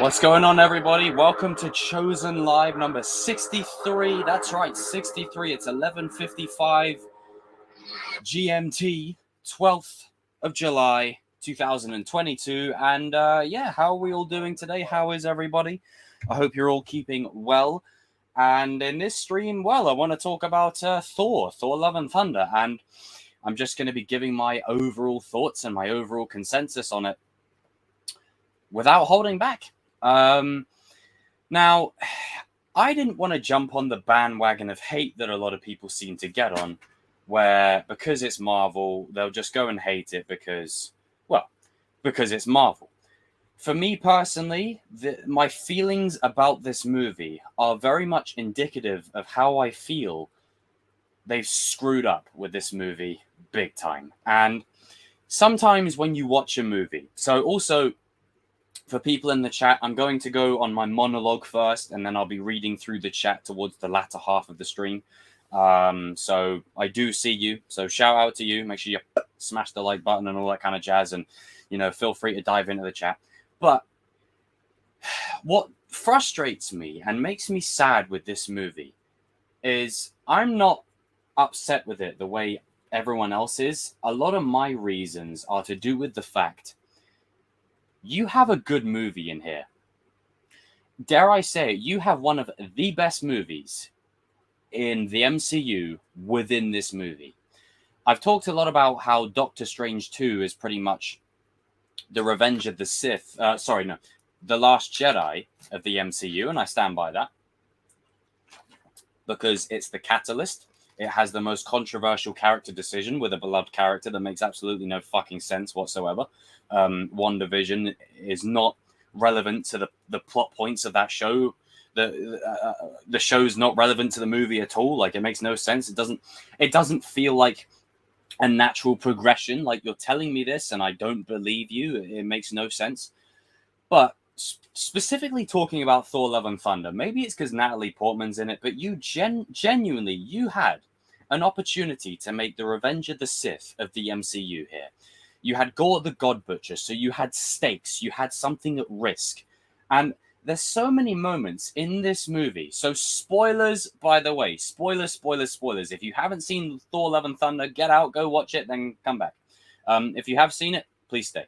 What's going on, everybody? Welcome to Chosen Live number 63. That's right, 63. It's 11:55 GMT, 12th of July, 2022. And yeah, how are we all doing today? How is everybody? I hope you're all keeping well. And in this stream, well, I want to talk about Thor, Love and Thunder. And I'm just going to be giving my overall thoughts and my overall consensus on it without holding back. Now, I didn't want to jump on the bandwagon of hate that a lot of people seem to get on, where because it's Marvel, they'll just go and hate it because it's Marvel. For me personally, my feelings about this movie are very much indicative of how I feel they've screwed up with this movie big time. And sometimes when you watch a movie, so also for people in the chat, I'm going to go on my monologue first, and then I'll be reading through the chat towards the latter half of the stream. So I do see you. So shout out to you. Make sure you smash the like button and all that kind of jazz, and feel free to dive into the chat. But what frustrates me and makes me sad with this movie is I'm not upset with it the way everyone else is. A lot of my reasons are to do with the fact you have a good movie in here. Dare I say, you have one of the best movies in the MCU within this movie. I've talked a lot about how Doctor Strange 2 is pretty much the Revenge of the Sith. The Last Jedi of the MCU, and I stand by that. Because it's the catalyst. It has the most controversial character decision with a beloved character that makes absolutely no fucking sense whatsoever. WandaVision is not relevant to the plot points of that show. The show's not relevant to the movie at all. Like, it makes no sense. It doesn't feel like a natural progression. Like, you're telling me this and I don't believe you. It makes no sense. But specifically talking about Thor: Love and Thunder, maybe it's because Natalie Portman's in it, but you genuinely, you had an opportunity to make the Revenge of the Sith of the MCU here. You had Gore the God Butcher, so you had stakes, you had something at risk. And there's so many moments in this movie. So spoilers, by the way, spoilers. If you haven't seen Thor: Love and Thunder, get out, go watch it, then come back. If you have seen it, please stay.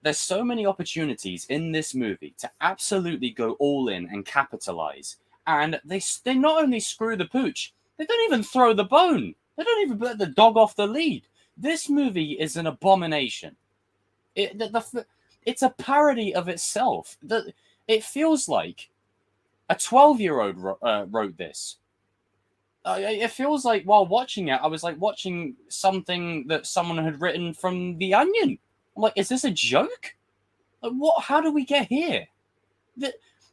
There's so many opportunities in this movie to absolutely go all in and capitalize. And they not only screw the pooch, they don't even throw the bone. They don't even let the dog off the lead. This movie is an abomination. It's a parody of itself. It feels like a 12-year-old wrote this. It feels like while watching it, I was like watching something that someone had written from The Onion. I'm like, is this a joke? Like, what? How do we get here?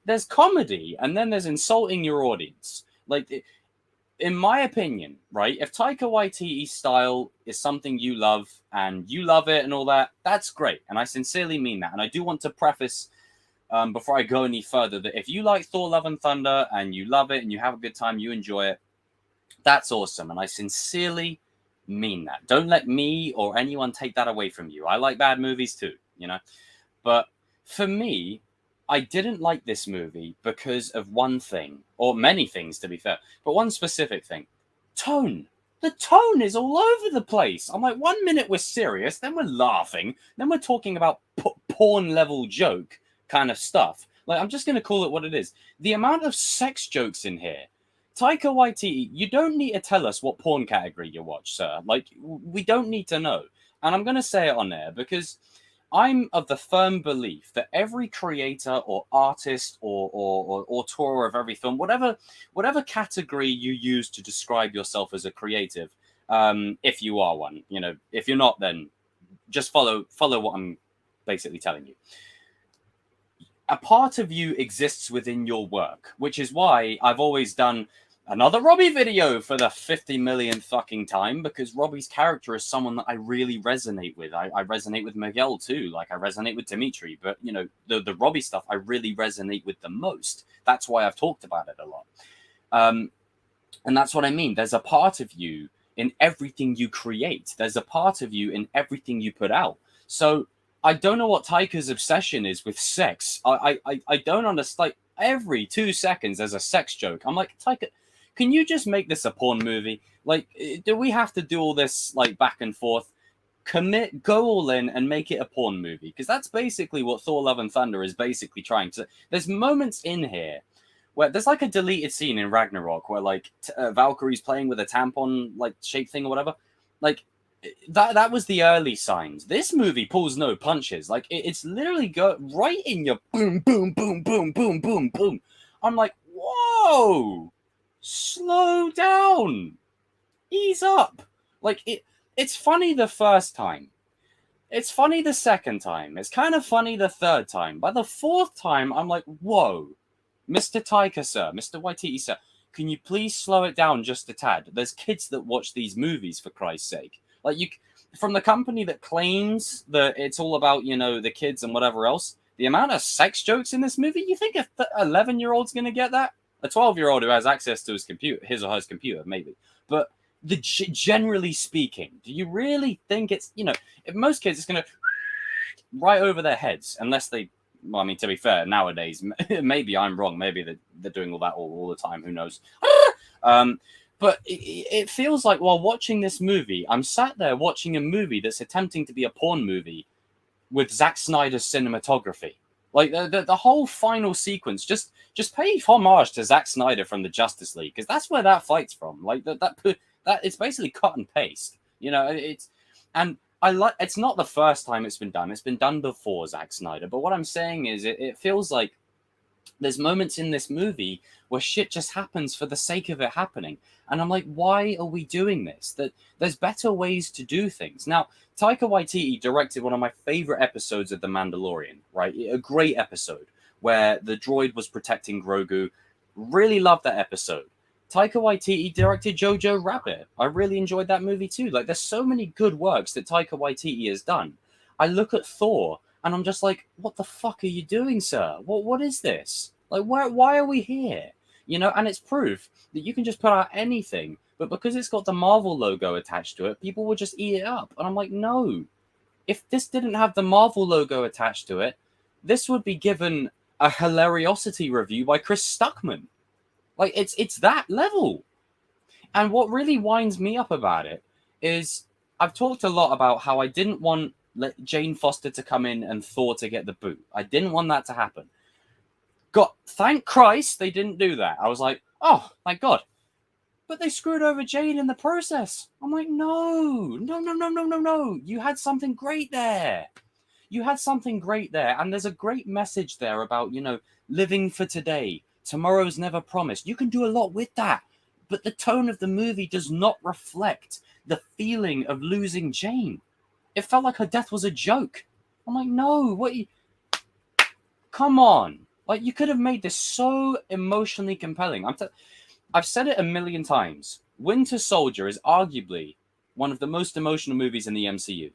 There's comedy, and then there's insulting your audience. Like, in my opinion, right? If Taika Waititi's style is something you love and you love it and all that, that's great, and I sincerely mean that. And I do want to preface, before I go any further, that if you like Thor: Love and Thunder and you love it and you have a good time, you enjoy it, that's awesome, and I sincerely mean that. Don't let me or anyone take that away from you. I like bad movies too, But for me, I didn't like this movie because of one thing, or many things to be fair, but one specific thing. Tone. The tone is all over the place. I'm like, 1 minute we're serious, then we're laughing, then we're talking about porn level joke kind of stuff. Like, I'm just going to call it what it is. The amount of sex jokes in here. Taika Waititi, you don't need to tell us what porn category you watch, sir. Like, we don't need to know. And I'm going to say it on there because I'm of the firm belief that every creator or artist or auteur of every film, whatever category you use to describe yourself as a creative, if you are one, if you're not, then just follow what I'm basically telling you. A part of you exists within your work, which is why I've always done another Robbie video for the 50 millionth fucking time, because Robbie's character is someone that I really resonate with. I resonate with Miguel too, like I resonate with Dimitri, but the Robbie stuff I really resonate with the most. That's why I've talked about it a lot. And that's what I mean. There's a part of you in everything you create. There's a part of you in everything you put out. So I don't know what Taika's obsession is with sex. I don't understand. Like, every 2 seconds there's a sex joke. I'm like, Taika, can you just make this a porn movie? Like, do we have to do all this like back and forth? Commit, go all in, and make it a porn movie, because that's basically what Thor: Love and Thunder is basically trying to. There's moments in here where there's like a deleted scene in Ragnarok where like Valkyrie's playing with a tampon like shape thing or whatever. Like, that was the early signs. This movie pulls no punches. Like, it's literally go right in your boom, boom, boom, boom, boom, boom, boom. I'm like, whoa, slow down, ease up. Like, it's funny the first time. It's funny the second time. It's kind of funny the third time. By the fourth time, I'm like, whoa, Mr. Taika, sir, Mr. Waititi, sir, can you please slow it down just a tad? There's kids that watch these movies, for Christ's sake. Like, you, from the company that claims that it's all about, you know, the kids and whatever else, the amount of sex jokes in this movie, you think a 11-year-old's going to get that? A 12-year-old who has access to his computer, his or her computer, maybe. But generally speaking, do you really think it's, you know, if most kids, it's going to right over their heads, unless they, well, I mean, to be fair, nowadays, maybe I'm wrong. Maybe they're doing all that all the time. Who knows? But it feels like while watching this movie, I'm sat there watching a movie that's attempting to be a porn movie with Zack Snyder's cinematography. Like, the whole final sequence, just pay homage to Zack Snyder from the Justice League, because that's where that fight's from. Like, that it's basically cut and paste. You know, it's not the first time it's been done. It's been done before, Zack Snyder. But what I'm saying is, it feels like there's moments in this movie where shit just happens for the sake of it happening. And I'm like, why are we doing this? That there's better ways to do things. Now, Taika Waititi directed one of my favorite episodes of The Mandalorian, right? A great episode where the droid was protecting Grogu. Really loved that episode. Taika Waititi directed Jojo Rabbit. I really enjoyed that movie too. Like, there's so many good works that Taika Waititi has done. I look at Thor and I'm just like, what the fuck are you doing, sir? What is this? Like, why are we here? You know, and it's proof that you can just put out anything, but because it's got the Marvel logo attached to it, people will just eat it up. And I'm like, no. If this didn't have the Marvel logo attached to it, this would be given a hilariosity review by Chris Stuckman. Like, it's that level. And what really winds me up about it is I've talked a lot about how I didn't want Jane Foster to come in and Thor to get the boot. I didn't want that to happen. Thank Christ they didn't do that. I was like, oh, thank God. But they screwed over Jane in the process. I'm like, no. You had something great there. And there's a great message there about, you know, living for today. Tomorrow's never promised. You can do a lot with that. But the tone of the movie does not reflect the feeling of losing Jane. It felt like her death was a joke. I'm like, no, come on. Like, you could have made this so emotionally compelling. I've said it a million times. Winter Soldier is arguably one of the most emotional movies in the MCU.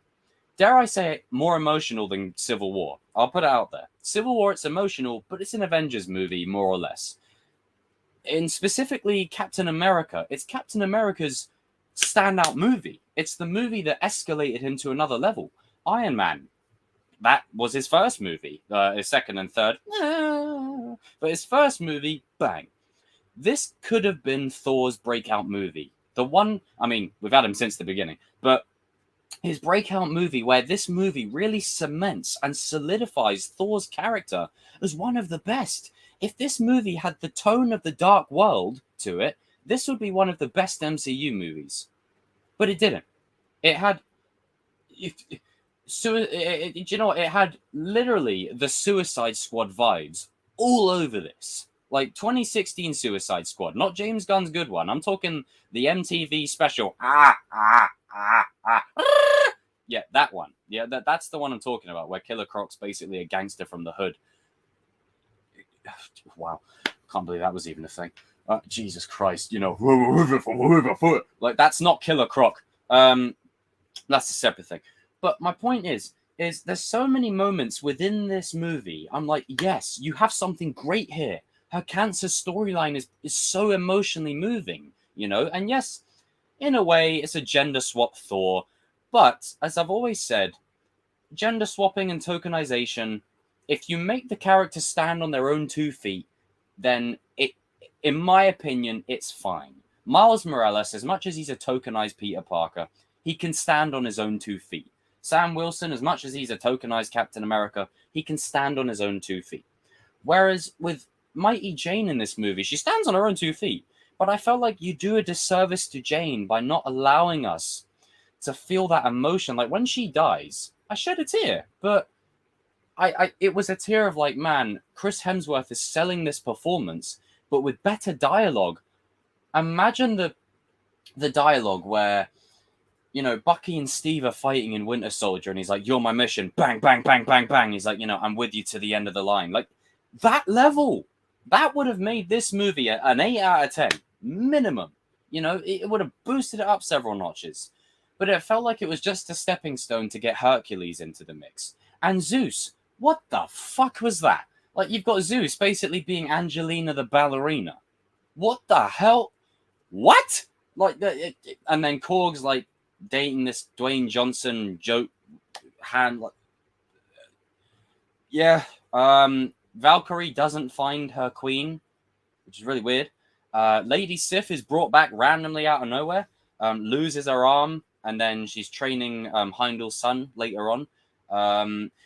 Dare I say it, more emotional than Civil War. I'll put it out there. Civil War, it's emotional, but it's an Avengers movie, more or less. In specifically Captain America, it's Captain America's standout movie. It's the movie that escalated him to another level. Iron Man, that was his first movie. His second and third, but his first movie, bang. This could have been Thor's breakout movie. The one, I mean, we've had him since the beginning, but his breakout movie where this movie really cements and solidifies Thor's character as one of the best. If this movie had the tone of the Dark World to it, this would be one of the best MCU movies. But it didn't. It had... you know what? It had literally the Suicide Squad vibes all over this. Like 2016 Suicide Squad, not James Gunn's good one. I'm talking the MTV special. Yeah, that one. Yeah, that's the one I'm talking about, where Killer Croc's basically a gangster from the hood. Wow, can't believe that was even a thing. Jesus Christ, you know, like, that's not Killer Croc. That's a separate thing. But my point is there's so many moments within this movie. I'm like, yes, you have something great here. Her cancer storyline is so emotionally moving, you know? And yes, in a way, it's a gender swap Thor. But as I've always said, gender swapping and tokenization, if you make the character stand on their own 2 feet, then in my opinion, it's fine. Miles Morales, as much as he's a tokenized Peter Parker, he can stand on his own 2 feet. Sam Wilson, as much as he's a tokenized Captain America, he can stand on his own 2 feet. Whereas with Mighty Jane in this movie, she stands on her own 2 feet. But I felt like you do a disservice to Jane by not allowing us to feel that emotion. Like when she dies, I shed a tear, but it was a tear of like, man, Chris Hemsworth is selling this performance, but with better dialogue. Imagine the dialogue where, Bucky and Steve are fighting in Winter Soldier, and he's like, "You're my mission." Bang, bang, bang, bang, bang. He's like, "I'm with you to the end of the line." Like that level, that would have made this movie an 8 out of 10 minimum. It would have boosted it up several notches. But it felt like it was just a stepping stone to get Hercules into the mix. And Zeus, what the fuck was that? Like, you've got Zeus basically being Angelina the ballerina. What the hell? What? Like, and then Korg's like dating this Dwayne Johnson joke hand. Like, yeah. Valkyrie doesn't find her queen, which is really weird. Lady Sif is brought back randomly out of nowhere, loses her arm, and then she's training Heimdall's son later on.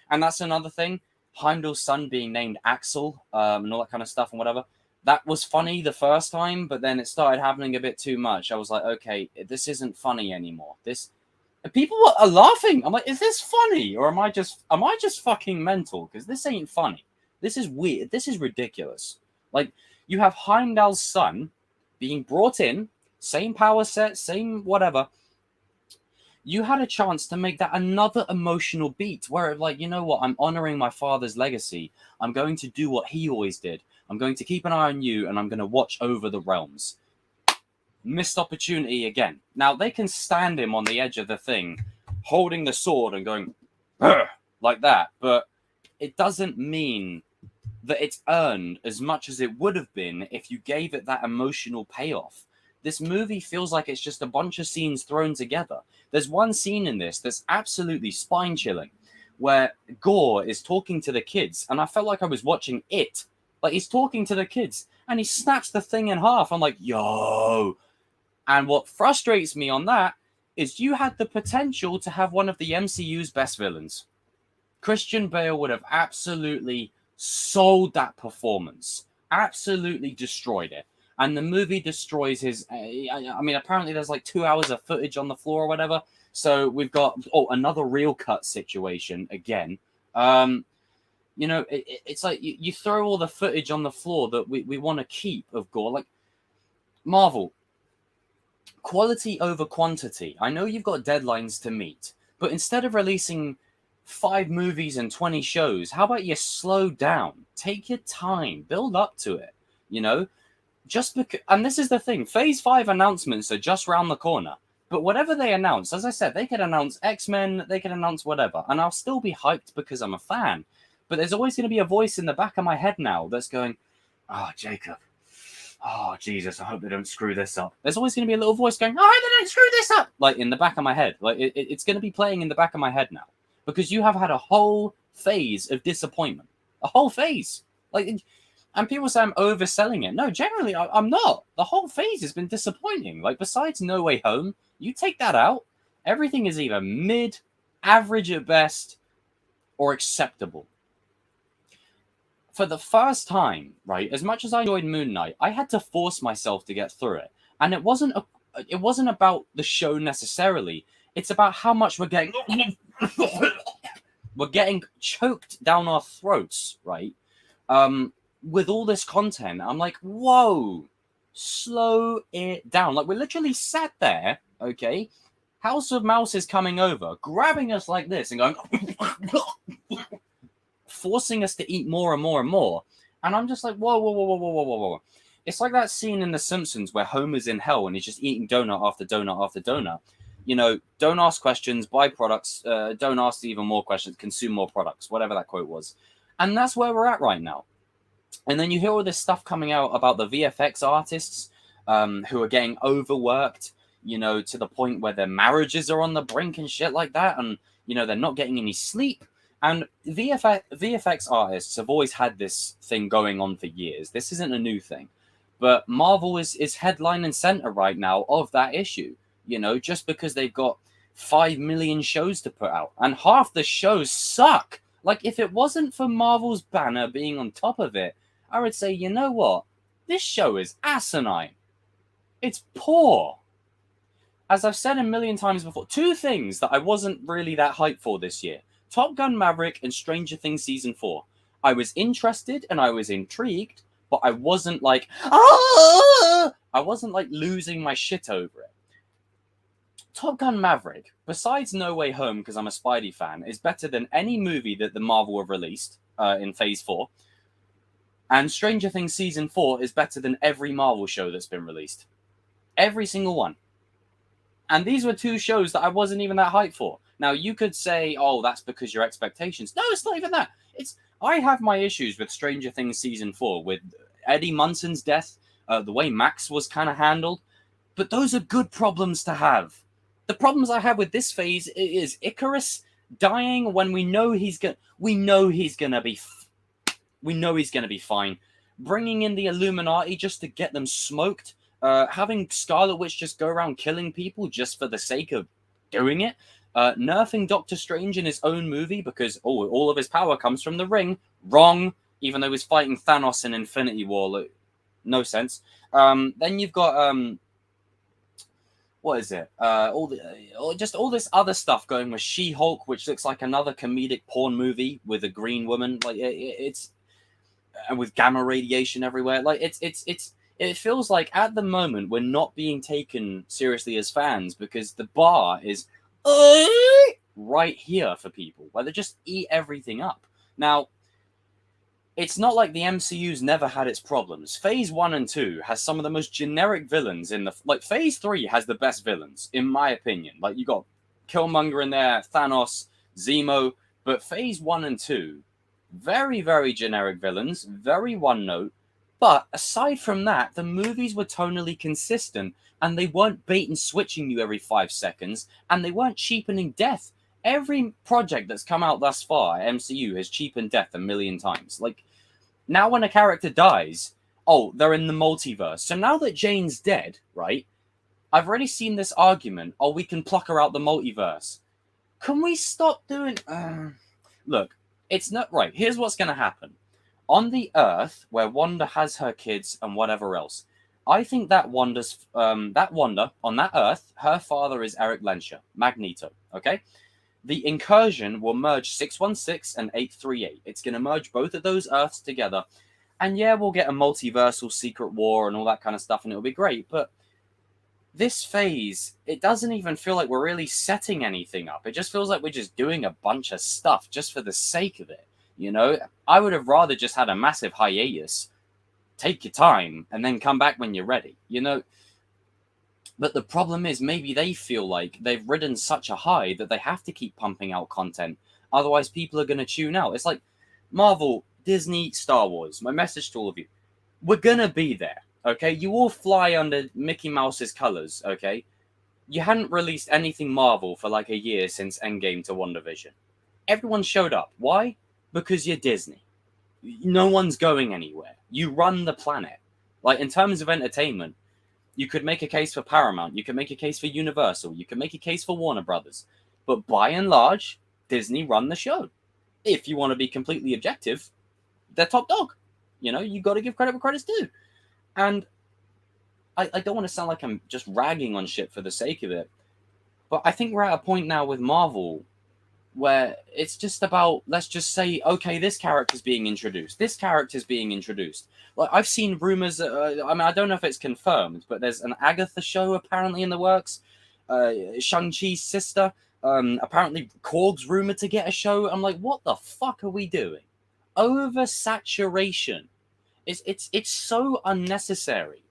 And that's another thing. Heimdall's son being named Axel and all that kind of stuff and whatever. That was funny the first time, but then it started happening a bit too much. I was like, okay, this isn't funny anymore. People are laughing. I'm like, is this funny? Or am I just fucking mental? Because this ain't funny. This is weird. This is ridiculous. Like, you have Heimdall's son being brought in, same power set, same whatever. You had a chance to make that another emotional beat where, like, you know what? I'm honoring my father's legacy. I'm going to do what he always did. I'm going to keep an eye on you, and I'm going to watch over the realms. Missed opportunity again. Now, they can stand him on the edge of the thing, holding the sword and going, like that. But it doesn't mean that it's earned as much as it would have been if you gave it that emotional payoff. This movie feels like it's just a bunch of scenes thrown together. There's one scene in this that's absolutely spine-chilling, where Gore is talking to the kids, and I felt like I was watching It. Like, he's talking to the kids, and he snaps the thing in half. I'm like, yo. And what frustrates me on that is you had the potential to have one of the MCU's best villains. Christian Bale would have absolutely sold that performance, absolutely destroyed it. And the movie destroys his... I mean, apparently there's like 2 hours of footage on the floor or whatever. So we've got, another real cut situation again. It's like you throw all the footage on the floor that we want to keep of Gore. Like, Marvel, quality over quantity. I know you've got deadlines to meet, but instead of releasing 5 movies and 20 shows, how about you slow down? Take your time. Build up to it, Just because, and this is the thing, Phase 5 announcements are just round the corner. But whatever they announce, as I said, they could announce X-Men, they could announce whatever, and I'll still be hyped because I'm a fan. But there's always going to be a voice in the back of my head now that's going, "Oh, Jacob. Oh, Jesus, I hope they don't screw this up." There's always going to be a little voice going, "Oh, I hope they don't screw this up." Like, in the back of my head. Like, it's going to be playing in the back of my head now. Because you have had a whole phase of disappointment. A whole phase. Like... And people say I'm overselling it. No, generally, I'm not. The whole phase has been disappointing. Like, besides No Way Home, you take that out, everything is either mid, average at best, or acceptable. For the first time, right, as much as I enjoyed Moon Knight, I had to force myself to get through it. And it wasn't about the show necessarily. It's about how much we're getting... we're getting choked down our throats, right? With all this content, I'm like, whoa, slow it down. Like, we're literally sat there, okay? House of Mouse is coming over, grabbing us like this and going, forcing us to eat more and more and more. And I'm just like, whoa. It's like that scene in The Simpsons where Homer's in hell and he's just eating donut after donut after donut. Don't ask questions, buy products, don't ask even more questions, consume more products, whatever that quote was. And that's where we're at right now. And then you hear all this stuff coming out about the VFX artists who are getting overworked, to the point where their marriages are on the brink and shit like that. And, They're not getting any sleep. And VFX artists have always had this thing going on for years. This isn't a new thing. But Marvel is headline and center right now of that issue. Just because they've got 5 million shows to put out. And half the shows suck. Like, if it wasn't for Marvel's banner being on top of it, I would say, you know what? This show is asinine. It's poor. As I've said a million times before, two things that I wasn't really that hyped for this year. Top Gun Maverick and Stranger Things Season 4. I was interested and I was intrigued, but I wasn't like, ah! I wasn't like losing my shit over it. Top Gun Maverick, besides No Way Home, because I'm a Spidey fan, is better than any movie that the Marvel have released in Phase 4. And Stranger Things Season 4 is better than every Marvel show that's been released. Every single one. And these were two shows that I wasn't even that hyped for. Now, you could say, oh, that's because your expectations. No, it's not even that. I have my issues with Stranger Things Season 4, with Eddie Munson's death, the way Max was kind of handled. But those are good problems to have. The problems I have with this phase is Icarus dying when we know he's gonna be fine. Bringing in the Illuminati just to get them smoked. Having Scarlet Witch just go around killing people just for the sake of doing it. Nerfing Doctor Strange in his own movie because all of his power comes from the ring. Wrong. Even though he's fighting Thanos in Infinity War. No sense. Then you've got what is it? All this other stuff going with She-Hulk, which looks like another comedic porn movie with a green woman. Like it's with gamma radiation everywhere. Like it feels like at the moment we're not being taken seriously as fans because the bar is right here for people where they just eat everything up. Now, it's not like the MCU's never had its problems. Phase 1 and 2 has some of the most generic villains in the... Like, Phase 3 has the best villains, in my opinion. Like, you got Killmonger in there, Thanos, Zemo. But Phase 1 and 2, very, very generic villains, very one-note. But aside from that, the movies were tonally consistent, and they weren't bait and switching you every 5 seconds, and they weren't cheapening death. Every project that's come out thus far, MCU, has cheapened death a million times. Like, now when a character dies, they're in the multiverse. So now that Jane's dead, right, I've already seen this argument, we can pluck her out the multiverse. Can we stop doing... Look, it's not... Right, here's what's going to happen. On the Earth, where Wanda has her kids and whatever else, I think that Wanda, on that Earth, her father is Eric Lensher, Magneto, okay? The Incursion will merge 616 and 838. It's going to merge both of those Earths together. And yeah, we'll get a multiversal secret war and all that kind of stuff, and it'll be great. But this phase, it doesn't even feel like we're really setting anything up. It just feels like we're just doing a bunch of stuff just for the sake of it. I would have rather just had a massive hiatus. Take your time and then come back when you're ready, But the problem is maybe they feel like they've ridden such a high that they have to keep pumping out content. Otherwise, people are going to tune out. It's like Marvel, Disney, Star Wars. My message to all of you. We're going to be there, okay? You all fly under Mickey Mouse's colors, okay? You hadn't released anything Marvel for like a year since Endgame to WandaVision. Everyone showed up. Why? Because you're Disney. No one's going anywhere. You run the planet. Like, in terms of entertainment, you could make a case for Paramount. You could make a case for Universal. You could make a case for Warner Brothers. But by and large, Disney run the show. If you want to be completely objective, they're top dog. You got to give credit where credit's due. And I don't want to sound like I'm just ragging on shit for the sake of it. But I think we're at a point now with Marvel where it's just about, let's just say, okay, this character's being introduced. This character's being introduced. Like, I've seen rumors, I don't know if it's confirmed, but there's an Agatha show apparently in the works. Shang-Chi's sister, apparently Korg's rumored to get a show. I'm like, what the fuck are we doing? Oversaturation. It's so unnecessary.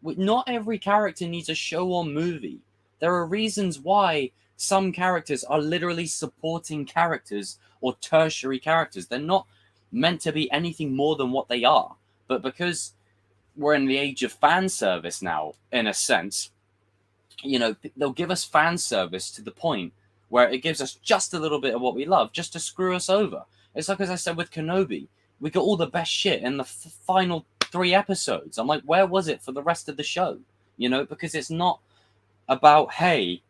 Not every character needs a show or movie. There are reasons why some characters are literally supporting characters or tertiary characters. They're not meant to be anything more than what they are. But because we're in the age of fan service now, in a sense, they'll give us fan service to the point where it gives us just a little bit of what we love, just to screw us over. It's like, as I said with Kenobi, we got all the best shit in the final 3 episodes. I'm like, where was it for the rest of the show? You know, because it's not about, hey,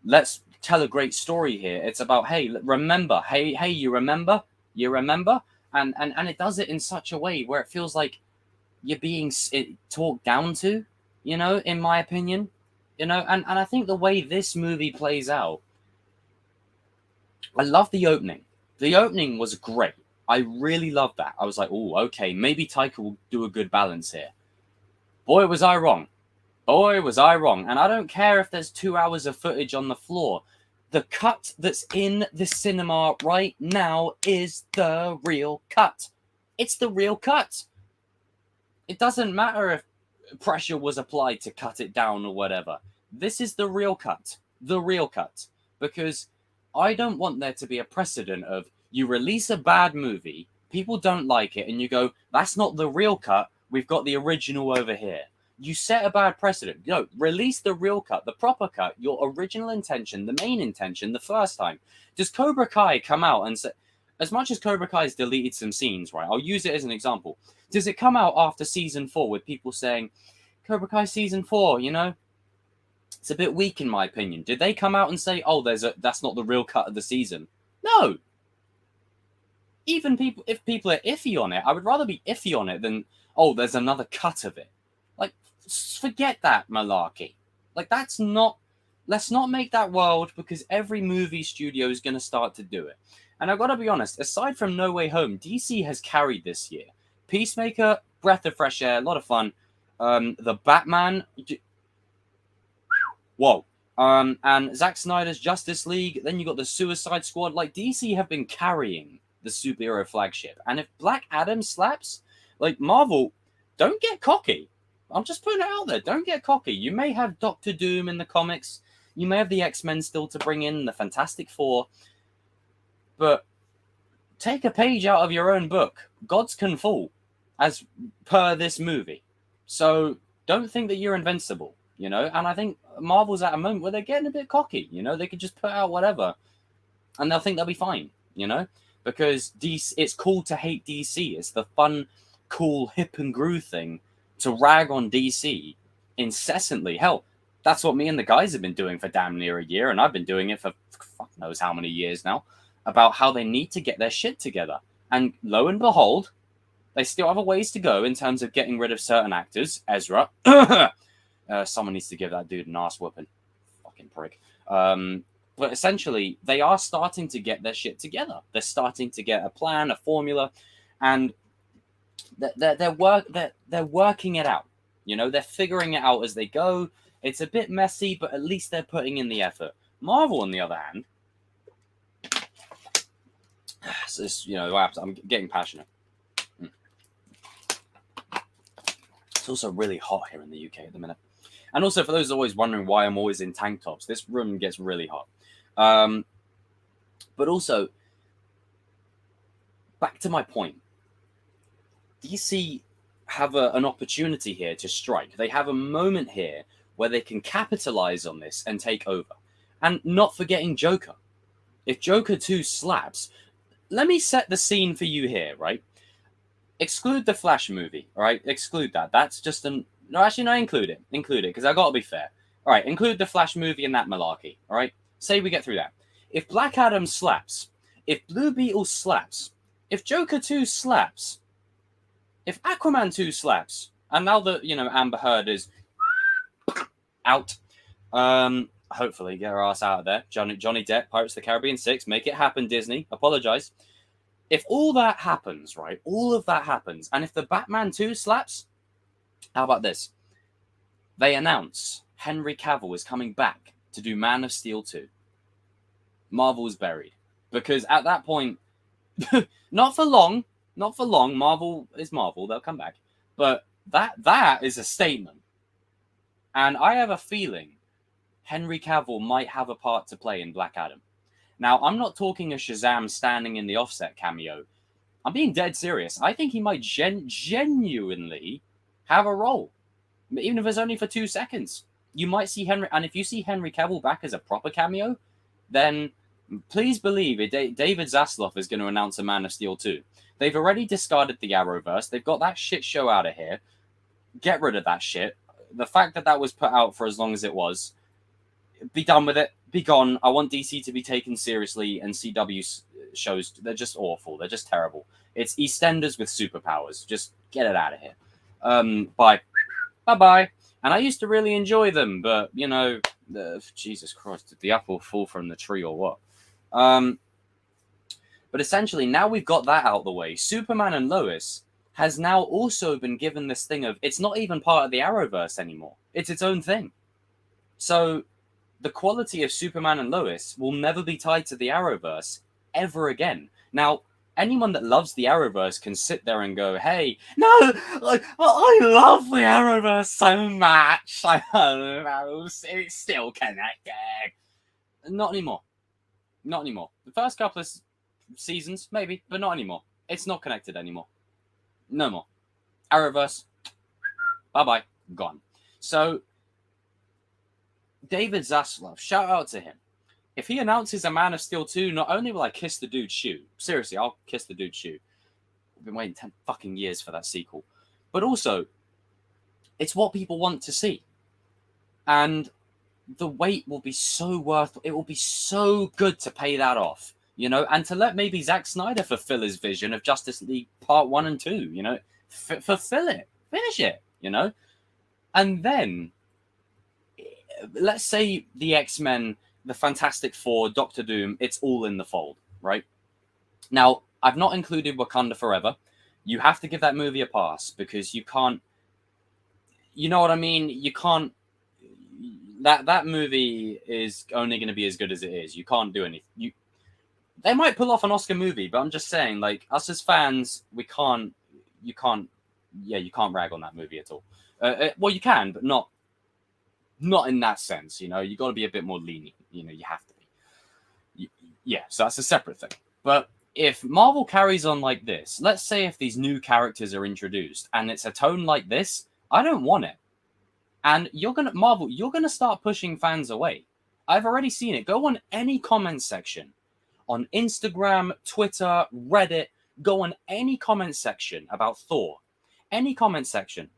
let's tell a great story here. It's about, hey, remember, hey, you remember, and it does it in such a way where it feels like you're being talked down to, you know, in my opinion, you know, and I think the way this movie plays out, I love the opening. The opening was great. I really loved that. I was like, oh, okay, maybe Taika will do a good balance here. Boy, was I wrong. Boy, was I wrong. And I don't care if there's 2 hours of footage on the floor. The cut that's in the cinema right now is the real cut. It's the real cut. It doesn't matter if pressure was applied to cut it down or whatever. This is the real cut. The real cut. Because I don't want there to be a precedent of you release a bad movie, people don't like it, and you go, that's not the real cut, we've got the original over here. You set a bad precedent. No, release the real cut, the proper cut, your original intention, the main intention, the first time. Does Cobra Kai come out and say, as much as Cobra Kai's deleted some scenes, right? I'll use it as an example. Does it come out after season 4 with people saying, Cobra Kai season 4, you know, it's a bit weak in my opinion. Did they come out and say, oh, that's not the real cut of the season? No. Even if people are iffy on it, I would rather be iffy on it than, oh, there's another cut of it. Like, forget that malarkey. Like, let's not make that world, because every movie studio is going to start to do it. And I've got to be honest, aside from No Way Home, DC has carried this year. Peacemaker, breath of fresh air, a lot of fun. The Batman, whoa. And Zack Snyder's Justice League. Then you got the Suicide Squad. Like, DC have been carrying the superhero flagship. And if Black Adam slaps, like, Marvel, don't get cocky. I'm just putting it out there. Don't get cocky. You may have Doctor Doom in the comics. You may have the X-Men still to bring in, the Fantastic Four. But take a page out of your own book. Gods can fall, as per this movie. So don't think that you're invincible, you know? And I think Marvel's at a moment where they're getting a bit cocky, you know? They could just put out whatever, and they'll think they'll be fine, you know? Because DC, it's cool to hate DC. It's the fun, cool, hip and groove thing to rag on DC incessantly. Hell, that's what me and the guys have been doing for damn near a year, and I've been doing it for fuck knows how many years now, about how they need to get their shit together. And lo and behold, they still have a ways to go in terms of getting rid of certain actors. Ezra. Someone needs to give that dude an ass whooping. Fucking prick. But essentially, they are starting to get their shit together. They're starting to get a plan, a formula, and they're working it out. You know, they're figuring it out as they go. It's a bit messy, but at least they're putting in the effort. Marvel, on the other hand, you know, I'm getting passionate. It's also really hot here in the UK at the minute. And also, for those always wondering why I'm always in tank tops, this room gets really hot. But also, back to my point, DC have an opportunity here to strike. They have a moment here where they can capitalize on this and take over. And not forgetting Joker. If Joker 2 slaps, let me set the scene for you here, right? Exclude the Flash movie, all right? Exclude that. That's just no, actually, no, include it. Include it, because I got to be fair. All right, include the Flash movie and that malarkey, all right? Say we get through that. If Black Adam slaps, if Blue Beetle slaps, if Joker 2 slaps, if Aquaman 2 slaps, and now that, you know, Amber Heard is out, hopefully get her ass out of there. Johnny Depp, Pirates of the Caribbean 6, make it happen, Disney. Apologize. If all that happens, right, all of that happens, and if the Batman 2 slaps, how about this? They announce Henry Cavill is coming back to do Man of Steel 2. Marvel's buried. Because at that point, not for long, Marvel is Marvel, they'll come back. But that is a statement. And I have a feeling Henry Cavill might have a part to play in Black Adam. Now, I'm not talking a Shazam standing in the Offset cameo. I'm being dead serious. I think he might genuinely have a role. Even if it's only for 2 seconds. You might see Henry... And if you see Henry Cavill back as a proper cameo, then please believe it. David Zaslav is going to announce a Man of Steel 2. They've already discarded the Arrowverse. They've got that shit show out of here. Get rid of that shit. The fact that was put out for as long as it was, be done with it. Be gone. I want DC to be taken seriously, and CW shows, they're just awful. They're just terrible. It's EastEnders with superpowers. Just get it out of here. Bye. And I used to really enjoy them, but, you know, Jesus Christ, did the apple fall from the tree or what? But essentially, now we've got that out of the way. Superman and Lois has now also been given this thing of, it's not even part of the Arrowverse anymore. It's its own thing. So the quality of Superman and Lois will never be tied to the Arrowverse ever again. Now, anyone that loves the Arrowverse can sit there and go, hey, no, like, I love the Arrowverse so much. I don't know, it's still connected. Not anymore. Not anymore. The first couple of seasons, maybe, but not anymore. It's not connected anymore. No more. Arrowverse, bye-bye, gone. So, David Zaslav, shout out to him. If he announces a Man of Steel 2, not only will I kiss the dude's shoe, seriously, I'll kiss the dude's shoe. I've been waiting 10 fucking years for that sequel. But also, it's what people want to see. And the wait will be so worth it. It will be so good to pay that off, you know, and to let maybe Zack Snyder fulfill his vision of Justice League Part 1 and 2, you know, fulfill it, finish it, you know. And then, let's say the X-Men, the Fantastic Four, Doctor Doom, it's all in the fold, right? Now, I've not included Wakanda Forever. You have to give that movie a pass because you can't, you know what I mean? You can't, that movie is only going to be as good as it is. You can't do anything. They might pull off an Oscar movie, but I'm just saying, like, us as fans, you can't rag on that movie at all. Well, you can, but not in that sense, you know. You got to be a bit more lenient, you know. You have to be. Yeah, so that's a separate thing. But if Marvel carries on like this, let's say if these new characters are introduced and it's a tone like this, I don't want it. And you're gonna start pushing fans away. I've already seen it. Go on any comment section on Instagram, Twitter, Reddit. Go on any comment section about Thor, any comment section,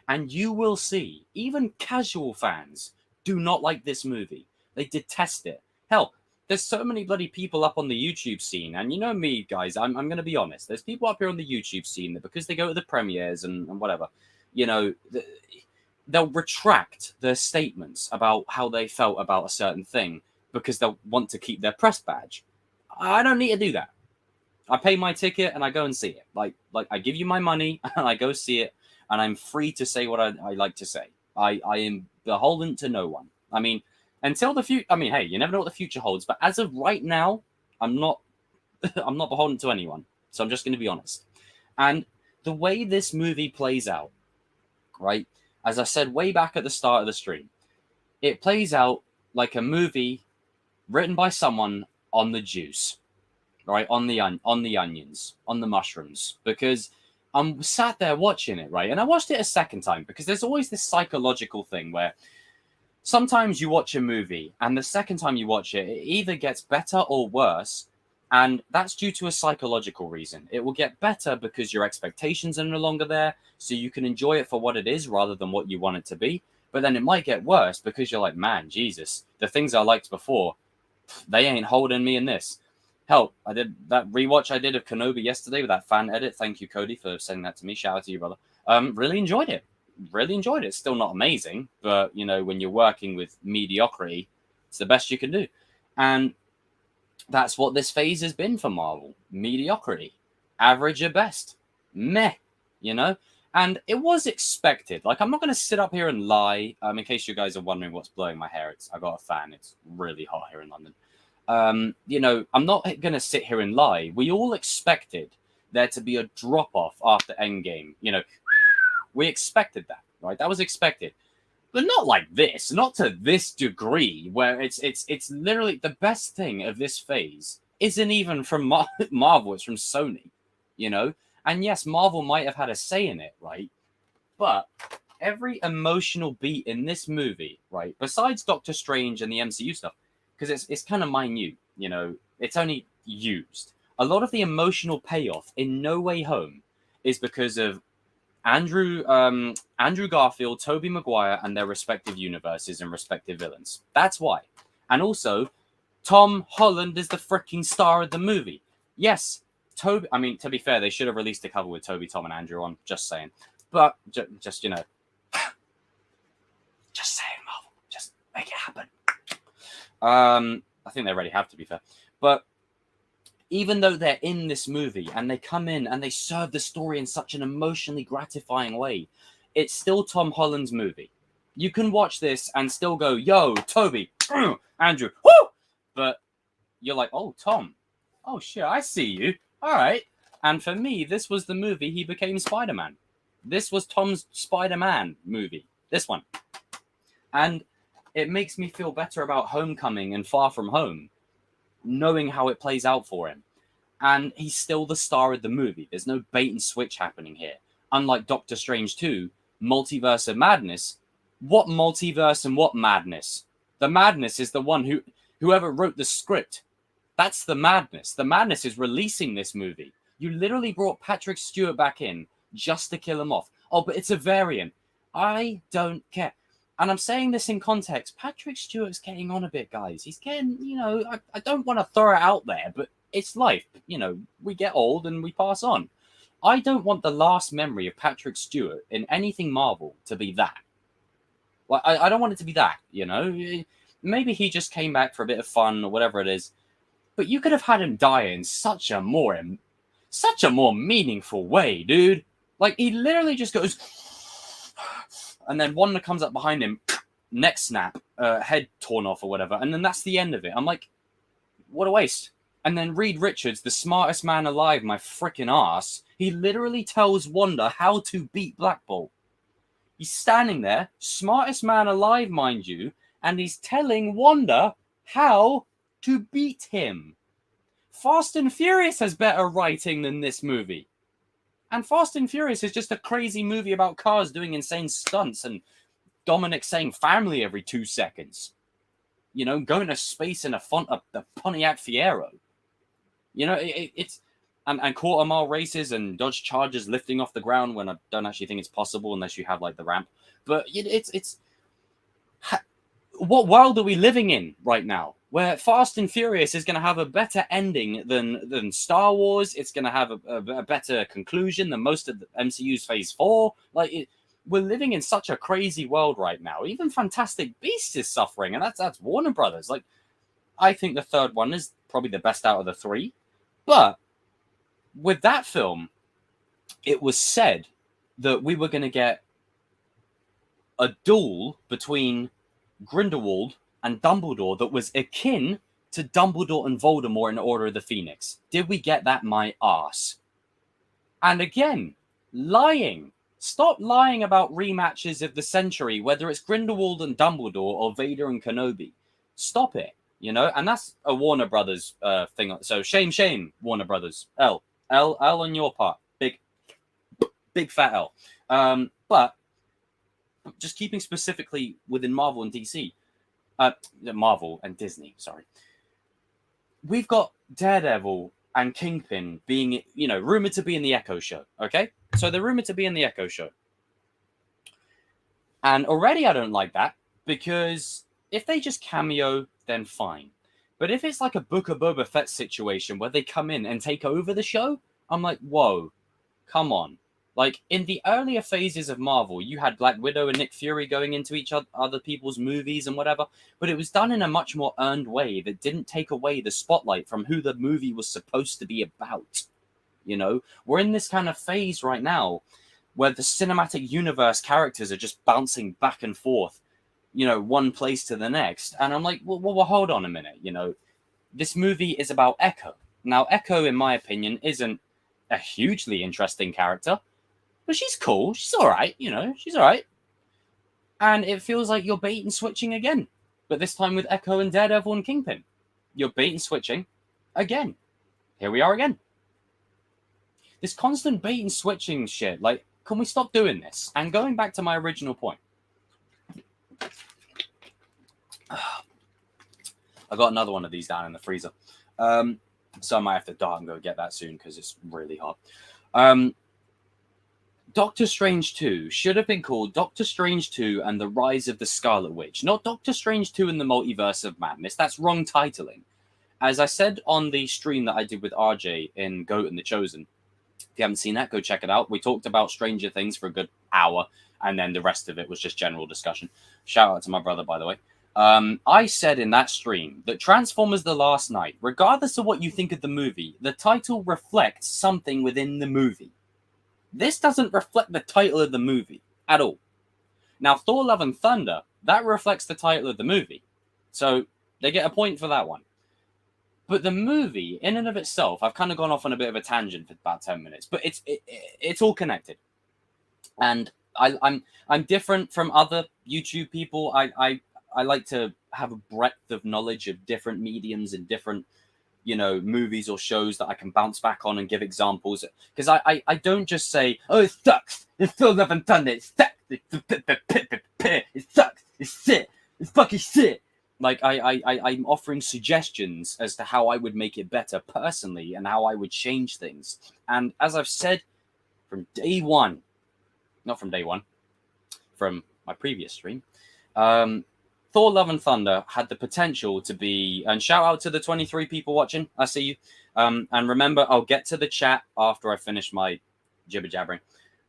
and you will see even casual fans do not like this movie. They detest it. Hell, there's so many bloody people up on the YouTube scene, and you know me, guys, I'm going to be honest. There's people up here on the YouTube scene that because they go to the premieres and whatever, you know, they'll retract their statements about how they felt about a certain thing because they'll want to keep their press badge. I don't need to do that. I pay my ticket and I go and see it. Like I give you my money and I go see it, and I'm free to say what I like to say. I am beholden to no one. I mean, until the future. I mean, hey, you never know what the future holds. But as of right now, I'm not beholden to anyone. So I'm just going to be honest. And the way this movie plays out, right? As I said way back at the start of the stream, it plays out like a movie written by someone on the juice, right? On the onions, on the mushrooms, because I'm sat there watching it, right? And I watched it a second time because there's always this psychological thing where sometimes you watch a movie and the second time you watch it, it either gets better or worse. And that's due to a psychological reason. It will get better because your expectations are no longer there, so you can enjoy it for what it is rather than what you want it to be. But then it might get worse because you're like, man, Jesus, the things I liked before, they ain't holding me in this. Hell, I did that rewatch I did of Kenobi yesterday with that fan edit. Thank you, Cody, for sending that to me. Shout out to you, brother. Really enjoyed it. Really enjoyed it. Still not amazing, but, you know, when you're working with mediocrity, it's the best you can do. And that's what this phase has been for Marvel. Mediocrity. Average at best. Meh. You know? And it was expected. Like, I'm not going to sit up here and lie. In case you guys are wondering what's blowing my hair, I got a fan. It's really hot here in London. You know, I'm not going to sit here and lie. We all expected there to be a drop-off after Endgame. You know, we expected that, right? That was expected. But not like this, not to this degree, where it's literally the best thing of this phase isn't even from Marvel, it's from Sony, you know? And yes, Marvel might have had a say in it, right? But every emotional beat in this movie, right, besides Doctor Strange and the MCU stuff, because it's kind of minute, you know, it's only used. A lot of the emotional payoff in No Way Home is because of Andrew Garfield, Tobey Maguire, and their respective universes and respective villains. That's why. And also, Tom Holland is the freaking star of the movie. Yes, Toby. I mean, to be fair, they should have released a cover with Toby, Tom, and Andrew on. Just saying. But just you know, just saying, Marvel. Just make it happen. I think they already have, to be fair. But even though they're in this movie and they come in and they serve the story in such an emotionally gratifying way, it's still Tom Holland's movie. You can watch this and still go, yo, Toby, Andrew, whoo! But you're like, oh, Tom. Oh, shit, I see you. All right. And for me, this was the movie he became Spider-Man. This was Tom's Spider-Man movie. This one. And it makes me feel better about Homecoming and Far From Home, knowing how it plays out for him. And he's still the star of the movie. There's no bait and switch happening here. Unlike Doctor Strange 2, Multiverse of Madness. What multiverse and what madness? The madness is the one whoever wrote the script. That's the madness. The madness is releasing this movie. You literally brought Patrick Stewart back in just to kill him off. Oh, but it's a variant. I don't care. And I'm saying this in context. Patrick Stewart's getting on a bit, guys. He's getting, you know, I don't want to throw it out there, but it's life. You know, we get old and we pass on. I don't want the last memory of Patrick Stewart in anything Marvel to be that. Like, I don't want it to be that, you know? Maybe he just came back for a bit of fun or whatever it is. But you could have had him die in such a more meaningful way, dude. Like, he literally just goes... And then Wanda comes up behind him, neck snap, head torn off or whatever. And then that's the end of it. I'm like, what a waste. And then Reed Richards, the smartest man alive, my freaking ass, he literally tells Wanda how to beat Black Bolt. He's standing there, smartest man alive, mind you, and he's telling Wanda how to beat him. Fast and Furious has better writing than this movie. And Fast and Furious is just a crazy movie about cars doing insane stunts and Dominic saying family every 2 seconds. You know, going to space in the Pontiac Fiero. You know, it's... And quarter-mile races and Dodge Chargers lifting off the ground when I don't actually think it's possible unless you have, like, the ramp. But it's... What world are we living in right now? Where Fast and Furious is going to have a better ending than Star Wars. It's going to have a better conclusion than most of the MCU's Phase 4. Like, we're living in such a crazy world right now. Even Fantastic Beasts is suffering, and that's Warner Brothers. Like, I think the third one is probably the best out of the three. But with that film, it was said that we were going to get a duel between Grindelwald and Dumbledore that was akin to Dumbledore and Voldemort in Order of the Phoenix. Did we get that? My ass. And again, lying. Stop lying about rematches of the century, whether it's Grindelwald and Dumbledore or Vader and Kenobi. Stop it, you know? And that's a Warner Brothers thing. So shame, Warner Brothers. L on your part. Big fat L. But just keeping specifically within Marvel and DC, Marvel and Disney, sorry. We've got Daredevil and Kingpin being, you know, rumored to be in the Echo Show, okay? So they're rumored to be in the Echo Show. And already I don't like that, because if they just cameo, then fine. But if it's like a Book of Boba Fett situation where they come in and take over the show, I'm like, whoa, come on. Like, in the earlier phases of Marvel, you had Black Widow and Nick Fury going into each other people's movies and whatever, but it was done in a much more earned way that didn't take away the spotlight from who the movie was supposed to be about. You know? We're in this kind of phase right now where the cinematic universe characters are just bouncing back and forth, you know, one place to the next. And I'm like, well, hold on a minute, you know? This movie is about Echo. Now, Echo, in my opinion, isn't a hugely interesting character, but she's cool. She's all right, you know. She's all right. And it feels like you're bait and switching again. But this time with Echo and Daredevil and Kingpin. You're bait and switching again. Here we are again. This constant bait and switching shit. Like, can we stop doing this? And going back to my original point. I got another one of these down in the freezer. So I might have to dart and go get that soon because it's really hot. Doctor Strange 2 should have been called Doctor Strange 2 and the Rise of the Scarlet Witch, not Doctor Strange 2 and the Multiverse of Madness. That's wrong titling. As I said on the stream that I did with RJ in Goat and the Chosen, if you haven't seen that, go check it out. We talked about Stranger Things for a good hour, and then the rest of it was just general discussion. Shout out to my brother, by the way. I said in that stream that Transformers The Last Night, regardless of what you think of the movie, the title reflects something within the movie. This doesn't reflect the title of the movie at all. Now, Thor Love and Thunder, that reflects the title of the movie. So they get a point for that one. But the movie, in and of itself, I've kind of gone off on a bit of a tangent for about 10 minutes, but it's all connected. And I'm different from other YouTube people. I like to have a breadth of knowledge of different mediums and different, movies or shows that I can bounce back on and give examples. Because I don't just say, oh, it sucks. It's still nothing done. It sucks. It sucks. It's shit. It's fucking shit. Like, I'm offering suggestions as to how I would make it better personally and how I would change things. And as I've said from day one, not from day one, from my previous stream, Thor Love and Thunder had the potential to be, and shout out to the 23 people watching, I see you. And remember, I'll get to the chat after I finish my jibber jabbering.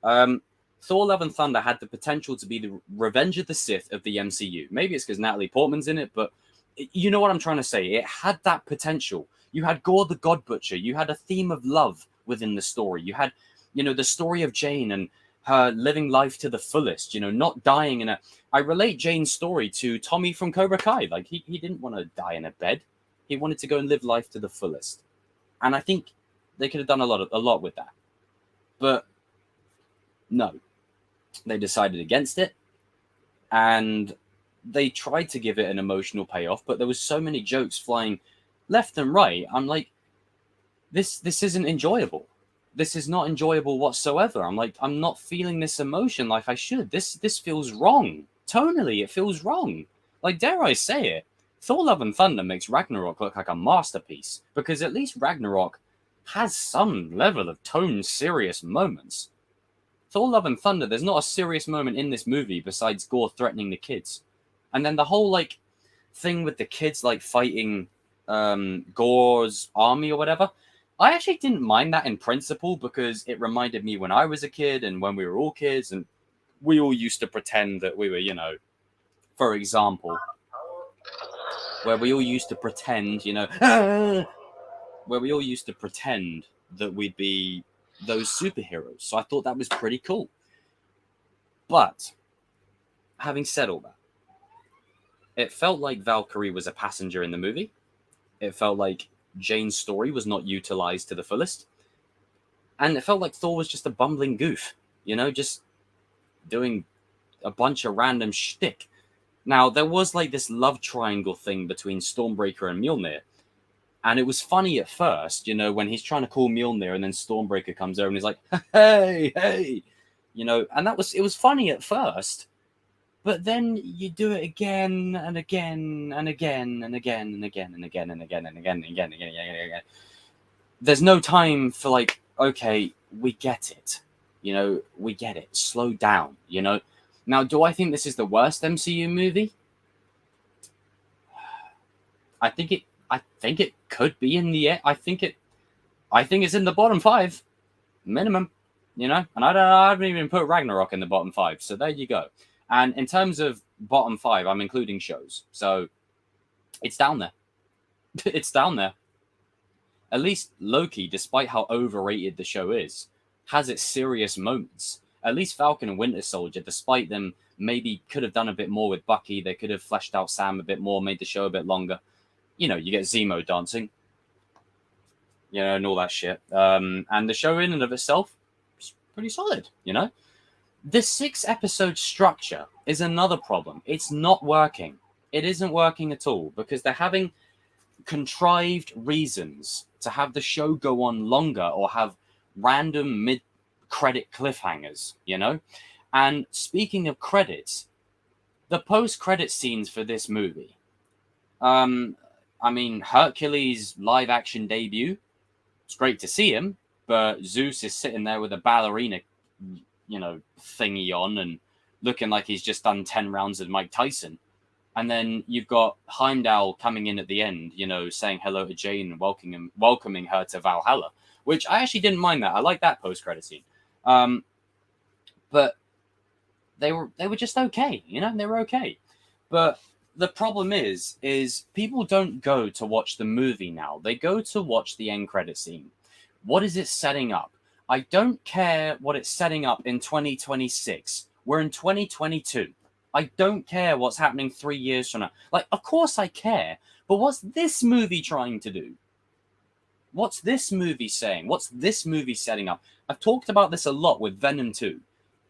Thor Love and Thunder had the potential to be the Revenge of the Sith of the MCU. Maybe it's because Natalie Portman's in it, but you know what I'm trying to say. It had that potential. You had Gore the God Butcher. You had a theme of love within the story. You had, the story of Jane and her living life to the fullest, not dying in a... I relate Jane's story to Tommy from Cobra Kai. Like, he didn't want to die in a bed. He wanted to go and live life to the fullest. And I think they could have done a lot with that. But no. They decided against it. And they tried to give it an emotional payoff, but there was so many jokes flying left and right. I'm like, this isn't enjoyable. This is not enjoyable whatsoever. I'm like, I'm not feeling this emotion like I should. This feels wrong. Tonally, it feels wrong. Like, dare I say it, Thor Love and Thunder makes Ragnarok look like a masterpiece, because at least Ragnarok has some level of tone serious moments. Thor Love and Thunder, there's not a serious moment in this movie besides Gore threatening the kids. And then the whole, thing with the kids, fighting Gore's army or whatever, I actually didn't mind that in principle, because it reminded me when I was a kid and when we were all kids, and we all used to pretend that we were, for example, where we all used to pretend, where we all used to pretend that we'd be those superheroes. So I thought that was pretty cool. But having said all that, it felt like Valkyrie was a passenger in the movie. It felt like Jane's story was not utilized to the fullest. And it felt like Thor was just a bumbling goof, just doing a bunch of random shtick. Now, there was this love triangle thing between Stormbreaker and Mjolnir. And it was funny at first, when he's trying to call Mjolnir and then Stormbreaker comes over and he's like, hey, and it was funny at first. But then you do it again and again and again and again and again and again and again and again and again and again and again. There's no time for okay, we get it. We get it. Slow down, Now, do I think this is the worst MCU movie? I think it could be in the air. I think it's in the bottom 5 minimum, and I haven't even put Ragnarok in the bottom 5. So there you go. And in terms of bottom 5, I'm including shows. So it's down there. It's down there. At least Loki, despite how overrated the show is, has its serious moments. At least Falcon and Winter Soldier, despite them maybe could have done a bit more with Bucky, they could have fleshed out Sam a bit more, made the show a bit longer. You get Zemo dancing, and all that shit. And the show in and of itself is pretty solid, The 6-episode structure is another problem. It's not working. It isn't working at all, because they're having contrived reasons to have the show go on longer or have random mid-credit cliffhangers, And speaking of credits, the post-credit scenes for this movie, I mean, Hercules' live action debut, it's great to see him, but Zeus is sitting there with a ballerina, thingy on and looking like he's just done 10 rounds of Mike Tyson. And then you've got Heimdall coming in at the end, saying hello to Jane and welcoming her to Valhalla, which I actually didn't mind that. I like that post-credit scene. But they were just okay, they were okay. But the problem is people don't go to watch the movie now. They go to watch the end credit scene. What is it setting up? I don't care what it's setting up in 2026. We're in 2022. I don't care what's happening 3 years from now. Like, of course I care, but what's this movie trying to do? What's this movie saying? What's this movie setting up? I've talked about this a lot with Venom 2.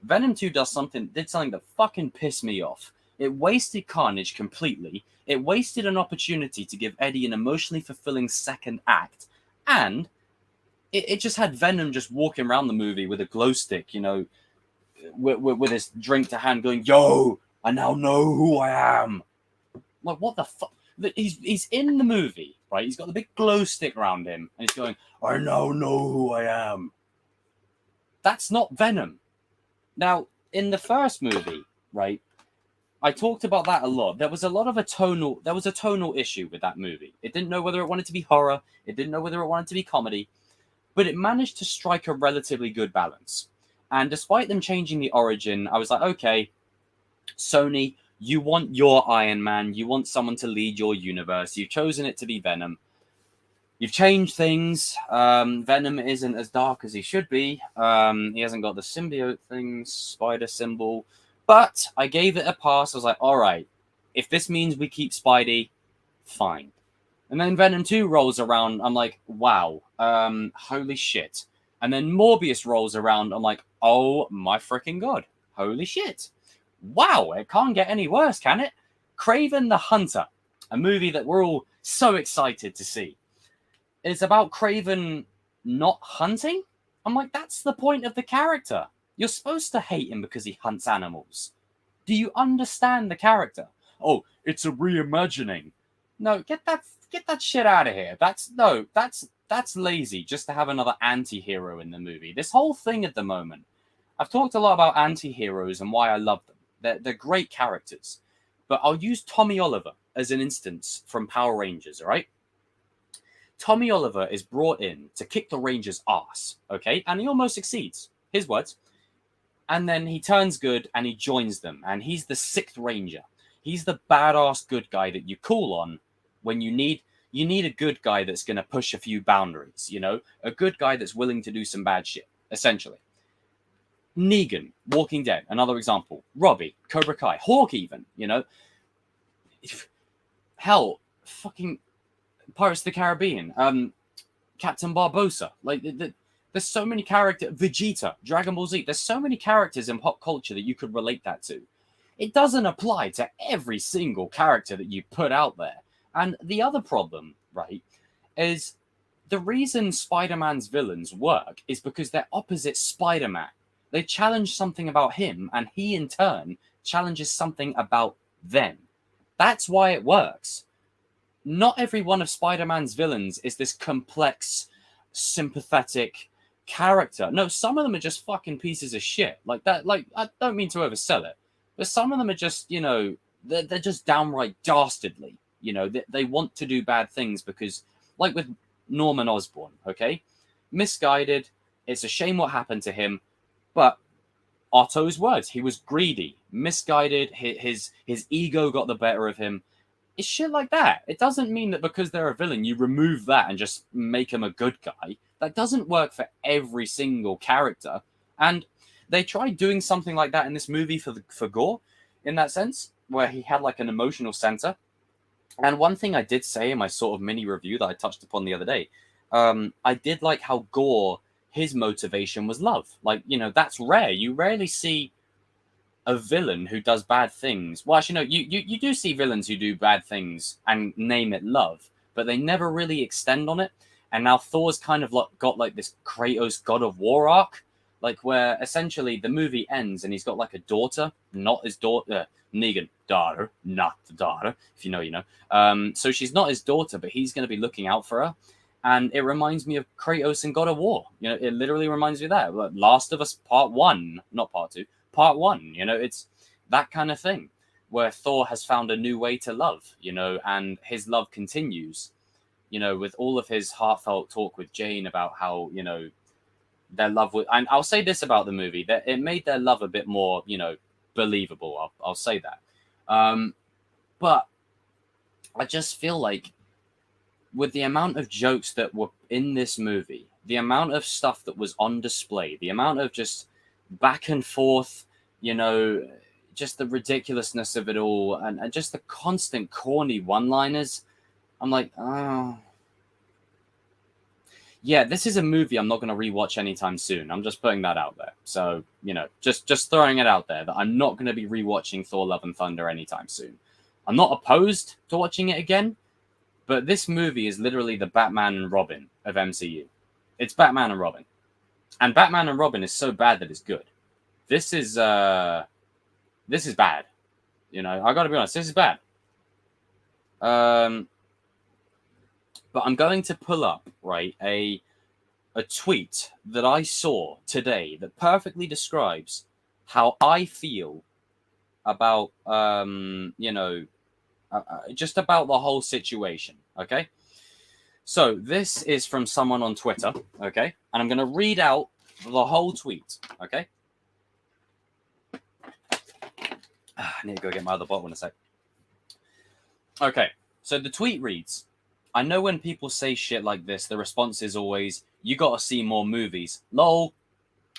Venom 2 did something that fucking pissed me off. It wasted Carnage completely. It wasted an opportunity to give Eddie an emotionally fulfilling second act. And it just had Venom just walking around the movie with a glow stick, with his drink to hand going, yo, I now know who I am. Like, what the fuck? He's in the movie, right? He's got the big glow stick around him, and he's going, I now know who I am. That's not Venom. Now, in the first movie, right, I talked about that a lot. There was a tonal issue with that movie. It didn't know whether it wanted to be horror. It didn't know whether it wanted to be comedy. But it managed to strike a relatively good balance. And despite them changing the origin, I was like, okay, Sony, you want your Iron Man. You want someone to lead your universe. You've chosen it to be Venom. You've changed things. Venom isn't as dark as he should be. He hasn't got the symbiote thing, spider symbol. But I gave it a pass. I was like, all right, if this means we keep Spidey, fine. And then Venom 2 rolls around. I'm like, wow, holy shit. And then Morbius rolls around. I'm like, oh my freaking god, holy shit. Wow, it can't get any worse, can it? Kraven the Hunter, a movie that we're all so excited to see. It's about Kraven not hunting? I'm like, that's the point of the character. You're supposed to hate him because he hunts animals. Do you understand the character? Oh, it's a reimagining. No, get that shit out of here. That's lazy just to have another anti-hero in the movie. This whole thing at the moment. I've talked a lot about anti-heroes and why I love them. They're great characters. But I'll use Tommy Oliver as an instance from Power Rangers, all right? Tommy Oliver is brought in to kick the Rangers' ass, okay? And he almost succeeds. His words. And then he turns good and he joins them. And he's the 6th Ranger. He's the badass good guy that you call on when you need a good guy that's going to push a few boundaries, a good guy that's willing to do some bad shit, essentially. Negan, Walking Dead, another example. Robbie, Cobra Kai, Hawk even, Hell, fucking Pirates of the Caribbean, Captain Barbossa. Like, there's so many characters. Vegeta, Dragon Ball Z. There's so many characters in pop culture that you could relate that to. It doesn't apply to every single character that you put out there. And the other problem, right, is the reason Spider-Man's villains work is because they're opposite Spider-Man. They challenge something about him, and he, in turn, challenges something about them. That's why it works. Not every one of Spider-Man's villains is this complex, sympathetic character. No, some of them are just fucking pieces of shit. Like that, like, I don't mean to oversell it, but some of them are just, they're just downright dastardly. They want to do bad things because, like with Norman Osborn, okay? Misguided. It's a shame what happened to him, but Otto's words, he was greedy, misguided, his ego got the better of him. It's shit like that. It doesn't mean that because they're a villain, you remove that and just make him a good guy. That doesn't work for every single character. And they tried doing something like that in this movie for Gore, in that sense, where he had like an emotional center. And one thing I did say in my sort of mini review that I touched upon the other day, I did like how Gore, his motivation was love. Like, that's rare. You rarely see a villain who does bad things. Well, actually, no, you do see villains who do bad things and name it love, but they never really extend on it. And now Thor's kind of got like this Kratos God of War arc like where essentially the movie ends and he's got like a daughter, not his daughter, Negan, daughter, not the daughter. If you know, you know. So she's not his daughter, but he's going to be looking out for her. And it reminds me of Kratos and God of War. You know, it literally reminds me of that. Last of Us Part 1, not Part 2, Part 1. You know, it's that kind of thing where Thor has found a new way to love, you know, and his love continues, you know, with all of his heartfelt talk with Jane about how, you know, their love was, and I'll say this about the movie, that it made their love a bit more, you know, believable. I'll say that. But I just feel like with the amount of jokes that were in this movie, the amount of stuff that was on display, the amount of just back and forth, you know, just the ridiculousness of it all, and just the constant corny one-liners, I'm like, oh. Yeah, this is a movie I'm not going to rewatch anytime soon. I'm just putting that out there. So, you know, just throwing it out there that I'm not going to be rewatching Thor Love and Thunder anytime soon. I'm not opposed to watching it again, but this movie is literally the Batman and Robin of MCU. It's Batman and Robin. And Batman and Robin is so bad that it's good. This is bad. You know, I got to be honest, this is bad. But I'm going to pull up, right, a tweet that I saw today that perfectly describes how I feel about, you know, just about the whole situation, okay? So this is from someone on Twitter, okay? And I'm going to read out the whole tweet, okay? I need to go get my other bottle in a sec. Okay, so the tweet reads, I know when people say shit like this, the response is always, you gotta see more movies. LOL.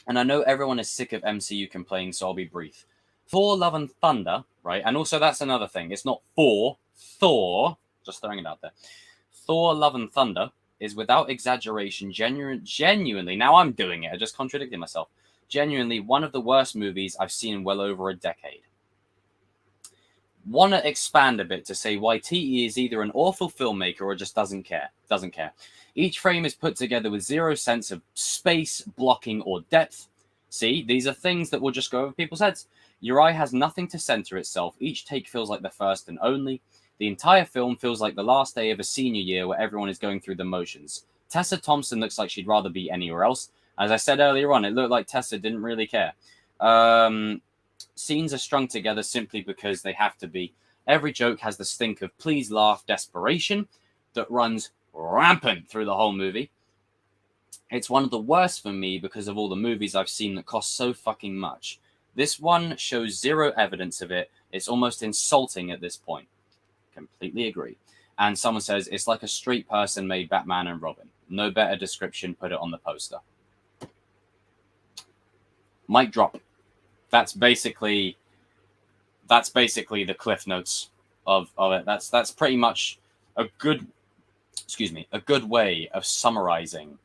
And I know everyone is sick of MCU complaining, so I'll be brief. Thor, Love and Thunder, right? And also that's another thing. It's not Thor. Just throwing it out there. Thor, Love and Thunder is without exaggeration, genuinely, now I'm doing it, I just contradicted myself. Genuinely one of the worst movies I've seen in well over a decade. Want to expand a bit to say why TE is either an awful filmmaker or just doesn't care. Each frame is put together with zero sense of space, blocking, or depth. See, these are things that will just go over people's heads. Your eye has nothing to center itself. Each take feels like the first and only. The entire film feels like the last day of a senior year where everyone is going through the motions. Tessa Thompson looks like she'd rather be anywhere else. As I said earlier on, it looked like Tessa didn't really care. Scenes are strung together simply because they have to be. Every joke has the stink of please laugh desperation that runs rampant through the whole movie. It's one of the worst for me because of all the movies I've seen that cost so fucking much. This one shows zero evidence of it. It's almost insulting at this point. Completely agree. And someone says, it's like a straight person made Batman and Robin. No better description, put it on the poster. Mic drop. That's basically the cliff notes of it. That's pretty much a good way of summarizing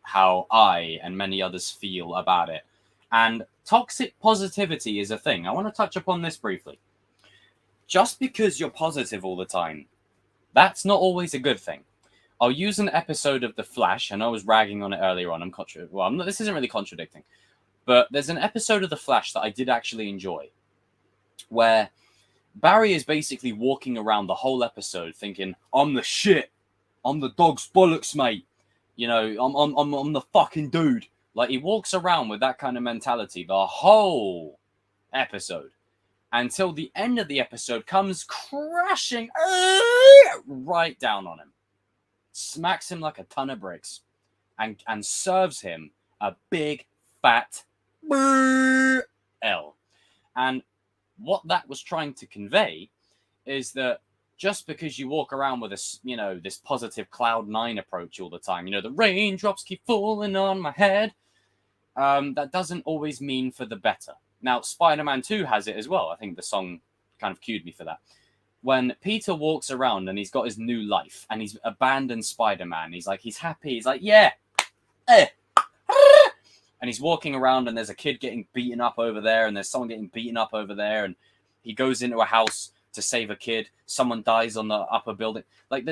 how I and many others feel about it. And toxic positivity is a thing. I want to touch upon this briefly. Just because you're positive all the time, that's not always a good thing. I'll use an episode of The Flash, and I was ragging on it earlier on. This isn't really contradicting. But there's an episode of The Flash that I did actually enjoy, where Barry is basically walking around the whole episode thinking, I'm the shit. I'm the dog's bollocks, mate. You know, I'm the fucking dude. Like, he walks around with that kind of mentality the whole episode until the end of the episode comes crashing right down on him. Smacks him like a ton of bricks and serves him a big, fat L. And what that was trying to convey is that just because you walk around with this, you know, this positive cloud nine approach all the time, you know, the raindrops keep falling on my head, that doesn't always mean for the better. Now, Spider-Man 2 has it as well. I think the song kind of cued me for that. When Peter walks around and he's got his new life and he's abandoned Spider-Man, he's happy. He's like, yeah, and he's walking around and there's a kid getting beaten up over there and there's someone getting beaten up over there and he goes into a house to save a kid. Someone dies on the upper building. Like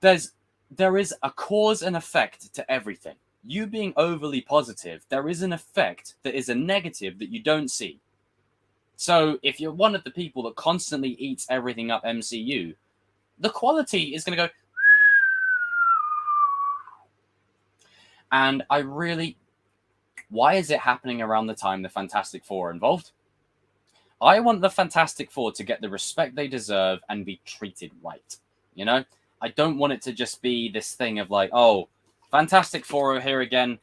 there is a cause and effect to everything. you being overly positive, there is an effect that is a negative that you don't see. So if you're one of the people that constantly eats everything up MCU, the quality is going to go. And I really... Why is it happening around the time the Fantastic Four are involved? I want the Fantastic Four to get the respect they deserve and be treated right. You know? I don't want it to just be this thing of like, oh, Fantastic Four are here again.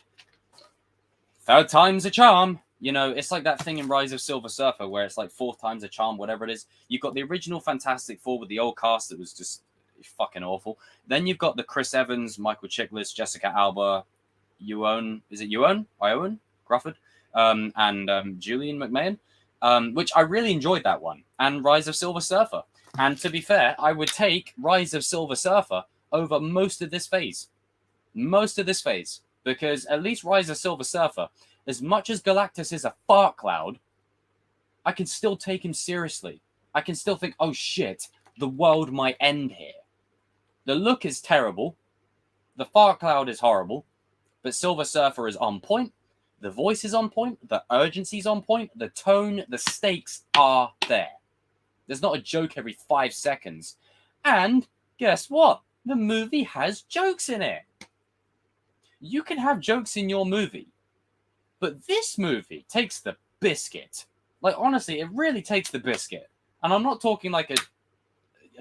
Third time's a charm. You know, it's like that thing in Rise of Silver Surfer where it's like fourth time's a charm, whatever it is. You've got the original Fantastic Four with the old cast that was just fucking awful. Then you've got the Chris Evans, Michael Chiklis, Jessica Alba, is it Ioan? Crawford? And Julian McMahon, which I really enjoyed that one. And Rise of Silver Surfer. And to be fair, I would take Rise of Silver Surfer over most of this phase. Because at least Rise of Silver Surfer, as much as Galactus is a fart cloud, I can still take him seriously. I can still think, oh shit, the world might end here. The look is terrible. The fart cloud is horrible. But Silver Surfer is on point. The voice is on point. The urgency is on point. The tone, the stakes are there. There's not a joke every 5 seconds. And guess what? The movie has jokes in it. You can have jokes in your movie. But this movie takes the biscuit. Like, honestly, it really takes the biscuit. And I'm not talking like a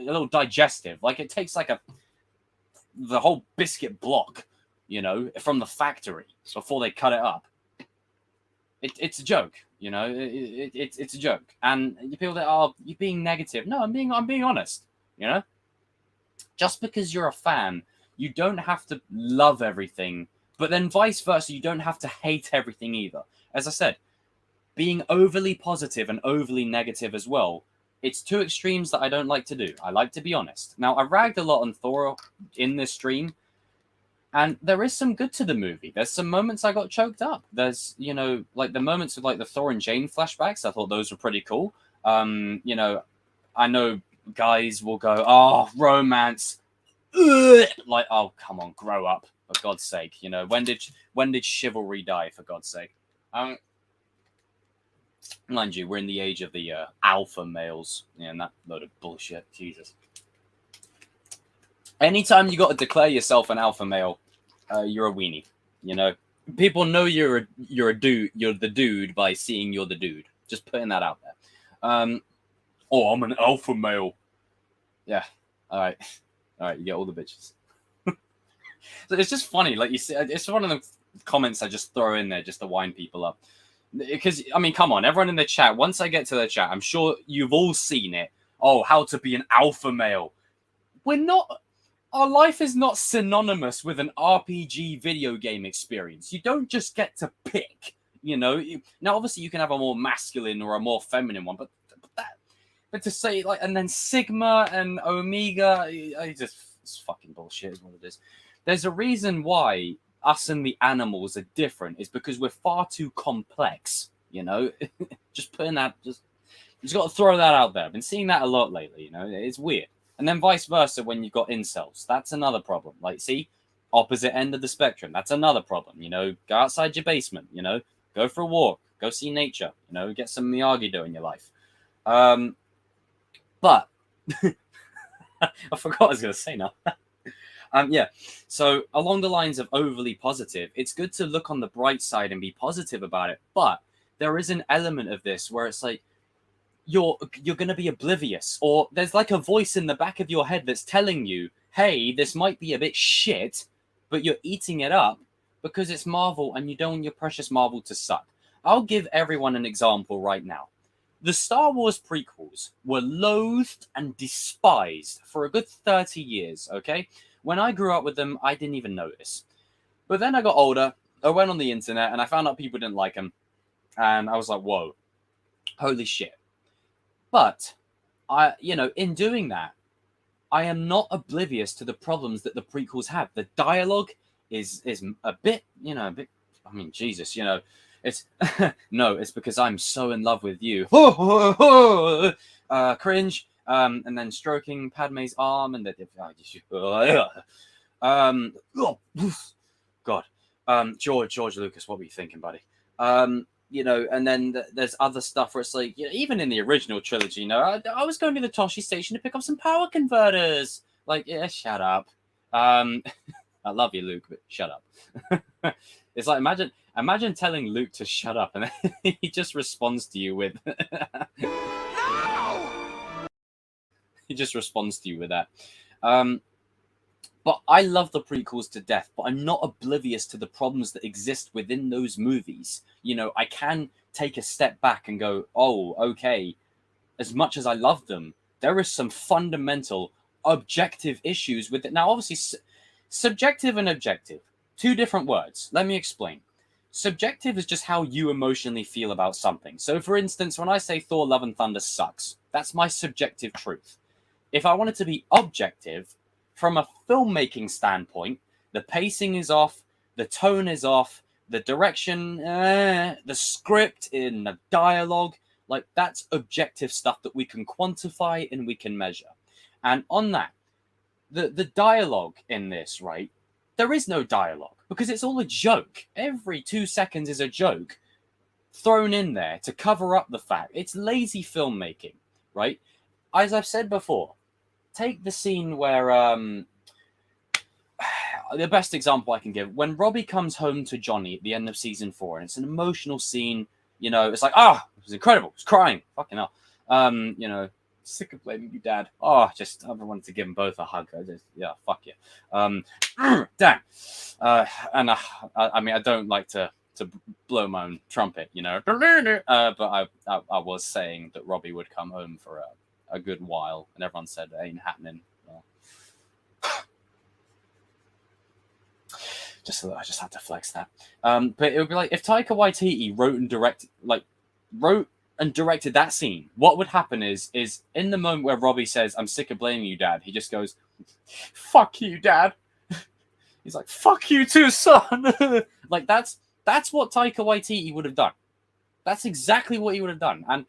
little digestive. Like, it takes like the whole biscuit block, you know, from the factory before they cut it up. It's a joke, you know. It's a joke. And people that are you being negative. No, I'm being honest, you know. Just because you're a fan, you don't have to love everything. But then vice versa, you don't have to hate everything either. As I said, being overly positive and overly negative as well, it's two extremes that I don't like to do. I like to be honest. Now, I ragged a lot on Thor in this stream, and there is some good to the movie. There's some moments I got choked up. There's, you know, like the moments of like the Thor and Jane flashbacks. I thought those were pretty cool. You know, I know guys will go, oh, romance. Ugh! Like, oh, come on, grow up. For God's sake, you know, when did chivalry die? For God's sake, mind you, we're in the age of the alpha males, yeah, and that load of bullshit. Jesus. Anytime you got to declare yourself an alpha male, you're a weenie. You know, people know you're a dude. You're the dude by seeing you're the dude. Just putting that out there. Oh, I'm an alpha male. Yeah. All right. You get all the bitches. So it's just funny, like you see, it's one of the comments I just throw in there just to wind people up. Because, I mean, come on, everyone in the chat, once I get to the chat, I'm sure you've all seen it. Oh, how to be an alpha male. Our life is not synonymous with an RPG video game experience. You don't just get to pick, you know. Now, obviously, you can have a more masculine or a more feminine one, but to say, like, and then Sigma and Omega, it's fucking bullshit is what it is. There's a reason why us and the animals are different. It's because we're far too complex, you know. Just putting that, just got to throw that out there. I've been seeing that a lot lately, you know. It's weird. And then vice versa when you've got incels. That's another problem. Like, see, opposite end of the spectrum. That's another problem, you know. Go outside your basement, you know. Go for a walk. Go see nature, you know. Get some Miyagi-Do in your life. But I forgot what I was going to say now. Yeah, so along the lines of overly positive, it's good to look on the bright side and be positive about it. But there is an element of this where it's like you're going to be oblivious, or there's like a voice in the back of your head that's telling you, hey, this might be a bit shit, but you're eating it up because it's Marvel and you don't want your precious Marvel to suck. I'll give everyone an example right now. The Star Wars prequels were loathed and despised for a good 30 years, okay? When I grew up with them, I didn't even notice. But then I got older, I went on the internet, and I found out people didn't like them. And I was like, whoa, holy shit. But, in doing that, I am not oblivious to the problems that the prequels have. The dialogue is a bit, I mean, Jesus, you know, it's, no, it's because I'm so in love with you. Cringe. And then stroking Padme's arm, and God. George Lucas, what were you thinking, buddy? And then there's other stuff where it's like, even in the original trilogy, I was going to the Toshi station to pick up some power converters. Like, yeah, shut up. I love you, Luke, but shut up. It's like, imagine telling Luke to shut up, and then he just responds to you with no! He just responds to you with that. But I love the prequels to death, but I'm not oblivious to the problems that exist within those movies. I can take a step back and go, oh, okay, as much as I love them, there is some fundamental objective issues with it. Now, obviously, subjective and objective, two different words. Let me explain. Subjective is just how you emotionally feel about something. So, for instance, when I say Thor Love and Thunder sucks, that's my subjective truth. If I wanted to be objective, from a filmmaking standpoint, the pacing is off, the tone is off, the direction, the script in the dialogue, like that's objective stuff that we can quantify and we can measure. And on that, the dialogue in this, right? There is no dialogue because it's all a joke. Every 2 seconds is a joke thrown in there to cover up the fact. It's lazy filmmaking, right? As I've said before, take the scene where the best example I can give, when Robbie comes home to Johnny at the end of season 4, and it's an emotional scene. It's like, it was incredible. It's crying. Fucking hell. Sick of blaming you, Dad. I wanted to give them both a hug. Fuck you. Damn. I mean, I don't like to blow my own trumpet, but I was saying that Robbie would come home for a good while, and everyone said it ain't happening. I just had to flex that. But it would be like if Taika Waititi wrote and directed that scene. What would happen is in the moment where Robbie says, "I'm sick of blaming you, Dad," he just goes, "Fuck you, Dad." He's like, "Fuck you too, son." Like that's what Taika Waititi would have done. That's exactly what he would have done. And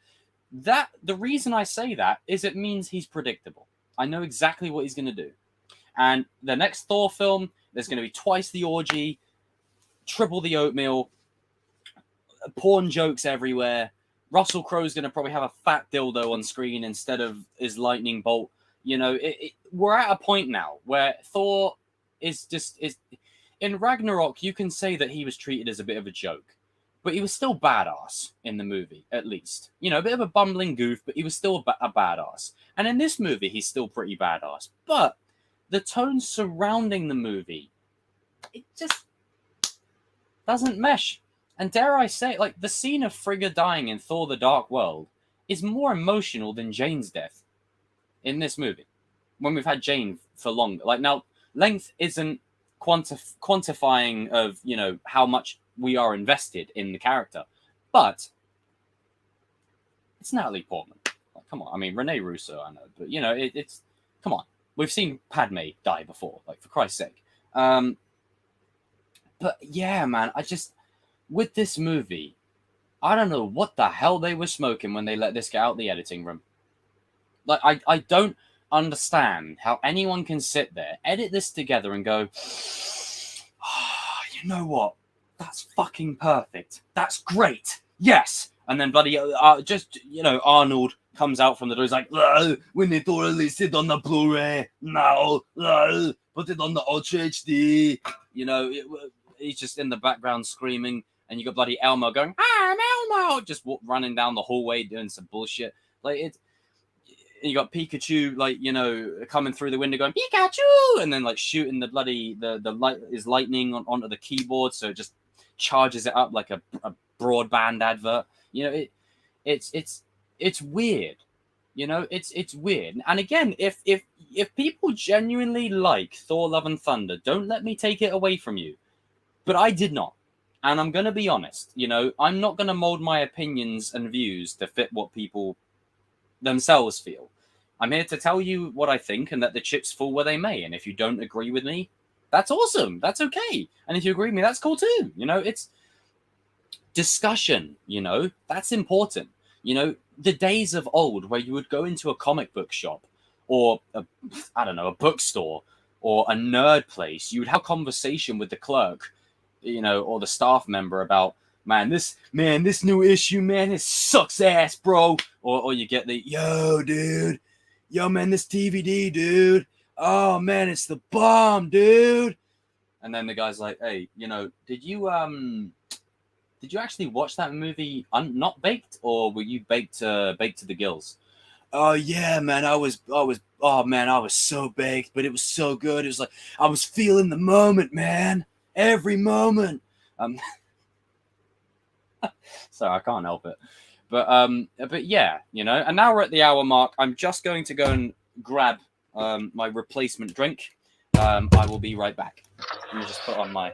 the reason I say that is it means he's predictable. I know exactly what he's going to do. And the next Thor film, there's going to be twice the orgy, triple the oatmeal, porn jokes everywhere. Russell Crowe's going to probably have a fat dildo on screen instead of his lightning bolt. We're at a point now where Thor is in Ragnarok. You can say that he was treated as a bit of a joke, but he was still badass in the movie, at least. A bit of a bumbling goof, but he was still a badass. And in this movie, he's still pretty badass. But the tone surrounding the movie, it just doesn't mesh. And dare I say, like, the scene of Frigga dying in Thor the Dark World is more emotional than Jane's death in this movie. When we've had Jane for longer. Like, now, length isn't quantifying of, how much we are invested in the character. But it's Natalie Portman. Like, come on. I mean, Rene Russo, I know. But, it's... Come on. We've seen Padme die before. Like, for Christ's sake. But, yeah, man. With this movie, I don't know what the hell they were smoking when they let this get out the editing room. Like, I don't understand how anyone can sit there, edit this together and go, you know what? That's fucking perfect. That's great. Yes. And then bloody, Arnold comes out from the door. He's like, we need to release it on the Blu-ray now. Put it on the Ultra HD. He's just in the background screaming. And you got bloody Elmo going, "I'm Elmo!" Just running down the hallway doing some bullshit. Like you got Pikachu, coming through the window going, "Pikachu!" And then shooting the bloody the light is lightning onto the keyboard, so it just charges it up like a broadband advert. It's weird. It's weird. And again, if people genuinely like Thor: Love and Thunder, don't let me take it away from you. But I did not. And I'm going to be honest, I'm not going to mold my opinions and views to fit what people themselves feel. I'm here to tell you what I think and let the chips fall where they may. And if you don't agree with me, that's awesome. That's okay. And if you agree with me, that's cool too. It's discussion, that's important. The days of old where you would go into a comic book shop or a bookstore or a nerd place, you would have a conversation with the clerk or the staff member about, this new issue, man, it sucks ass, bro. Or you get the, yo, man, this DVD, dude. Oh man, it's the bomb, dude. And then the guy's like, hey, did you actually watch that movie not baked, or were you baked to the gills? Oh yeah, man, I was so baked, but it was so good. It was like I was feeling the moment, man, every moment. So I can't help it, but yeah, And now we're at the hour mark. I'm just going to go and grab my replacement drink. I will be right back. Let me just put on my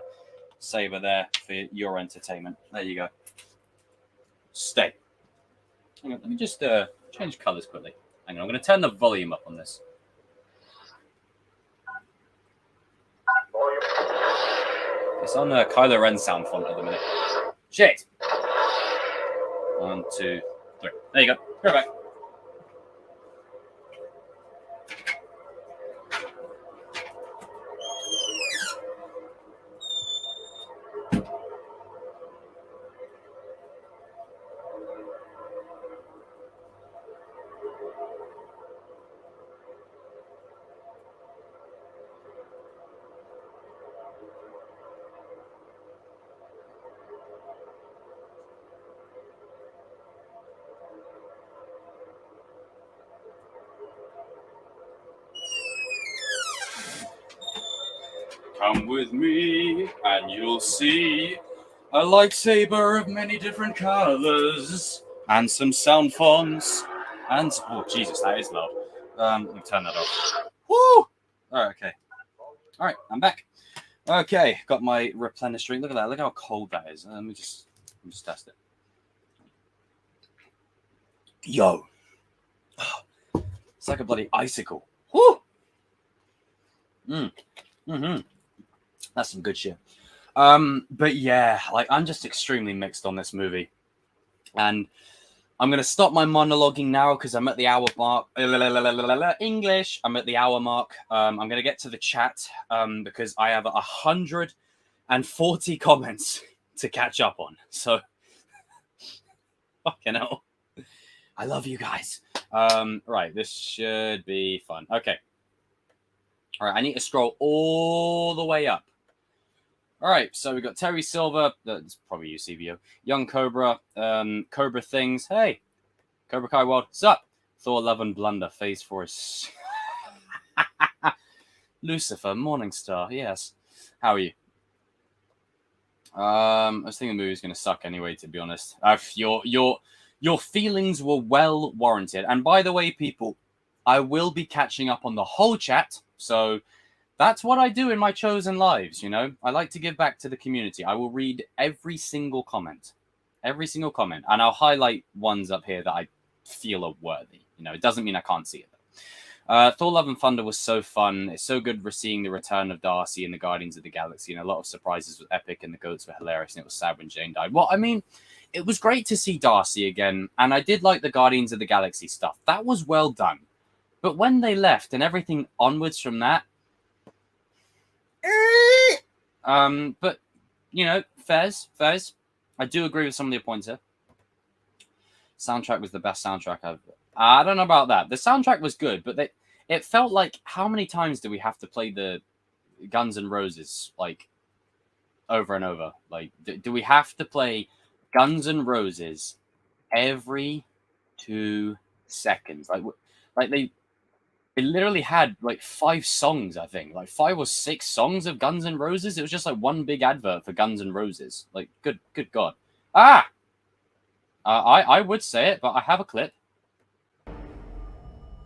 saber there for your entertainment. There you go. Stay. Hang on, let me just change colors quickly. Hang on, I'm going to turn the volume up on this. It's on Kylo Ren sound font at the minute. Shit. 1, 2, 3. There you go. Go back. Come with me and you'll see a lightsaber of many different colors and some sound fonts and oh Jesus, that is loud. Let me turn that off. Woo! All right, okay. All right, I'm back. Okay, got my replenish drink. Look at that. Look how cold that is. Let me just test it. Yo, it's like a bloody icicle. Woo! That's some good shit. But yeah, I'm just extremely mixed on this movie, and I'm gonna stop my monologuing now because I'm at the hour mark. English. I'm at the hour mark. I'm gonna get to the chat because I have 140 comments to catch up on. So, fucking hell. I love you guys. Right, this should be fun. Okay. All right, I need to scroll all the way up. All right, so we got Terry Silver. That's probably you, CVO. Young Cobra. Cobra Things. Hey. Cobra Kai World. What's up? Thor, Love and Blunder. Phase 4 is... Lucifer. Morningstar. Yes. How are you? I was thinking the movie's going to suck anyway, to be honest. Your feelings were well warranted. And by the way, people, I will be catching up on the whole chat. So... that's what I do in my chosen lives, I like to give back to the community. I will read every single comment. And I'll highlight ones up here that I feel are worthy. It doesn't mean I can't see it. Thor, Love and Thunder was so fun. It's so good seeing the return of Darcy and the Guardians of the Galaxy. A lot of surprises was epic, and the goats were hilarious, and it was sad when Jane died. Well, I mean, it was great to see Darcy again, and I did like the Guardians of the Galaxy stuff. That was well done. But when they left and everything onwards from that, but Fez, I do agree with some of your points here. Soundtrack was the best soundtrack I don't know about that. The soundtrack was good, but it felt like, how many times do we have to play the Guns N' Roses over and over? Do we have to play Guns N' Roses every 2 seconds? They literally had 5 songs, I think, 5 or 6 songs of Guns N' Roses. It was just one big advert for Guns N' Roses. Good God. I would say it, but I have a clip.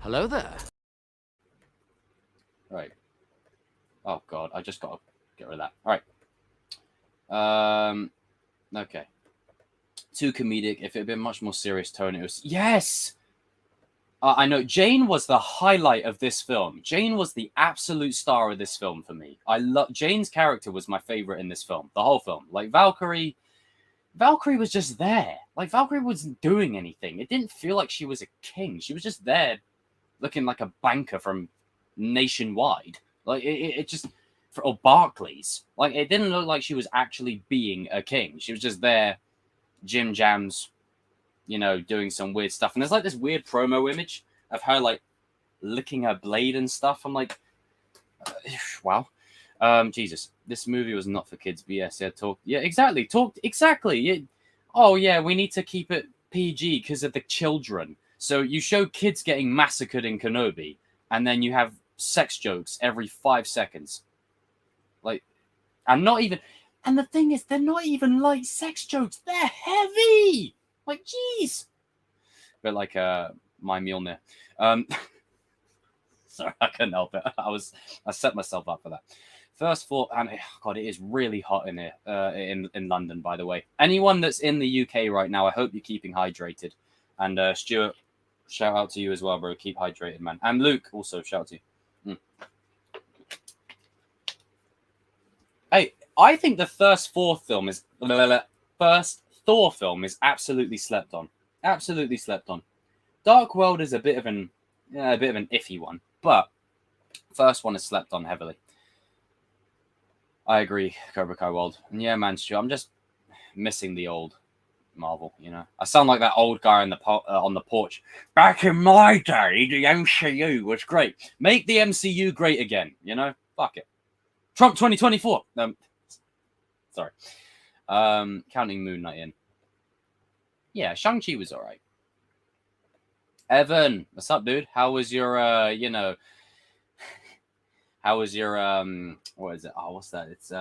Hello there. Right. Oh God, I just got to get rid of that. All right. Okay. Too comedic. If it had been much more serious tone, it was yes. I know Jane was the highlight of this film. Jane was the absolute star of this film for me. Jane's character was my favorite in this film, the whole film. Valkyrie was just there. Valkyrie wasn't doing anything. It didn't feel like she was a king. She was just there looking like a banker from Nationwide. It just or Barclays. Like, it didn't look like she was actually being a king. She was just there, Jim Jams, you know, doing some weird stuff. And there's like this weird promo image of her like licking her blade and stuff. I'm like, wow. Jesus, this movie was not for kids. But yes, exactly. Oh yeah, we need to keep it PG because of the children. So you show kids getting massacred in Kenobi, and then you have sex jokes every 5 seconds. Like, and not even. And the thing is, they're not even light sex jokes. They're heavy. Like, jeez. But like my Mjolnir. Sorry, I couldn't help it. I set myself up for that. First thought, and God, it is really hot in here, in London, by the way. Anyone that's in the UK right now, I hope you're keeping hydrated. And Stuart, shout out to you as well, bro. Keep hydrated, man. And Luke, also, shout out to you. Hey, I think the first Thor film is absolutely slept on. Absolutely slept on. Dark World is a bit of an iffy one, but first one is slept on heavily. I agree, Cobra Kai World. And yeah, man, Stu, I'm just missing the old Marvel, you know. I sound like that old guy on the porch. Back in my day, the MCU was great. Make the MCU great again, you know? Fuck it. Trump 2024. Sorry. Counting Moon Knight in. Yeah, Shang-Chi was all right. Evan, what's up, dude? How was your, how was your, what is it? Oh, what's that? It's,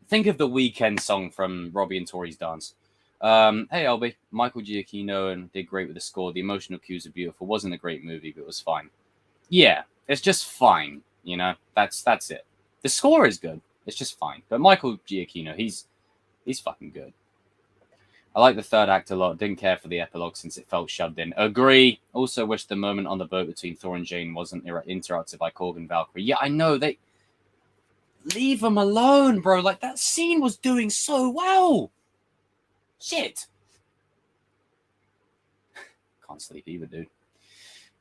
think of the Weekend song from Robbie and Tori's Dance. Hey, Albie. Michael Giacchino and did great with the score. The emotional cues are beautiful. Wasn't a great movie, but it was fine. Yeah, it's just fine. You know, that's it. The score is good. It's just fine. But Michael Giacchino, he's fucking good. I like the third act a lot. Didn't care for the epilogue since it felt shoved in. Agree. Also wish the moment on the boat between Thor and Jane wasn't interrupted by Korg and Valkyrie. Yeah, I know. They leave them alone, bro. Like, that scene was doing so well. Shit. Can't sleep either, dude.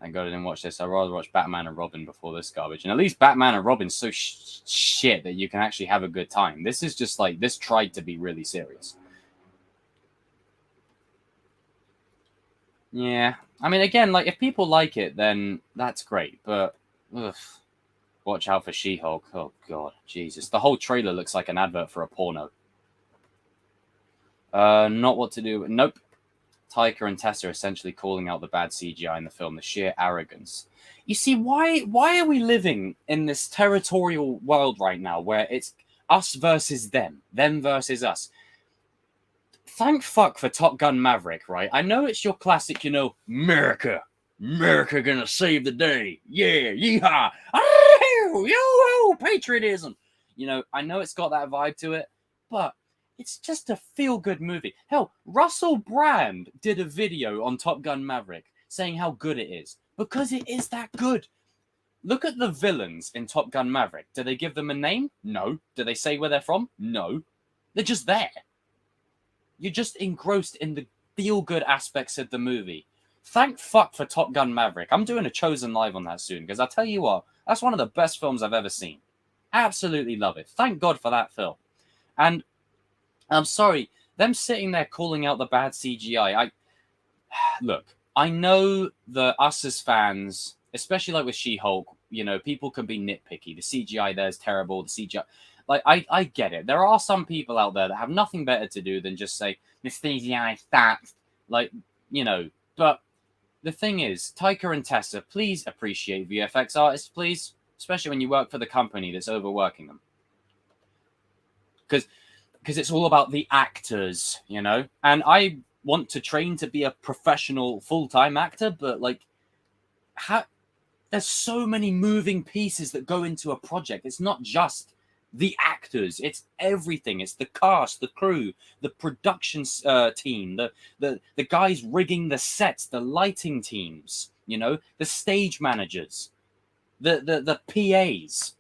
Thank God I didn't watch this. I'd rather watch Batman and Robin before this garbage. And at least Batman and Robin's so shit that you can actually have a good time. This is just like, this tried to be really serious. Yeah. I mean, again, like, if people like it, then that's great. But, watch out for She-Hulk. Oh, God. Jesus. The whole trailer looks like an advert for a porno. Not what to do. Nope. Taika and Tessa are essentially calling out the bad CGI in the film, the sheer arrogance. You see, why are we living in this territorial world right now where it's us versus them versus us? Thank fuck for Top Gun Maverick, right? I know it's your classic, you know, America gonna save the day. Yeah, yeehaw. Yo, patriotism. You know, I know it's got that vibe to it, but it's just a feel-good movie. Hell, Russell Brand did a video on Top Gun Maverick saying how good it is because it is that good. Look at the villains in Top Gun Maverick. Do they give them a name? No. Do they say where they're from? No. They're just there. You're just engrossed in the feel-good aspects of the movie. Thank fuck for Top Gun Maverick. I'm doing a Chosen Live on that soon because I tell you what, that's one of the best films I've ever seen. Absolutely love it. Thank God for that film. And I'm sorry, them sitting there calling out the bad CGI. Look, I know that us as fans, especially like with She-Hulk, you know, people can be nitpicky. The CGI there is terrible. The CGI, like, I get it. There are some people out there that have nothing better to do than just say the CGI sucks. Like, you know. But the thing is, Taika and Tessa, please appreciate VFX artists, please, especially when you work for the company that's overworking them, because it's all about the actors, you know? And I want to train to be a professional full-time actor, but, like, there's so many moving pieces that go into a project. It's not just the actors, it's everything. It's the cast, the crew, the production team, the guys rigging the sets, the lighting teams, you know, the stage managers, the PAs,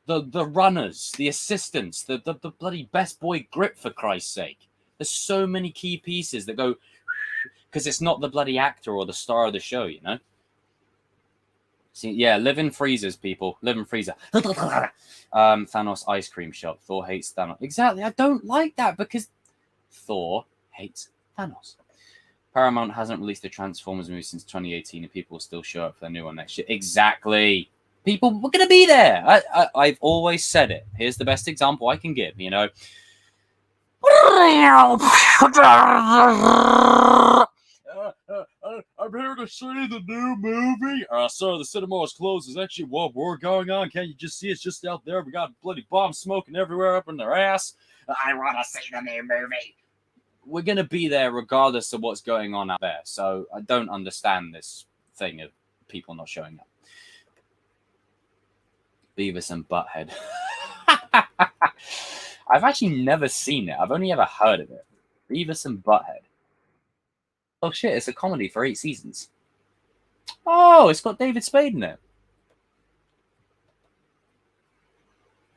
the runners, the assistants, the bloody best boy grip, for Christ's sake. There's so many key pieces that go, because it's not the bloody actor or the star of the show, you know? See, yeah, live in freezers, people. Live in freezer. Thanos ice cream shop. Thor hates Thanos. Exactly. I don't like that because Thor hates Thanos. Paramount hasn't released a Transformers movie since 2018, and people will still show up for the new one next year. Exactly. People were going to be there. I've always said it. Here's the best example I can give, you know. I'm here to see the new movie. Sir, the cinema is closed. There's actually war going on. Can't you just see it's just out there? We got bloody bombs smoking everywhere up in their ass. I want to see the new movie. We're going to be there regardless of what's going on out there. So I don't understand this thing of people not showing up. Beavis and Butthead. I've actually never seen it. I've only ever heard of it. Beavis and Butthead. Oh shit, it's a comedy for 8 seasons. Oh, it's got David Spade in it.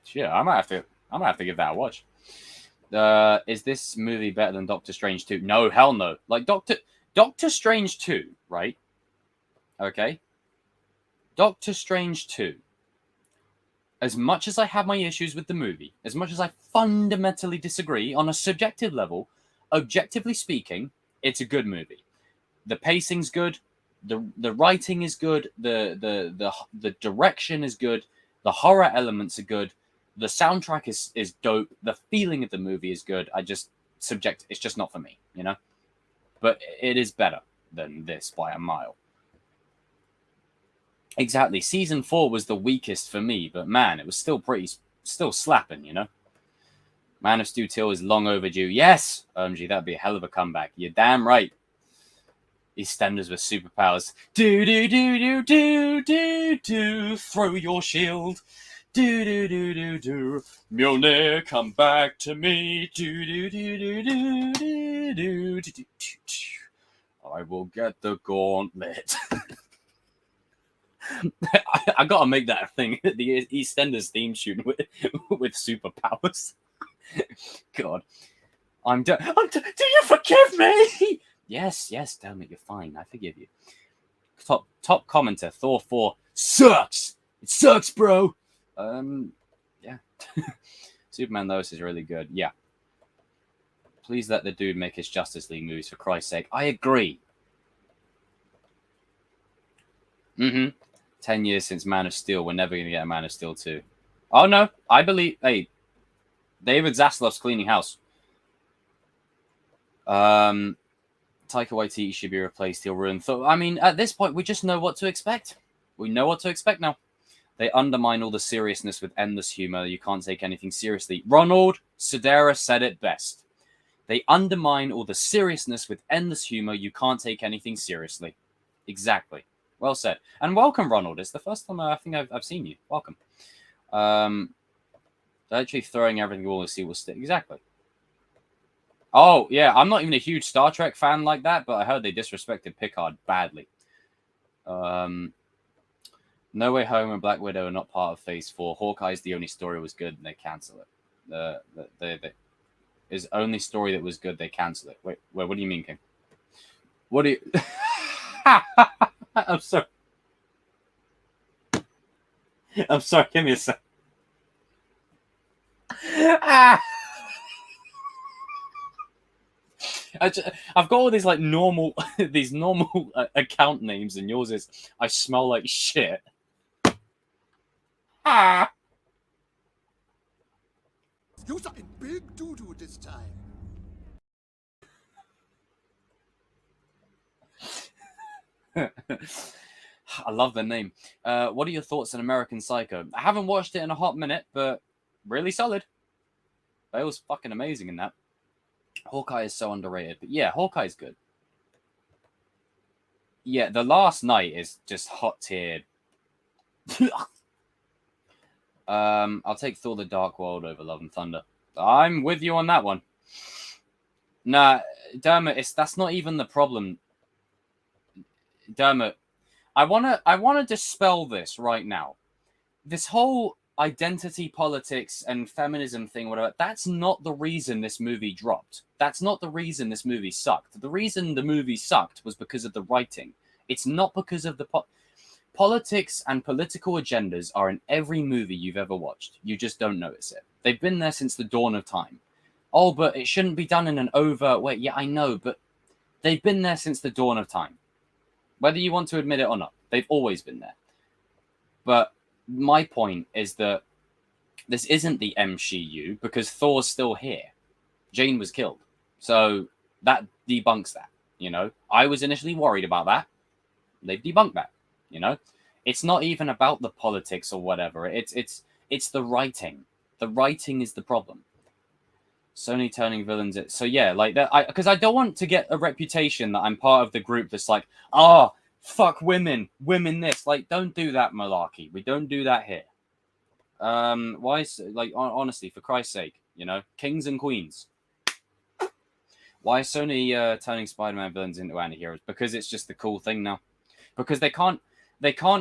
Shit, I might have to give that a watch. Is this movie better than Doctor Strange 2? No, hell no. Like Doctor Strange 2, right? Okay. Doctor Strange 2. As much as I have my issues with the movie, as much as I fundamentally disagree on a subjective level, objectively speaking, it's a good movie. The pacing's good, the writing is good, the direction is good, the horror elements are good, the soundtrack is dope, the feeling of the movie is good. It's just not for me, you know? But it is better than this by a mile. Exactly. Season 4 was the weakest for me, but man, it was still slapping, you know? Man of Steel 2 is long overdue. Yes, OMG, that'd be a hell of a comeback. You're damn right. EastEnders with superpowers. Do do do do do do do. Throw your shield. Do do do do do. Mjolnir, come back to me. Do do do do do do do do. I will get the gauntlet. I gotta make that a thing. The EastEnders theme tune with superpowers. God, do you forgive me? Yes, damn it, you're fine. I forgive you. Top commenter, Thor 4 sucks. It sucks, bro. Yeah. Superman though is really good. Yeah. Please let the dude make his Justice League movies for Christ's sake. I agree. 10 years since Man of Steel. We're never going to get a Man of Steel 2. Oh, no. I believe... Hey, David Zaslav's cleaning house. Taika Waititi should be replaced. He'll ruin Thor. I mean, at this point, we just know what to expect. We know what to expect now. They undermine all the seriousness with endless humor. You can't take anything seriously. Ronald Sedera said it best. They undermine all the seriousness with endless humor. You can't take anything seriously. Exactly. Well said. And welcome, Ronald. It's the first time I think I've seen you. Welcome. Actually throwing everything all to see will stick. Exactly. Oh, yeah. I'm not even a huge Star Trek fan like that, but I heard they disrespected Picard badly. No Way Home and Black Widow are not part of Phase 4. Hawkeye's the only story was good, and they cancel it. His only story that was good, they cancel it. Wait, what do you mean, King? What do you... I'm sorry. Give me a sec. I've got all these like normal, account names, and yours is I smell like shit. You saw a big doo-doo this time. I love the name. What are your thoughts on American Psycho? I haven't watched it in a hot minute, but really solid. Bale's fucking amazing in that. Hawkeye is so underrated, but yeah, Hawkeye's good. Yeah, The Last Night is just hot tier. I'll take Thor: The Dark World over Love and Thunder. I'm with you on that one. Nah, Dermot, that's not even the problem. Dermot, I wanna dispel this right now. This whole identity politics and feminism thing, whatever, that's not the reason this movie dropped. That's not the reason this movie sucked. The reason the movie sucked was because of the writing. It's not because of the Politics and political agendas are in every movie you've ever watched. You just don't notice it. They've been there since the dawn of time. Oh, but it shouldn't be done in an overt way. Yeah, I know, but they've been there since the dawn of time. Whether you want to admit it or not, they've always been there. But my point is that this isn't the MCU because Thor's still here. Jane was killed. So that debunks that, you know. I was initially worried about that. They've debunked that, you know. It's not even about the politics or whatever. It's the writing. The writing is the problem. Sony turning villains. So yeah, like that. Because I don't want to get a reputation that I'm part of the group that's like, fuck women, this. Like, don't do that, malarkey. We don't do that here. Why? Like, honestly, for Christ's sake, you know, kings and queens. Why is Sony turning Spider-Man villains into anti-heroes? Because it's just the cool thing now. Because they can't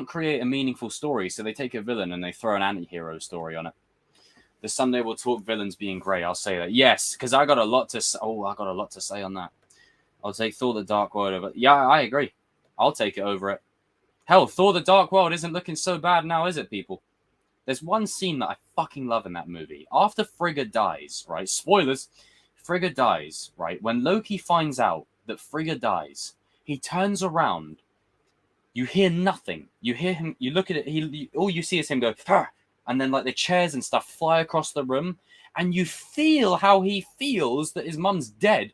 create a meaningful story, so they take a villain and they throw an anti-hero story on it. The Sunday we'll talk villains being grey. I'll say that. Yes, because I got a lot to say. Oh, I got a lot to say on that. I'll take Thor the Dark World over. Yeah, I agree. I'll take it over it. Hell, Thor the Dark World isn't looking so bad now, is it, people? There's one scene that I fucking love in that movie. After Frigga dies, right? Spoilers. Frigga dies, right? When Loki finds out that Frigga dies, he turns around. You hear nothing. You hear him. You look at it. All you see is him go, "Arr!" And then like the chairs and stuff fly across the room, and you feel how he feels that his mum's dead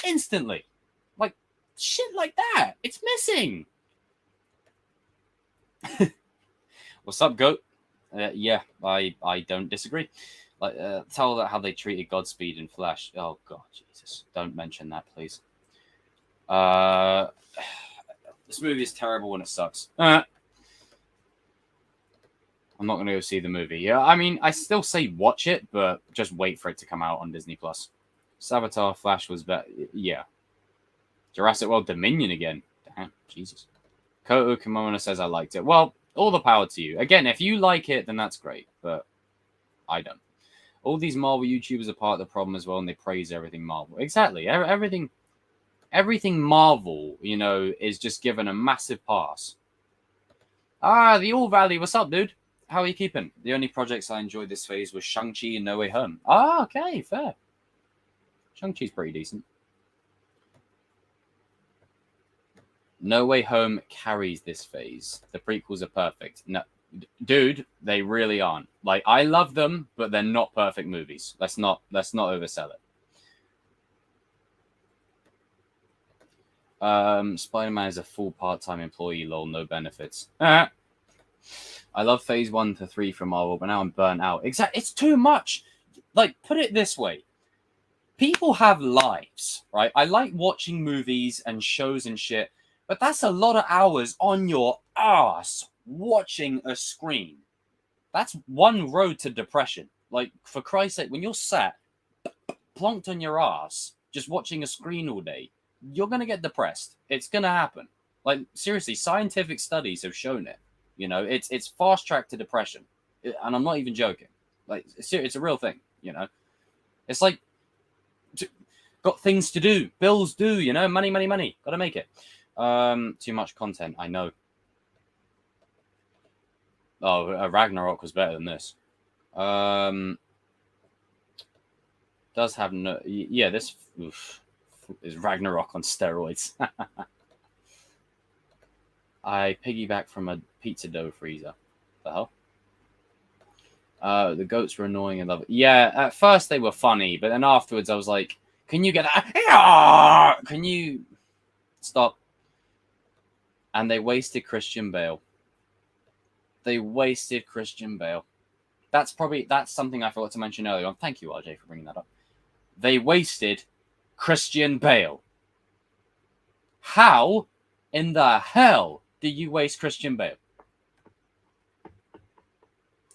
instantly. Like shit like that. It's missing. What's up, goat? Yeah, I don't disagree. Like tell that how they treated Godspeed in Flash. Oh God, Jesus! Don't mention that, please. This movie is terrible and it sucks. I'm not going to go see the movie. Yeah, I mean, I still say watch it, but just wait for it to come out on Disney+. Saboteur Flash was better. Yeah. Jurassic World Dominion again. Damn, Jesus. Koto Kimono says I liked it. Well, all the power to you. Again, if you like it, then that's great, but I don't. All these Marvel YouTubers are part of the problem as well, and they praise everything Marvel. Exactly. Everything Marvel, you know, is just given a massive pass. The All Valley. What's up, dude? How are you keeping? The only projects I enjoyed this phase was Shang-Chi and No Way Home. Okay, fair. Shang-Chi's pretty decent. No Way Home carries this phase. The prequels are perfect. No, dude, they really aren't. Like, I love them, but they're not perfect movies. Let's not oversell it. Spider-Man is a full part-time employee, lol, no benefits. I love phase 1 to 3 from Marvel, but now I'm burnt out. Exactly. It's too much. Like, put it this way. People have lives, right? I like watching movies and shows and shit, but that's a lot of hours on your ass watching a screen. That's one road to depression. Like, for Christ's sake, when you're sat, plonked on your ass, just watching a screen all day, you're going to get depressed. It's going to happen. Like, seriously, scientific studies have shown it. You know, it's fast track to depression, and I'm not even joking. Like, it's a real thing. You know, it's like got things to do, bills due. You know, money, got to make it. Too much content, I know. Oh, Ragnarok was better than this. Does have no, yeah. This is Ragnarok on steroids. I piggyback from a pizza dough freezer. The hell? The goats were annoying and lovely. Yeah, at first they were funny, but then afterwards I was like, can you get that? Can you stop? And they wasted Christian Bale. That's something I forgot to mention earlier on. Thank you, RJ, for bringing that up. They wasted Christian Bale. How in the hell did you waste Christian Bale?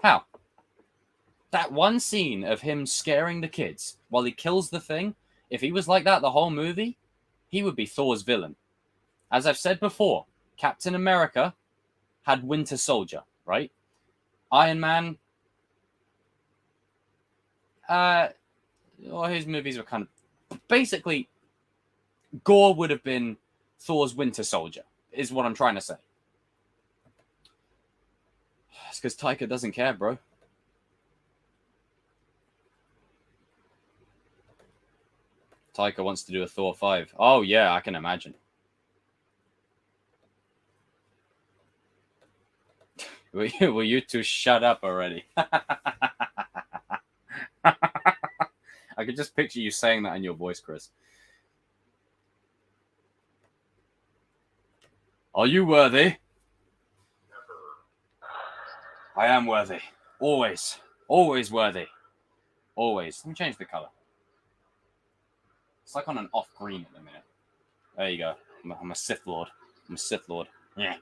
How? That one scene of him scaring the kids while he kills the Thing, if he was like that the whole movie, he would be Thor's villain. As I've said before, Captain America had Winter Soldier, right? Iron Man, his movies were kind of... Basically, Gore would have been Thor's Winter Soldier, is what I'm trying to say. It's because Taika doesn't care, bro. Taika wants to do a Thor 5. Oh, yeah, I can imagine. Will you two shut up already? I could just picture you saying that in your voice, Chris. Are you worthy? I am worthy. Always. Always worthy. Always. Let me change the color. It's like on an off green at the minute. There you go. I'm a Sith Lord. I'm a Sith Lord. Yeah.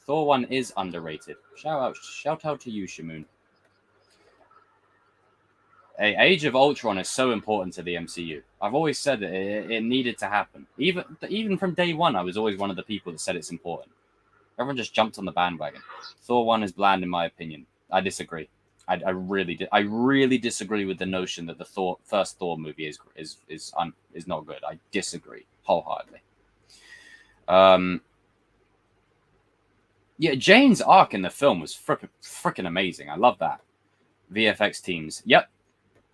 Thor 1 is underrated. Shout out to you, Shamoon. Age of Ultron is so important to the MCU. I've always said that it needed to happen. Even from day one, I was always one of the people that said it's important. Everyone just jumped on the bandwagon. Thor 1 is bland, in my opinion. I disagree. I really disagree with the notion that the first Thor movie is not good. I disagree wholeheartedly. Yeah, Jane's arc in the film was freaking amazing. I love that. VFX teams. Yep.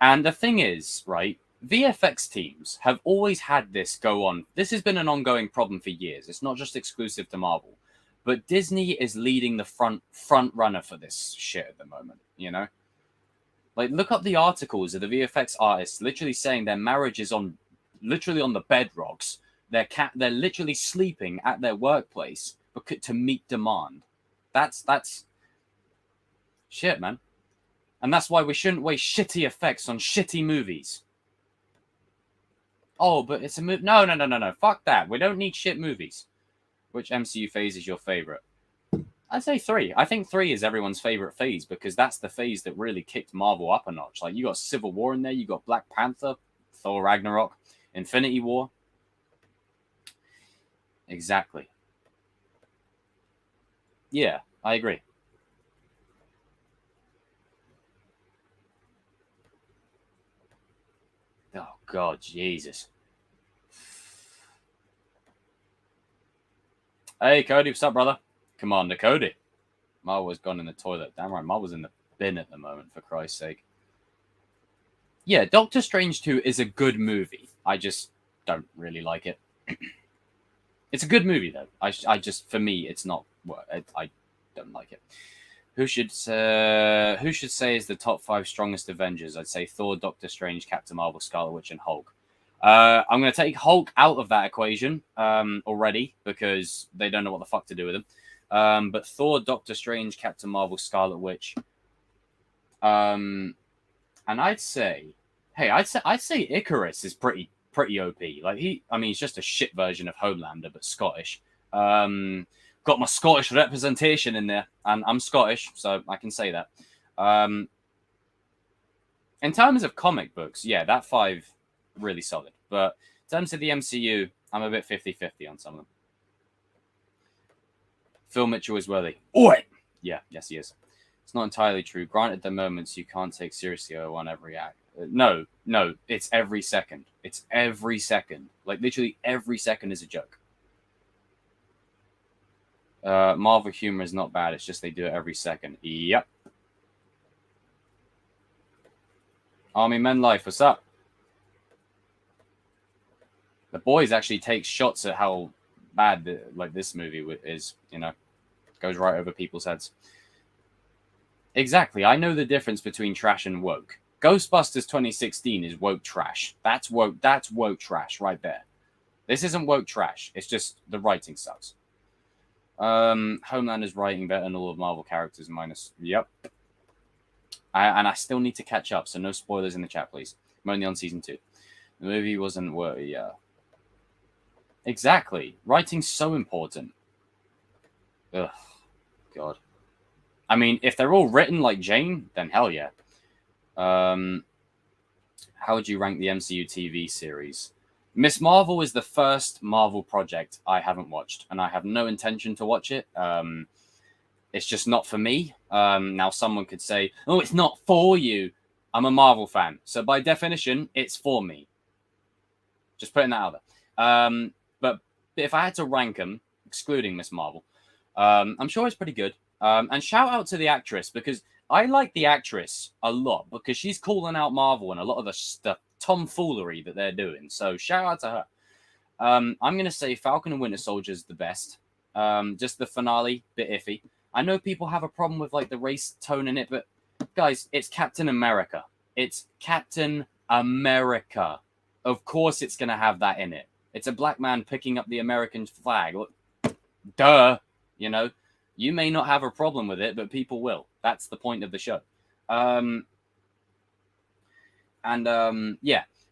And the thing is, right, VFX teams have always had this go on. This has been an ongoing problem for years. It's not just exclusive to Marvel. But Disney is leading the front runner for this shit at the moment, you know? Like, look up the articles of the VFX artists literally saying their marriage is literally on the bedrocks. They're literally sleeping at their workplace to meet demand. That's shit, man. And that's why we shouldn't waste shitty effects on shitty movies. Oh, but it's a movie. No. Fuck that. We don't need shit movies. Which MCU phase is your favorite? I'd say 3. I think 3 is everyone's favorite phase because that's the phase that really kicked Marvel up a notch. Like, you got Civil War in there, you got Black Panther, Thor Ragnarok, Infinity War. Exactly. Yeah, I agree. Oh, God, Jesus. Hey, Cody, what's up, brother? Commander Cody. Marvel's gone in the toilet. Damn right, Marvel's in the bin at the moment, for Christ's sake. Yeah, Doctor Strange 2 is a good movie. I just don't really like it. It's a good movie, though. I just, for me, it's not. I don't like it. Who should say is the top 5 strongest Avengers? I'd say Thor, Doctor Strange, Captain Marvel, Scarlet Witch, and Hulk. I'm going to take Hulk out of that equation already because they don't know what the fuck to do with him. But Thor, Doctor Strange, Captain Marvel, Scarlet Witch. And I'd say Icarus is pretty OP. Like he's just a shit version of Homelander, but Scottish. Got my Scottish representation in there, and I'm Scottish, so I can say that. In terms of comic books, yeah, that 5 really solid. But in terms of the MCU, I'm a bit 50-50 on some of them. Phil Mitchell is worthy. Oi! Yeah, yes, he is. It's not entirely true. Granted, the moments you can't take seriously on every act. No, it's every second. It's every second. Like, literally every second is a joke. Marvel humor is not bad. It's just they do it every second. Yep. Army Men Life, what's up? The boys actually take shots at how bad this movie is, you know, goes right over people's heads. Exactly. I know the difference between trash and woke. Ghostbusters 2016 is woke trash. That's woke trash right there. This isn't woke trash. It's just the writing sucks. Homelander's writing better than all of Marvel characters minus. Yep. And I still need to catch up, so no spoilers in the chat, please. I'm only on season 2. The movie wasn't worthy, yeah. Exactly. Writing's so important. Ugh. God. I mean, if they're all written like Jane, then hell yeah. How would you rank the MCU TV series? Miss Marvel is the first Marvel project I haven't watched, and I have no intention to watch it. It's just not for me. Now, someone could say, oh, it's not for you. I'm a Marvel fan. So by definition, it's for me. Just putting that out there. But if I had to rank them, excluding Miss Marvel. I'm sure it's pretty good. And shout out to the actress, because I like the actress a lot, because she's calling out Marvel and a lot of the tomfoolery that they're doing. So shout out to her. I'm going to say Falcon and Winter Soldier is the best. Just the finale, bit iffy. I know people have a problem with like the race tone in it, but guys, it's Captain America. It's Captain America. Of course it's going to have that in it. It's a black man picking up the American flag. Look, duh. You know, you may not have a problem with it, but people will. That's the point of the show. Yeah.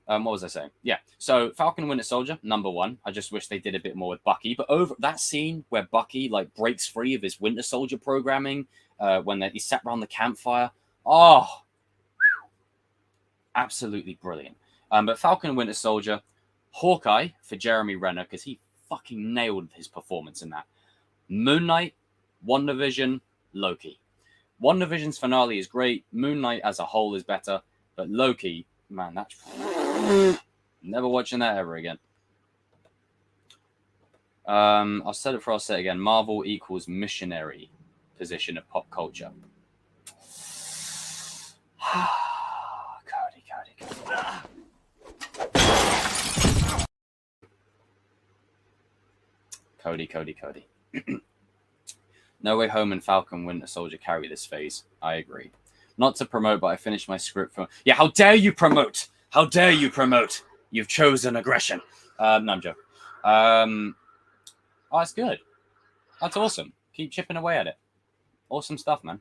What was I saying? Yeah. So Falcon and Winter Soldier, number one. I just wish they did a bit more with Bucky. But over that scene where Bucky like breaks free of his Winter Soldier programming, when he sat around the campfire. Oh, absolutely brilliant. But Falcon and Winter Soldier, Hawkeye for Jeremy Renner, because he fucking nailed his performance in that. Moon Knight, WandaVision, Loki. WandaVision's finale is great. Moon Knight as a whole is better. But Loki, man, that's... Never watching that ever again. I'll set it before I'll say it again. Marvel equals missionary position of pop culture. Cody. No Way Home and Falcon Winter Soldier carry this phase. I agree. Not to promote, but I finished my script for... Yeah, how dare you promote? How dare you promote? You've chosen aggression. No, I'm joking. Oh, that's good. That's awesome. Keep chipping away at it. Awesome stuff, man.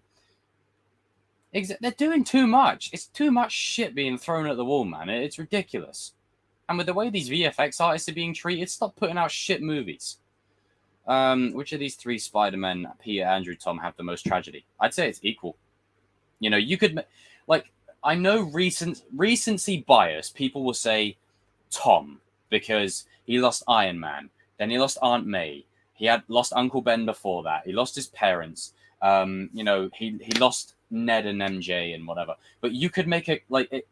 They're doing too much. It's too much shit being thrown at the wall, man. It's ridiculous. And with the way these VFX artists are being treated, stop putting out shit movies. Which of these three Spider-Men, Peter, Andrew, Tom, have the most tragedy? I'd say it's equal. You know, you could... Like, I know recency bias. People will say Tom, because he lost Iron Man. Then he lost Aunt May. He had lost Uncle Ben before that. He lost his parents. You know, he lost Ned and MJ and whatever. But you could make it like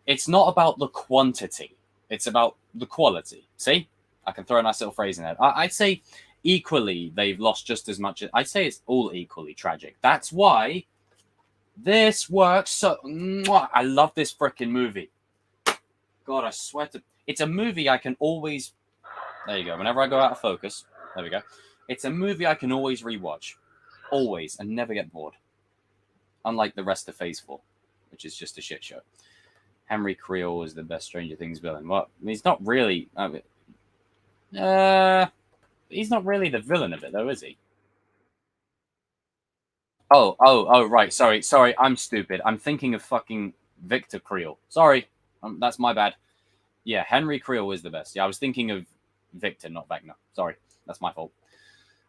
it's not about the quantity. It's about the quality. See? I can throw a nice little phrase in there. I'd say equally they've lost just as much. I'd say it's all equally tragic. That's why this works so... I love this freaking movie. God, I swear to... It's a movie I can always... There you go. Whenever I go out of focus... There we go. It's a movie I can always rewatch. Always. And never get bored. Unlike the rest of Phase 4, which is just a shit show. Henry Creel is the best Stranger Things villain. Well, he's not really... he's not really the villain of it, though, is he? Oh, right. Sorry. I'm stupid. I'm thinking of fucking Victor Creel. Sorry. That's my bad. Yeah, Henry Creel is the best. Yeah, I was thinking of Victor, not Wagner. Sorry. That's my fault.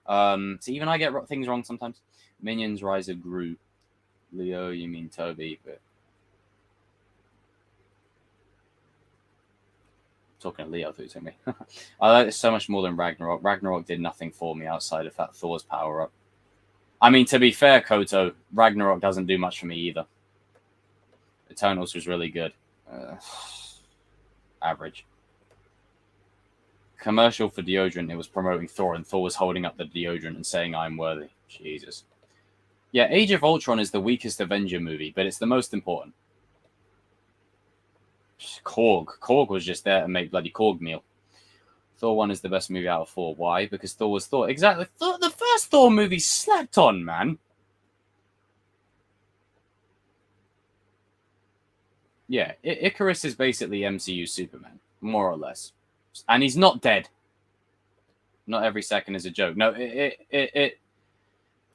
So even I get things wrong sometimes. Minions, Rise of Gru. Leo, you mean Toby, but... Talking to Leo through to me. I like this so much more than Ragnarok. Ragnarok did nothing for me outside of that Thor's power-up. I mean, to be fair, Koto, Ragnarok doesn't do much for me either. Eternals was really good. Average. Commercial for deodorant. It was promoting Thor, and Thor was holding up the deodorant and saying, "I'm worthy." Jesus. Yeah, Age of Ultron is the weakest Avenger movie, but it's the most important. Korg was just there to make bloody Korg meal. Thor 1 is the best movie out of 4. Why? Because Thor was Thor. Exactly. The first Thor movie slept on, man. Yeah, Icarus is basically MCU Superman, more or less. And he's not dead. Not every second is a joke. No,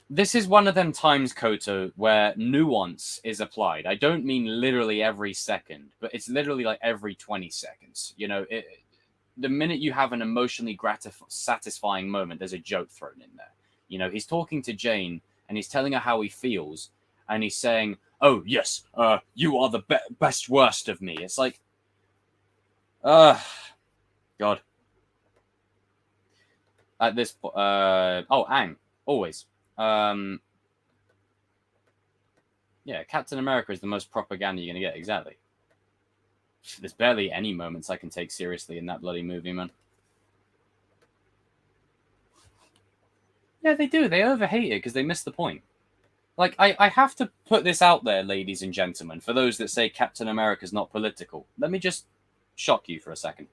this is one of them times, Koto, where nuance is applied. I don't mean literally every second, but it's literally like every 20 seconds. You know, the minute you have an emotionally satisfying moment, there's a joke thrown in there. You know, he's talking to Jane, and he's telling her how he feels, and he's saying, "Oh, yes, you are the best worst of me." It's like, God. At this point, Aang, always. Yeah, Captain America is the most propaganda you're going to get, exactly. There's barely any moments I can take seriously in that bloody movie, man. Yeah, they do. They overhate it because they miss the point. Like, I have to put this out there, ladies and gentlemen, for those that say Captain America's not political. Let me just shock you for a second.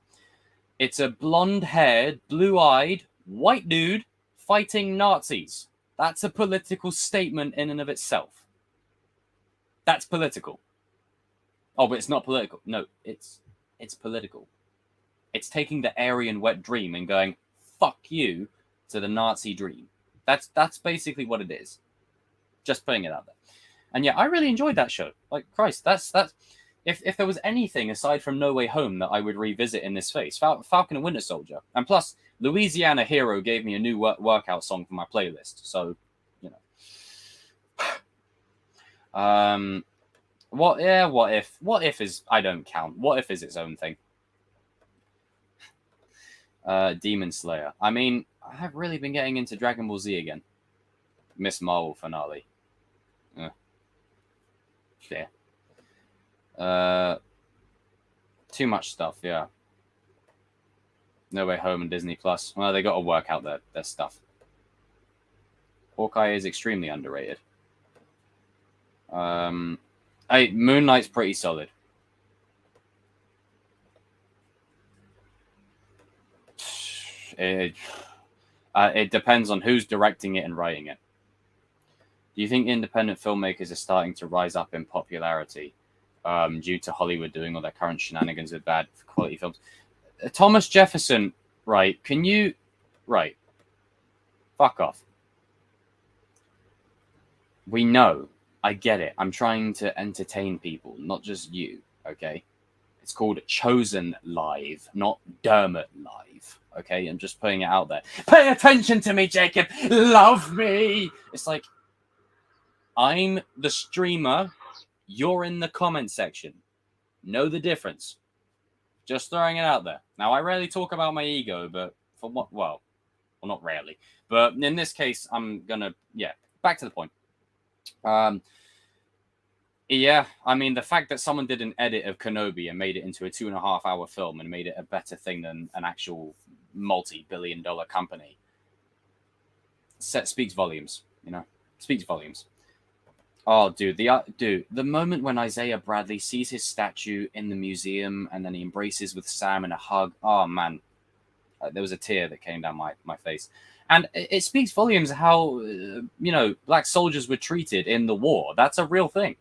It's a blonde-haired, blue-eyed, white dude fighting Nazis. That's a political statement in and of itself. That's political. Oh, but it's not political. No, it's political. It's taking the Aryan wet dream and going, fuck you, to the Nazi dream. That's basically what it is. Just putting it out there. And yeah, I really enjoyed that show. Like, Christ, that's if there was anything aside from No Way Home that I would revisit in this phase, Falcon and Winter Soldier. And plus, Louisiana Hero gave me a new workout song for my playlist. So, you know. What if is, I don't count. What if is its own thing. Demon Slayer. I mean, I've really been getting into Dragon Ball Z again. Miss Marvel finale. Yeah. Too much stuff, yeah. No Way Home and Disney Plus. Well, they got to work out their stuff. Hawkeye is extremely underrated. Moon Knight's pretty solid. It depends on who's directing it and writing it. Do you think independent filmmakers are starting to rise up in popularity due to Hollywood doing all their current shenanigans with bad quality films? Thomas Jefferson, right? Can you... Right. Fuck off. We know. I get it. I'm trying to entertain people, not just you, okay? It's called Chosen Live, not Dermot Live, okay? I'm just putting it out there. Pay attention to me, Jacob! Love me! It's like, I'm the streamer, you're in the comment section. Know the difference. Just throwing it out there. Now, I rarely talk about my ego, but for what? Well, not rarely. But in this case, I'm gonna, yeah, back to the point. Yeah, I mean, the fact that someone did an edit of Kenobi and made it into a 2.5-hour film and made it a better thing than an actual multi-billion-dollar company speaks volumes, you know? Speaks volumes. Oh, dude, the moment when Isaiah Bradley sees his statue in the museum and then he embraces with Sam in a hug, oh, man. There was a tear that came down my face. And it speaks volumes how, black soldiers were treated in the war. That's a real thing.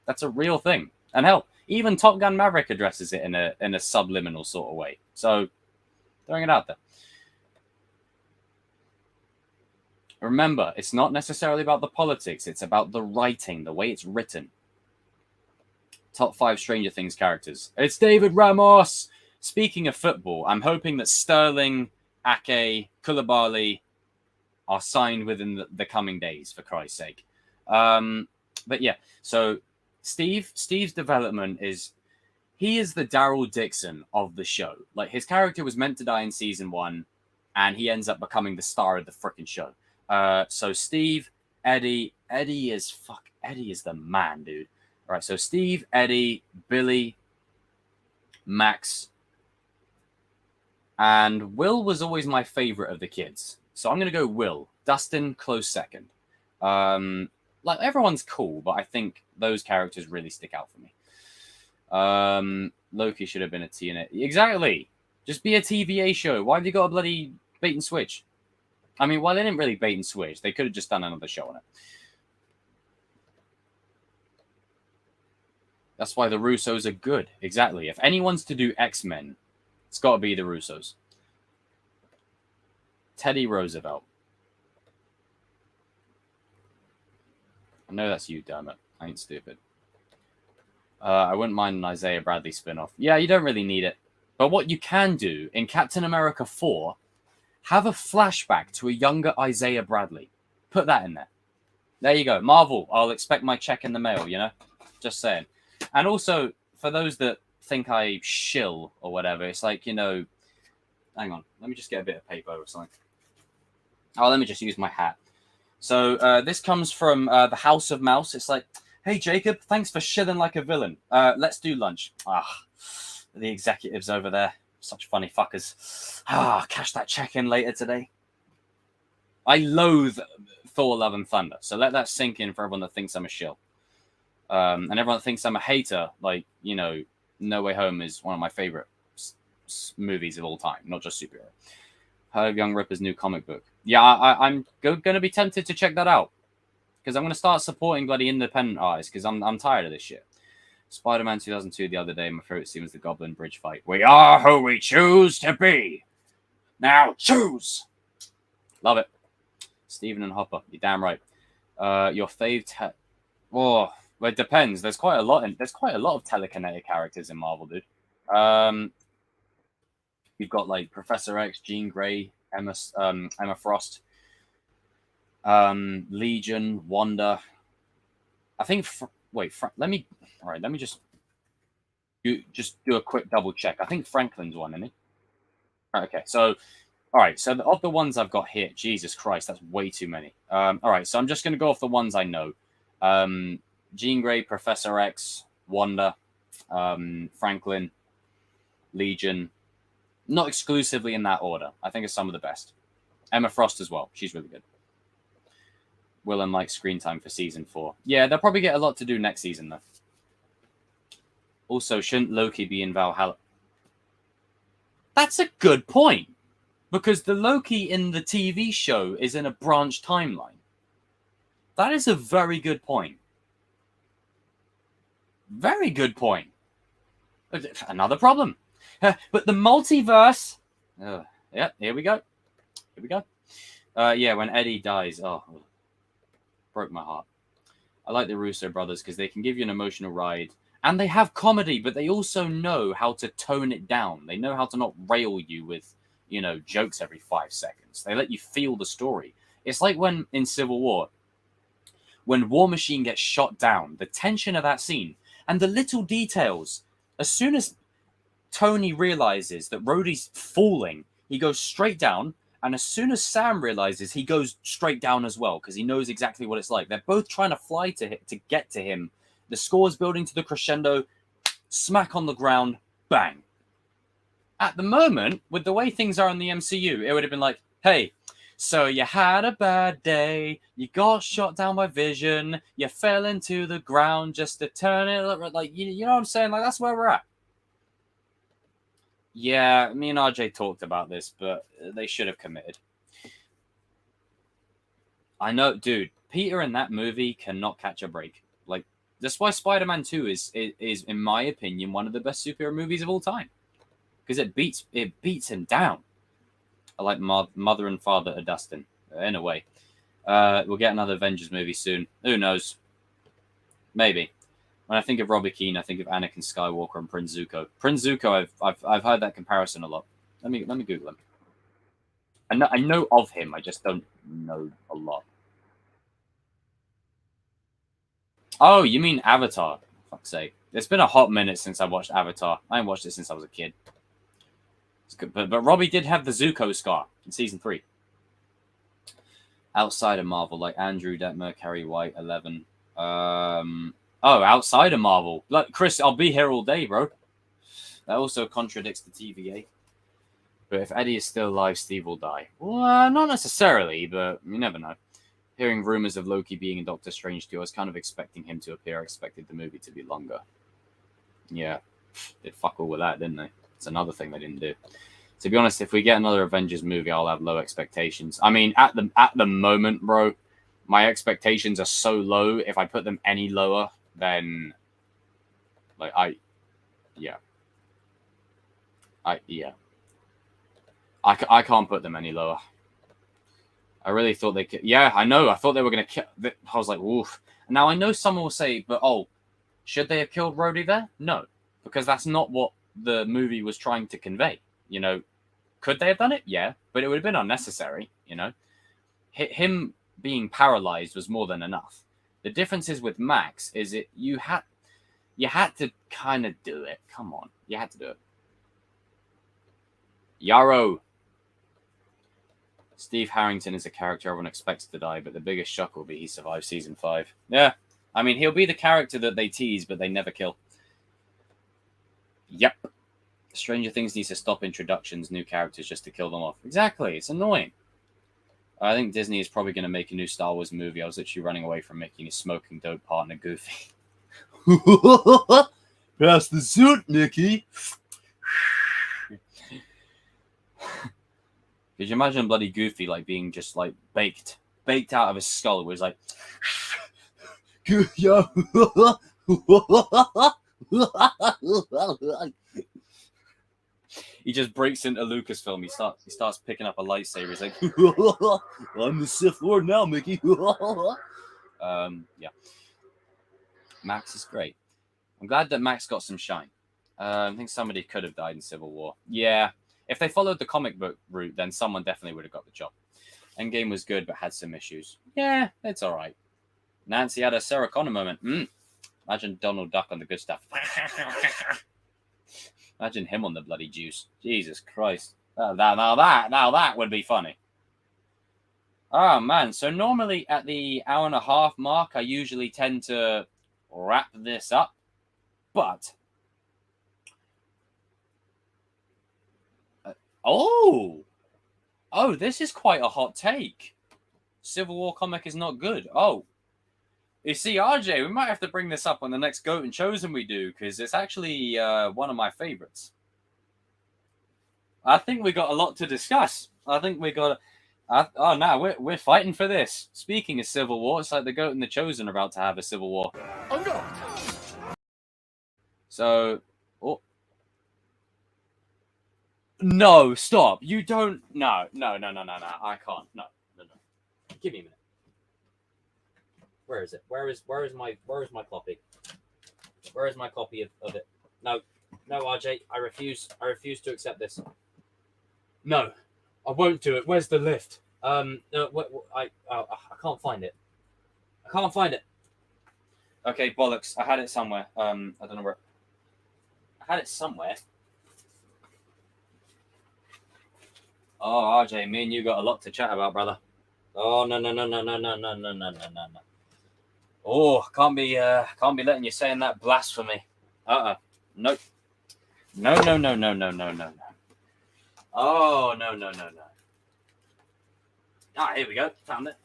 That's a real thing. And hell, even Top Gun Maverick addresses it in a subliminal sort of way. So, throwing it out there. Remember, it's not necessarily about the politics. It's about the writing, the way it's written. Top 5 Stranger Things characters. It's David Ramos! Speaking of football, I'm hoping that Sterling, Ake, Koulibaly are signed within the coming days, for Christ's sake. But yeah, so Steve's development he is the Daryl Dixon of the show. Like, his character was meant to die in season 1, and he ends up becoming the star of the freaking show. So Steve, Eddie is the man, dude. All right, so Steve, Eddie, Billy, Max, and Will was always my favorite of the kids. So I'm going to go Will. Dustin, close second. Like, everyone's cool, but I think those characters really stick out for me. Loki should have been a TNA. Exactly. Just be a TVA show. Why have you got a bloody bait and switch? I mean, well, they didn't really bait and switch. They could have just done another show on it. That's why the Russos are good. Exactly. If anyone's to do X-Men, it's got to be the Russos. Teddy Roosevelt. I know that's you, damn it. I ain't stupid. I wouldn't mind an Isaiah Bradley spin-off. Yeah, you don't really need it. But what you can do in Captain America 4, have a flashback to a younger Isaiah Bradley. Put that in there. There you go. Marvel, I'll expect my check in the mail, you know? Just saying. And also, for those that think I shill or whatever, it's like, hang on. Let me just get a bit of paper or something. Oh, let me just use my hat. So this comes from the House of Mouse. It's like, hey, Jacob, thanks for shilling like a villain. Let's do lunch. The executives over there. Such funny fuckers. Cash that check in later today. I loathe Thor: Love and Thunder. So let that sink in for everyone that thinks I'm a shill. And everyone that thinks I'm a hater. Like, No Way Home is one of my favorite movies of all time, not just superhero. Heard of Young Ripper's new comic book. Yeah, I'm going to be tempted to check that out because I'm going to start supporting bloody independent artists because I'm tired of this shit. Spider-Man 2002 the other day, my favorite scene was the Goblin Bridge fight. We are who we choose to be. Now choose. Love it. Stephen and Hopper, you're damn right. Your fave well, it depends. There's quite a lot of telekinetic characters in Marvel, dude. You've got like Professor X, Jean Grey, Emma Frost, Legion, Wanda. I think. Let me just do a quick double check. I think Franklin's one, isn't he? Right, okay, so all right, so of the ones I've got here, Jesus Christ, that's way too many. All right, so I'm just gonna go off the ones I know. Jean Grey, Professor X, Wanda, Franklin, Legion. Not exclusively in that order. I think it's some of the best. Emma Frost as well. She's really good. Will and Mike screen time for season 4. Yeah, they'll probably get a lot to do next season, though. Also, shouldn't Loki be in Valhalla? That's a good point. Because the Loki in the TV show is in a branched timeline. That is a very good point. Very good point. Another problem. But the multiverse. Yeah, here we go. Yeah, when Eddie dies. Oh, broke my heart. I like the Russo brothers because they can give you an emotional ride. And they have comedy, but they also know how to tone it down. They know how to not rail you with, jokes every 5 seconds. They let you feel the story. It's like when in Civil War, when War Machine gets shot down, the tension of that scene and the little details. As soon as Tony realizes that Rhodey's falling, he goes straight down. And as soon as Sam realizes, he goes straight down as well because he knows exactly what it's like. They're both trying to fly to get to him. The score's building to the crescendo. Smack on the ground. Bang. At the moment, with the way things are in the MCU, it would have been like, hey, so you had a bad day. You got shot down by Vision. You fell into the ground just to turn it. Like, you know what I'm saying? Like, that's where we're at. Yeah, me and RJ talked about this, but they should have committed. I know, dude, Peter in that movie cannot catch a break. Like, that's why Spider-Man 2 is, in my opinion, one of the best superhero movies of all time. Because it beats him down. I like Mother and Father of Dustin, in a way. We'll get another Avengers movie soon. Who knows? Maybe. When I think of Robbie Keane, I think of Anakin Skywalker and Prince Zuko. Prince Zuko, I've heard that comparison a lot. Let me Google him. I know of him. I just don't know a lot. Oh, you mean Avatar? Fuck's sake! It's been a hot minute since I watched Avatar. I haven't watched it since I was a kid. It's good, but Robbie did have the Zuko scar in season 3. Outside of Marvel, like Andrew Detmer, Kerry White, 11. Oh, outside of Marvel. Like, Chris, I'll be here all day, bro. That also contradicts the TVA. But if Eddie is still alive, Steve will die. Well, not necessarily, but you never know. Hearing rumors of Loki being in Doctor Strange 2, I was kind of expecting him to appear. I expected the movie to be longer. Yeah, did fuck all with that, didn't they? It's another thing they didn't do. To be honest, if we get another Avengers movie, I'll have low expectations. I mean, at the moment, bro, my expectations are so low. If I put them any lower, then I can't put them any lower. I really thought they could. Yeah, I know. I thought they were going to kill. I was like, oof. Now, I know someone will say, but should they have killed Rhodey there? No, because that's not what the movie was trying to convey. Could they have done it? Yeah, but it would have been unnecessary. Him being paralyzed was more than enough. The difference is with Max is you had to kind of do it. Come on, you had to do it. Yarrow. Steve Harrington is a character everyone expects to die, but the biggest shock will be he survived season 5. Yeah, I mean, he'll be the character that they tease, but they never kill. Yep. Stranger Things needs to stop introductions, new characters, just to kill them off. Exactly. It's annoying. I think Disney is probably going to make a new Star Wars movie. I was literally running away from making a smoking dope partner Goofy. Pass the suit, Mickey. Could you imagine bloody Goofy like being just like baked out of his skull? It was like, he just breaks into Lucasfilm. He starts picking up a lightsaber. He's like, I'm the Sith Lord now, Mickey. Yeah. Max is great. I'm glad that Max got some shine. I think somebody could have died in Civil War. Yeah. If they followed the comic book route, then someone definitely would have got the job. Endgame was good, but had some issues. Yeah, it's all right. Nancy had a Sarah Connor moment. Imagine Donald Duck on the good stuff. Imagine him on the bloody juice. Jesus Christ. Now that would be funny. Oh, man. So normally at the hour and a half mark, I usually tend to wrap this up. But... Oh, this is quite a hot take. Civil War comic is not good. Oh, you see, RJ, we might have to bring this up on the next Goat and Chosen we do, because it's actually one of my favorites. I think we got a lot to discuss. I think we got... we're fighting for this. Speaking of Civil War, it's like the Goat and the Chosen are about to have a Civil War. Oh no! So... Oh. No, stop. You don't... No. I can't. No. Give me a minute. Where is it? Where is my copy? Where is my copy of it? No, RJ, I refuse to accept this. No, I won't do it. Where's the lift? I can't find it. Okay, bollocks. I had it somewhere. I don't know where. I had it somewhere. Oh, RJ, me and you got a lot to chat about, brother. Oh, no. Oh, can't be letting you saying that blasphemy. Nope. No. Oh, no. Ah, here we go. Found it.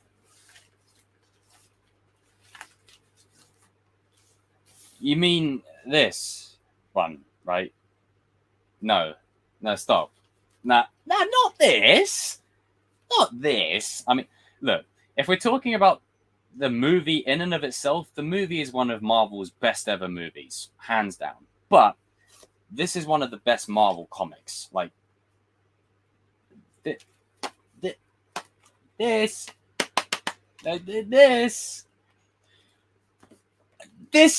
You mean this one, right? No, stop. Nah, not this. Not this. I mean, look, if we're talking about the movie in and of itself, the movie is one of Marvel's best ever movies, hands down. But this is one of the best Marvel comics. Like, this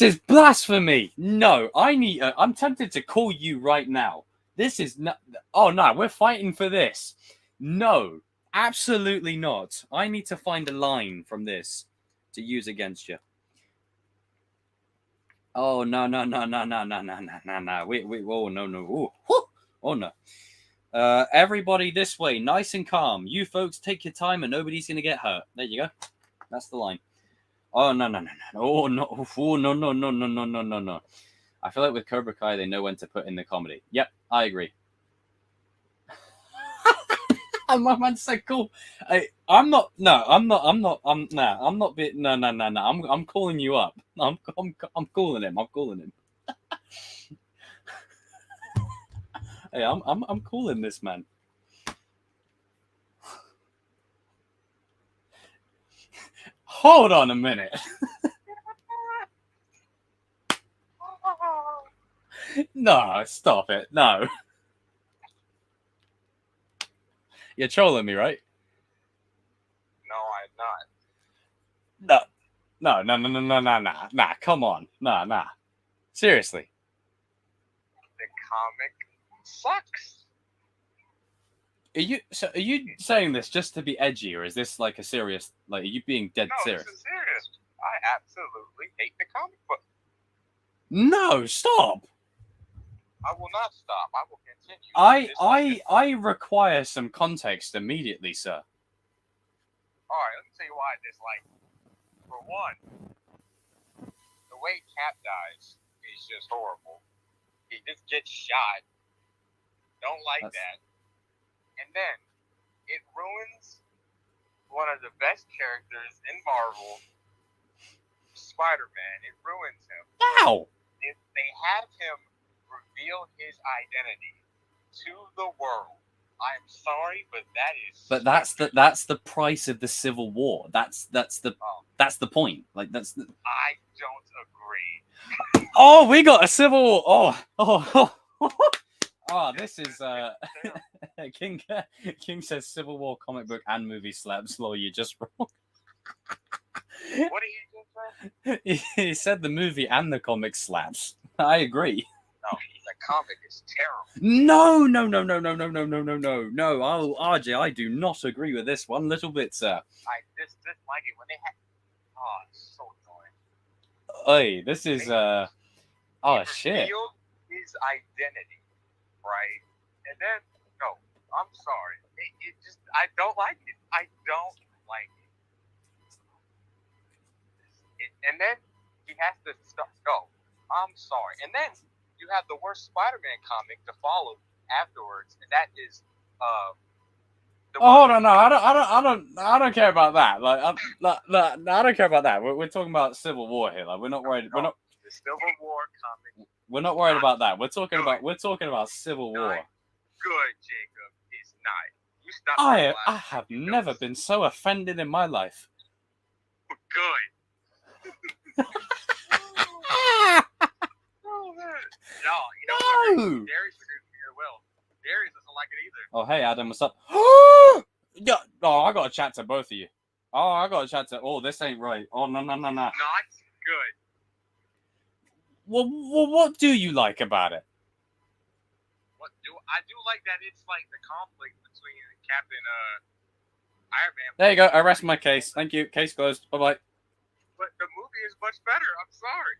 is blasphemy. No, I'm tempted to call you right now. This is not. Oh no, we're fighting for this. No, absolutely not. I need to find a line from this to use against you. Oh no. We oh no. Oh no. Everybody this way, nice and calm. You folks take your time and nobody's gonna get hurt. There you go. That's the line. Oh no. Oh no. Oh no. I feel like with Cobra Kai they know when to put in the comedy. Yep, I agree. My man's so cool. I'm not calling you up. I'm calling him. Hey, I'm calling this man. Hold on a minute. No, stop it. No. You're trolling me, right? No, I'm not. No. Nah, come on. Nah. Seriously. The comic sucks. Are you saying this just to be edgy, or is this like a serious, like, are you being dead serious? This is serious. I absolutely hate the comic book. No, stop. I will not stop. I will continue. I require some context immediately, sir. Alright, let me tell you why I dislike it. For one, the way Cap dies is just horrible. He just gets shot. Don't like that. And then it ruins one of the best characters in Marvel, Spider-Man. It ruins him. How? If they have him reveal his identity to the world, I'm sorry, but that is. But that's the price of the Civil War. That's the point. Like that's. I don't agree. Oh, we got a Civil War. Oh, this is King says Civil War comic book and movie slaps. Law, you just wrong. What did he just say? He said the movie and the comic slaps. I agree. No, the comic is terrible. No. Oh, RJ, I do not agree with this one little bit, sir. I just like it when they have. Oh, it's so annoying. Hey, this is oh shit. Revealed his identity, right? And then no, I'm sorry. It just I don't like it. I don't like it. And then he has to go. I'm sorry. And then you have the worst Spider-Man comic to follow afterwards, and that is hold on, no, I don't care about that. Like, I don't care about that. We're talking about Civil War here. Like, we're not worried. We're not. The Civil War comic. We're not worried about that. We're talking about Civil War. Good, Jacob. It's not. You stop. I have never been so offended in my life. Good. No, you know what? Darius agrees with your will. Darius doesn't like it either. Oh, hey, Adam, what's up? Yeah. Oh, I got to chat to both of you. Oh, this ain't right. Oh, no. Not good. Well, what do you like about it? I do like that it's like the conflict between Captain Iron Man. There you go. I rest my case. Thank you. Case closed. Bye-bye. But the movie is much better. I'm sorry.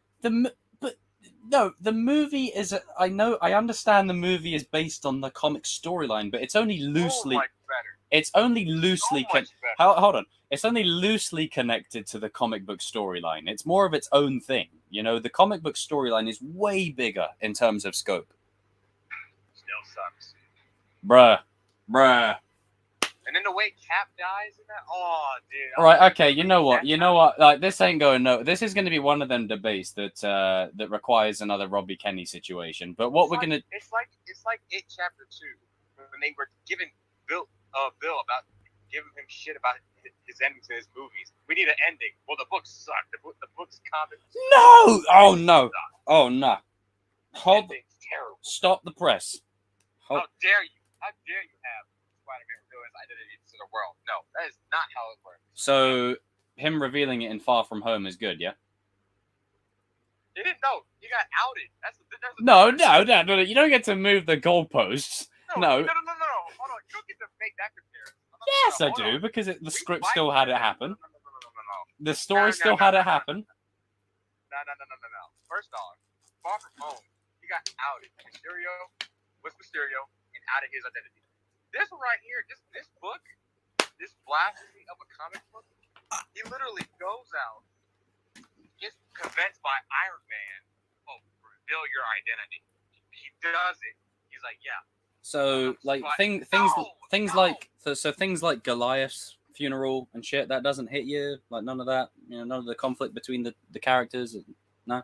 The movie is. I understand the movie is based on the comic storyline, but it's only loosely. So much better. It's only loosely. Hold on. It's only loosely connected to the comic book storyline. It's more of its own thing. You know, the comic book storyline is way bigger in terms of scope. Still sucks. Bruh. And then the way Cap dies in that. Oh, dude. All right. Okay. You know what? Like, this ain't going no. This is going to be one of them debates that requires another Robbie Kenny situation. But what we're gonna. It's like It Chapter 2 when they were giving Bill about giving him shit about his ending to his movies. We need an ending. Well, the books suck. The books comic. No! Oh no! Oh no! Hold. Terrible. Stop the press. How dare you? How dare you have Spider-Man reveal his identity to the world? No, that is not how it works. So him revealing it in Far From Home is good, yeah? He didn't know. He got outed. No. You don't get to move the goalposts. No. Hold on. You don't get to make that comparison. Yes, I do, because the script still had it happen. No. The story still had it happen. No. First off, Far From Home, he got outed. Mysterio was Mysterio and out of his identity. This one right here, this book, this blasphemy of a comic book, he literally goes out, gets convinced by Iron Man, reveal your identity. He does it. He's like, yeah. So like things like Goliath's funeral and shit, that doesn't hit you, like none of that, none of the conflict between the characters. No.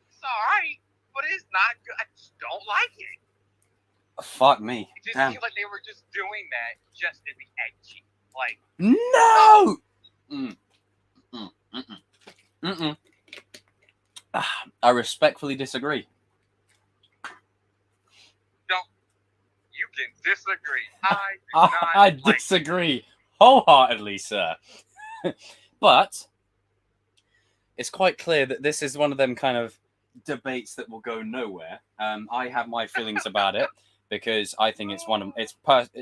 It's alright, but it's not good. I just don't like it. Fuck me. It just seemed like they were just doing that just to be edgy. Like no. I respectfully disagree. You can disagree. I disagree wholeheartedly, sir. But it's quite clear that this is one of them kind of debates that will go nowhere. I have my feelings about it because I think it's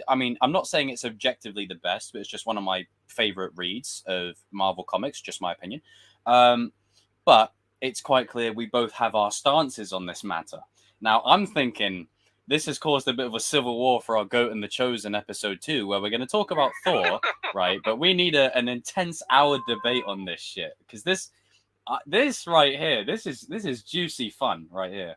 I mean, I'm not saying it's objectively the best, but it's just one of my favorite reads of Marvel Comics, just my opinion. But it's quite clear we both have our stances on this matter. Now, I'm thinking this has caused a bit of a civil war for our Goat and the Chosen episode 2, where we're going to talk about Thor, right? But we need an intense hour debate on this shit, because this right here, this is juicy fun right here.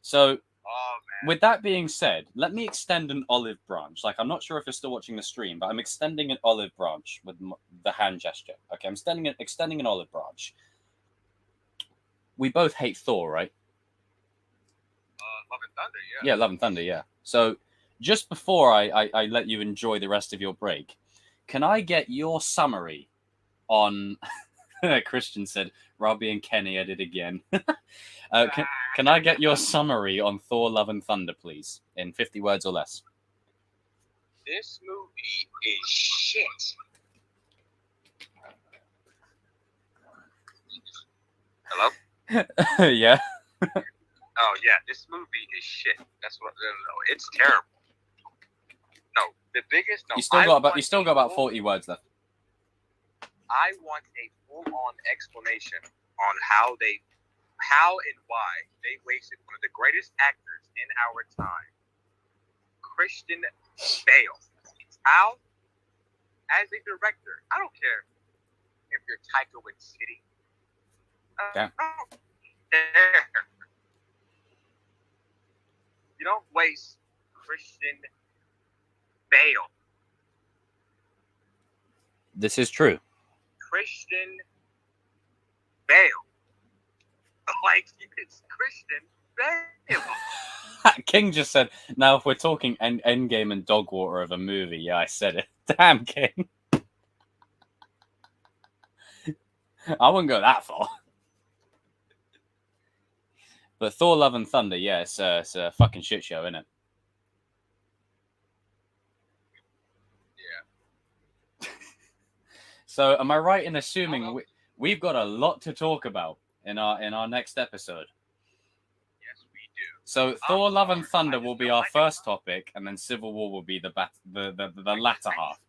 So Oh man. With that being said, let me extend an olive branch. Like, I'm not sure if you're still watching the stream, but I'm extending an olive branch with the hand gesture. Okay, I'm extending an olive branch. We both hate Thor, right? Love and Thunder, yeah. Yeah, Love and Thunder, yeah. So, just before I let you enjoy the rest of your break, can I get your summary on... Christian said, Robbie and Kenny at it again. Can I get your summary on Thor Love and Thunder, please, in 50 words or less? This movie is shit. Hello? Yeah. Oh yeah, this movie is shit. That's what. No, it's terrible. No, the biggest. No, You still got about 40 words left. I want a full-on explanation on how and why they wasted one of the greatest actors in our time, Christian Bale. How, as a director, I don't care if you're Taika Waititi. Yeah. I don't care. You don't waste Christian Bale. This is true. Christian Bale. Like, it's Christian Bale. King just said, now if we're talking Endgame and Dogwater of a movie, yeah, I said it. Damn, King. I wouldn't go that far. But Thor Love and Thunder, yeah, it's a fucking shit show, isn't it? Yeah. So, am I right in assuming we've got a lot to talk about in our next episode? Yes, we do. So, Thor Love and Thunder will be our first topic, and then Civil War will be the latter half.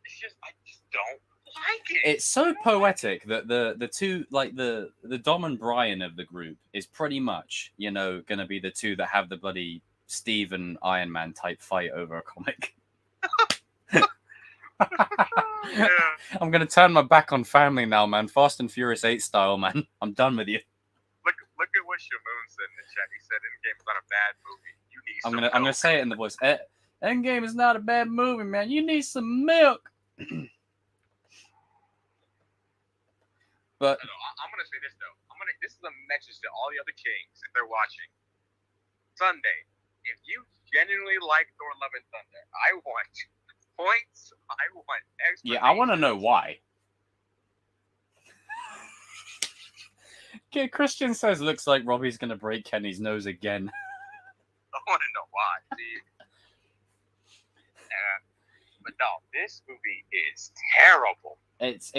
I just don't like it. It's so poetic that the two, like the Dom and Brian of the group is pretty much, you know, going to be the two that have the bloody Steve and Iron Man type fight over a comic. Yeah. I'm going to turn my back on family now, man. Fast and Furious 8 style, man. I'm done with you. Look at what Shamoon said in the chat. He said Endgame's not a bad movie. You need some I'm gonna say it in the voice. Endgame is not a bad movie, man. You need some milk. But I'm gonna say this though. This is a message to all the other kings if they're watching. Sunday, if you genuinely like Thor: Love and Thunder, I want points. I want explanations. yeah, I want to know why. Okay, Christian says looks like Robbie's gonna break Kenny's nose again. I want to know why. See? But no, this movie is terrible. It's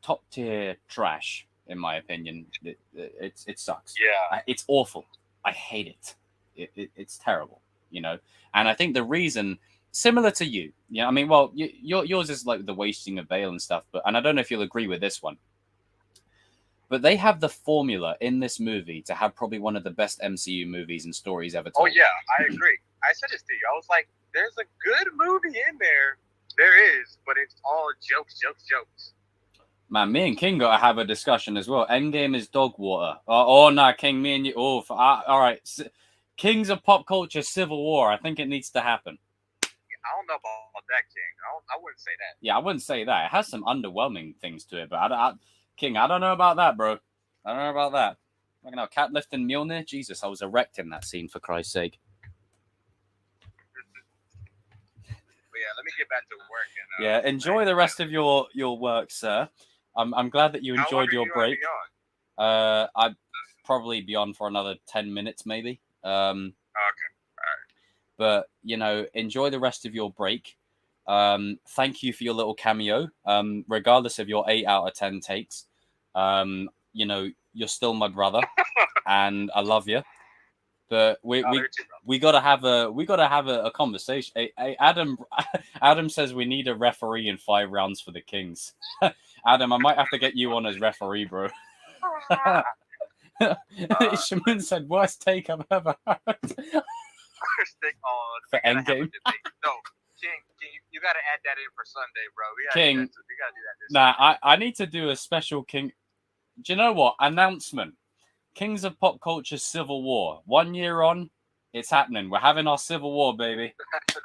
top tier trash in my opinion. It sucks. Yeah. It's awful. I hate it. It's terrible. You know, and I think the reason, similar to you, I mean, well, yours is like the wasting of Bale and stuff, and I don't know if you'll agree with this one. But they have the formula in this movie to have probably one of the best MCU movies and stories ever told. Oh yeah, I agree. I said this to you. I was like, there's a good movie in there. There is, but it's all jokes. Man, me and King got to have a discussion as well. Endgame is dog water. Oh, no, King, me and you. Oh, all right. King's of pop culture, Civil War. I think it needs to happen. I don't know about that, King. I wouldn't say that. Yeah, I wouldn't say that. It has some underwhelming things to it, but King, I don't know about that, bro. I don't know about that. Fucking hell, cat lifting Mjolnir? Jesus, I was erect in that scene, for Christ's sake. But yeah, let me get back to work. And, yeah, enjoy the rest of your work, sir. I'm glad that you enjoyed your break. I'd probably be on for another 10 minutes, maybe. Okay. All right. But, enjoy the rest of your break. Thank you for your little cameo. Regardless of your 8 out of 10 takes, you're still my brother, and I love you. But we gotta have a conversation. Adam says we need a referee in 5 rounds for the Kings. Adam, I might have to get you on as referee, bro. Shaman said worst take I've ever heard. Worst take on for Endgame. No, King, you gotta add that in for Sunday, bro. We gotta King, do that this Sunday. I need to do a special King. Do you know what? Announcement. Kings of Pop Culture Civil War. 1 year on, it's happening. We're having our Civil War, baby.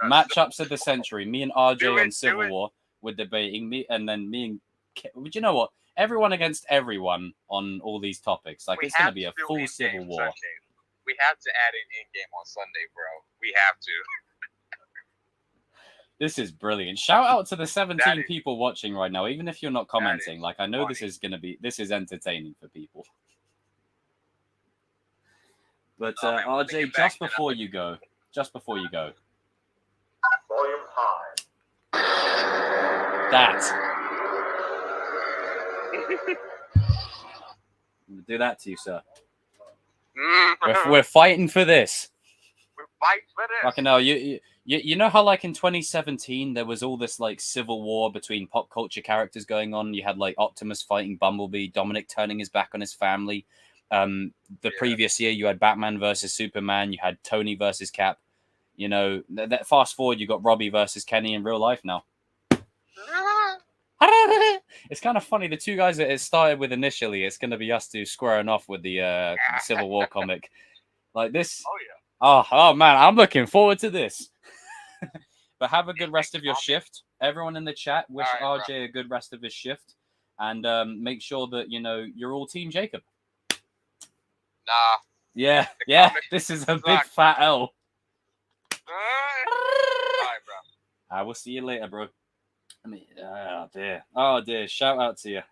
Matchups of the century. Me and RJ on Civil War. We're debating me, and then me and. But you know what? Everyone against everyone on all these topics. Like, it's going to be a full Civil War. Sunday. We have to add in game on Sunday, bro. We have to. This is brilliant. Shout out to the 17 people watching right now, even if you're not commenting. Like, I know this is entertaining for people. But RJ, just before you go. Volume high. That. Do that to you, sir. We're fighting for this. We're fighting for this. Fucking hell, you know how like in 2017 there was all this like civil war between pop culture characters going on. You had like Optimus fighting Bumblebee, Dominic turning his back on his family. Previous year you had Batman versus Superman. You had Tony versus Cap. You know that fast forward, you got Robbie versus Kenny in real life now. It's kind of funny. The two guys that it started with initially, it's going to be us two squaring off with the Civil War comic. Like this. Oh, yeah. Oh, man. I'm looking forward to this. But have a good rest of your shift. Everyone in the chat, wish RJ a good rest of his shift. And make sure that, you know, you're all Team Jacob. Nah. Yeah. This is a big fat L. All right, bro. I will see you later, bro. Oh dear. Shout out to you.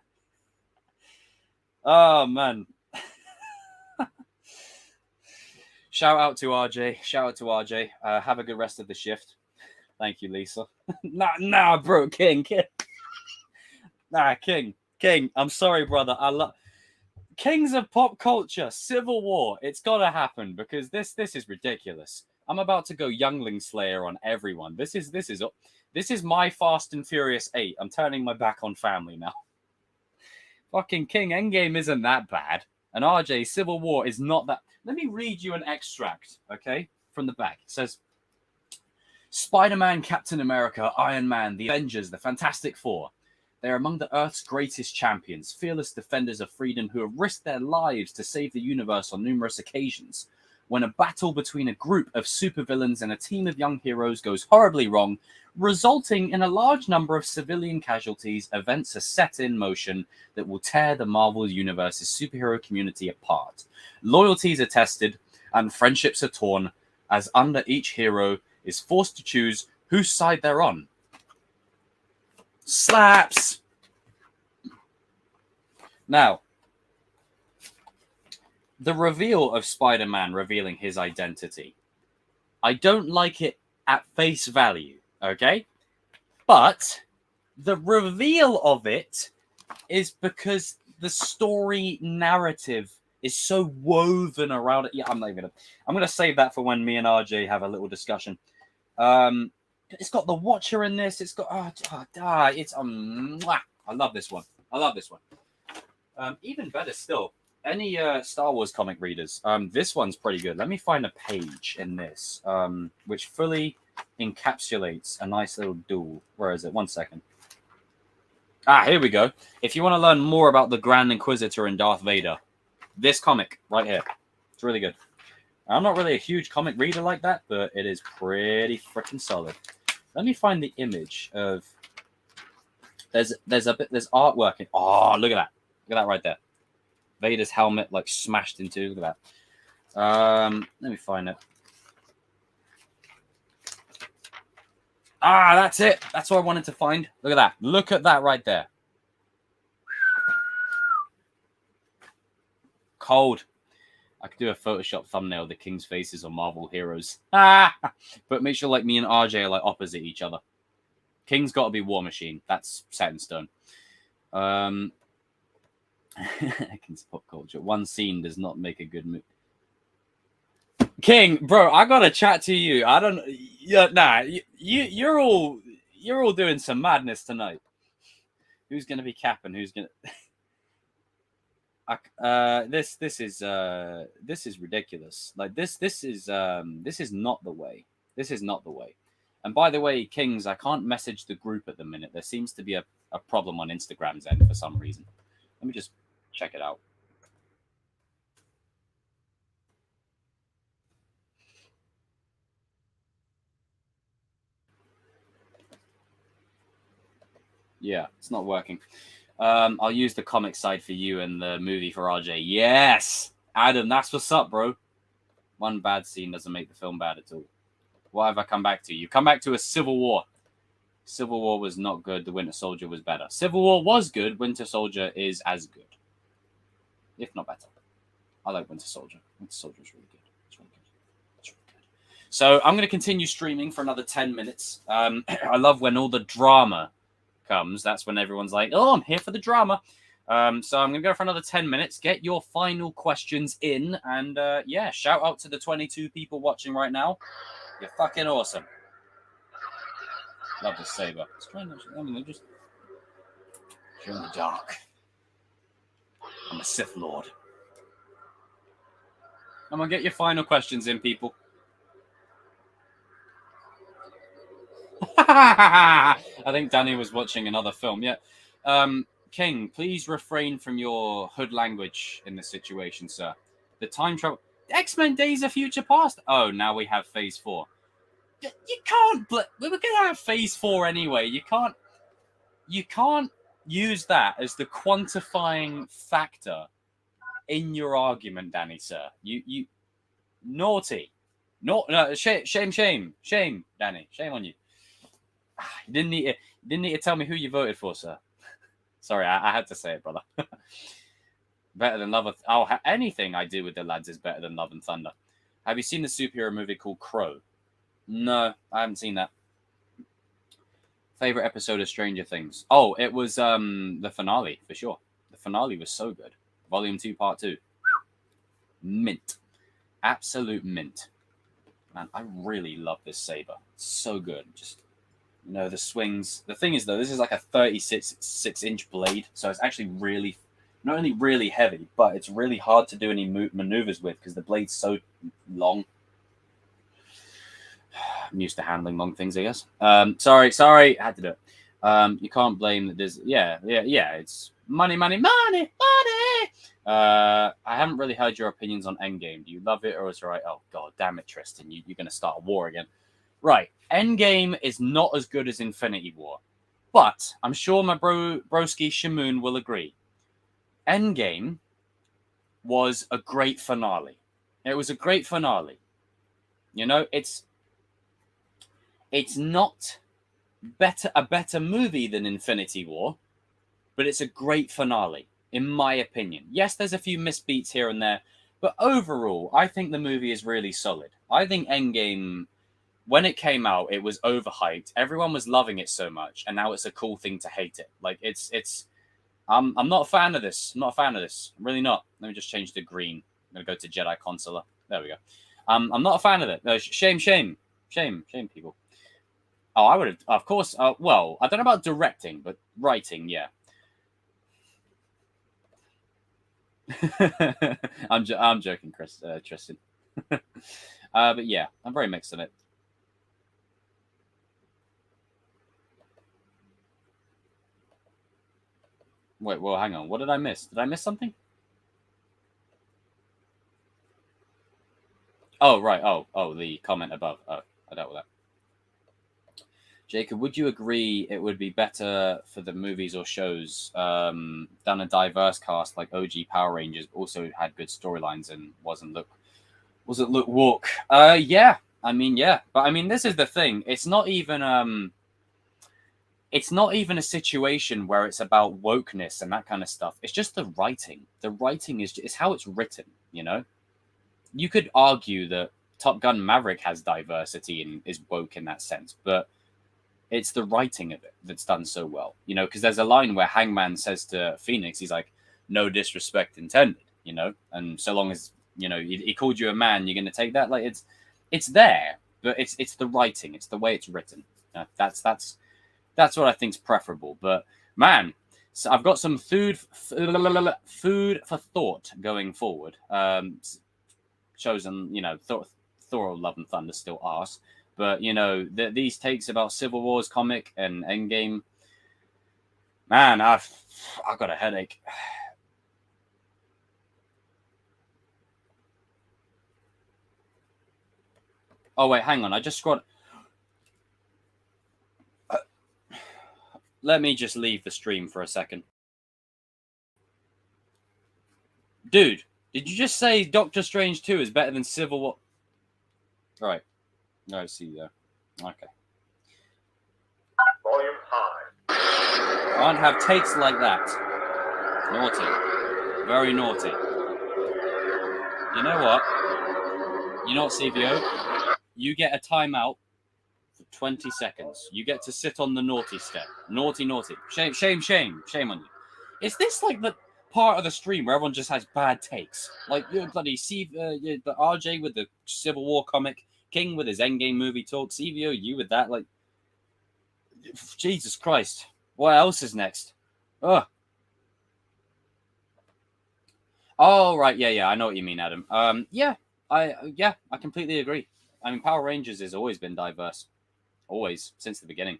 Oh man. Shout out to RJ. Have a good rest of the shift. Thank you, Lisa. nah, bro, King. Nah, King. I'm sorry, brother. I love Kings of Pop Culture Civil War. It's gotta happen because this is ridiculous. I'm about to go Youngling Slayer on everyone. This is my Fast and Furious 8. I'm turning my back on family now. Fucking King, Endgame isn't that bad. And RJ, Civil War is not that... Let me read you an extract, okay? From the back. It says, Spider-Man, Captain America, Iron Man, the Avengers, the Fantastic Four. They're among the Earth's greatest champions, fearless defenders of freedom who have risked their lives to save the universe on numerous occasions. When a battle between a group of supervillains and a team of young heroes goes horribly wrong, resulting in a large number of civilian casualties, events are set in motion that will tear the Marvel Universe's superhero community apart. Loyalties are tested, and friendships are torn, as under each hero is forced to choose whose side they're on. Slaps! Now, the reveal of Spider-Man revealing his identity. I don't like it at face value, okay? But the reveal of it is because the story narrative is so woven around it. Yeah, I'm gonna save that for when me and RJ have a little discussion. It's got the Watcher in this. It's got I love this one. Even better still. Any Star Wars comic readers, this one's pretty good. Let me find a page in this, which fully encapsulates a nice little duel. Where is it? 1 second. Here we go. If you want to learn more about the Grand Inquisitor and Darth Vader, this comic right here. It's really good. I'm not really a huge comic reader like that, but it is pretty freaking solid. Let me find the image of... There's artwork in... Oh, look at that. Look at that right there. Vader's helmet like smashed into. Look at that. Let me find it. That's it. That's what I wanted to find. Look at that. Look at that right there. Cold. I could do a Photoshop thumbnail of the King's faces on Marvel heroes. But make sure like me and RJ are like opposite each other. King's got to be War Machine. That's set in stone. King's Pop Culture. One scene does not make a good movie. King, bro, I gotta chat to you. I don't. You're all doing some madness tonight. Who's gonna be capping? Who's gonna? This is ridiculous. Like this is not the way. This is not the way. And by the way, Kings, I can't message the group at the minute. There seems to be a problem on Instagram's end for some reason. Let me just check it out. Yeah, it's not working. I'll use the comic side for you and the movie for RJ. Yes! Adam, that's what's up, bro. One bad scene doesn't make the film bad at all. What have I come back to? You come back to a Civil War. Civil War was not good. The Winter Soldier was better. Civil War was good. Winter Soldier is as good, if not better. I like Winter Soldier. Winter Soldier is really good. It's really good. It's really good. So I'm going to continue streaming for another 10 minutes. I love when all the drama comes. That's when everyone's like, oh, I'm here for the drama. So I'm going to go for another 10 minutes. Get your final questions in. And yeah, shout out to the 22 people watching right now. You're fucking awesome. Love this saber. It's kind of, I mean, they're just you're in the dark. I'm a Sith Lord. I'm gonna get your final questions in, people. I think Danny was watching another film. Yeah. King, please refrain from your hood language in this situation, sir. The time travel. X-Men Days of Future Past. Oh, now we have Phase 4. You can't. We were gonna have Phase 4 anyway. You can't use that as the quantifying factor in your argument, Danny, sir. You naughty. No, shame, Danny. Shame on you. You didn't need to tell me who you voted for, sir. Sorry, I had to say it, brother. Better than Love. Anything I do with the lads is better than Love and Thunder. Have you seen the superhero movie called Crow? No, I haven't seen that. Favorite episode of Stranger Things? Oh, it was the finale for sure. The finale was so good. Volume 2, Part 2. Mint. Absolute mint. Man, I really love this saber. It's so good. Just, the swings. The thing is, though, this is like a 36-inch blade, so it's actually really, not only really heavy, but it's really hard to do any maneuvers with because the blade's so long. I'm used to handling long things, I guess. Sorry, I had to do it. You can't blame that there's, yeah, it's money. I haven't really heard your opinions on Endgame. Do you love it or is it right? Oh, God damn it, Tristan. You're going to start a war again. Right. Endgame is not as good as Infinity War. But I'm sure my broski Shamoon will agree. Endgame was a great finale. It was a great finale. It's not a better movie than Infinity War, but it's a great finale, in my opinion. Yes, there's a few misbeats here and there, but overall, I think the movie is really solid. I think Endgame, when it came out, it was overhyped. Everyone was loving it so much, and now it's a cool thing to hate it. Like, I'm not a fan of this. I'm not a fan of this. I'm really not. Let me just change to green. I'm going to go to Jedi Consular. There we go. I'm not a fan of it. No, shame, people. Oh, I would have, of course. Well, I don't know about directing, but writing, yeah. I'm joking, Tristan. But yeah, I'm very mixed on it. Wait, well, hang on. What did I miss? Did I miss something? Oh, right. Oh, the comment above. Oh, I dealt with that. Jacob, would you agree it would be better for the movies or shows done a diverse cast like OG Power Rangers, but also had good storylines and wasn't look walk? Yeah. I mean, yeah. But I mean, this is the thing. It's not even a situation where it's about wokeness and that kind of stuff. It's just the writing. The writing is how it's written, You could argue that Top Gun Maverick has diversity and is woke in that sense, but it's the writing of it that's done so well, because there's a line where Hangman says to Phoenix, he's like, no disrespect intended, and so long as, he called you a man, you're going to take that. Like, it's there, but it's the writing. It's the way it's written. That's what I think's preferable. But man, so I've got some food for thought going forward. Chosen, Thor, Love and Thunder still arse. But, these takes about Civil War's comic and Endgame, man, I've got a headache. Oh, wait, hang on. I just scrolled. Let me just leave the stream for a second. Dude, did you just say Doctor Strange 2 is better than Civil War? Right. No, I see you there. Okay. Volume high. Can't have takes like that. Naughty. Very naughty. You know what? You know what, CVO? You get a timeout for 20 seconds. You get to sit on the naughty step. Naughty, naughty. Shame, shame, shame. Shame on you. Is this like the part of the stream where everyone just has bad takes? Like, you bloody the RJ with the Civil War comic, King with his Endgame movie talk, CVO, you with that. Like, Jesus Christ. What else is next? Ugh. Oh, right. Yeah. I know what you mean, Adam. Yeah, I completely agree. I mean, Power Rangers has always been diverse. Always, since the beginning.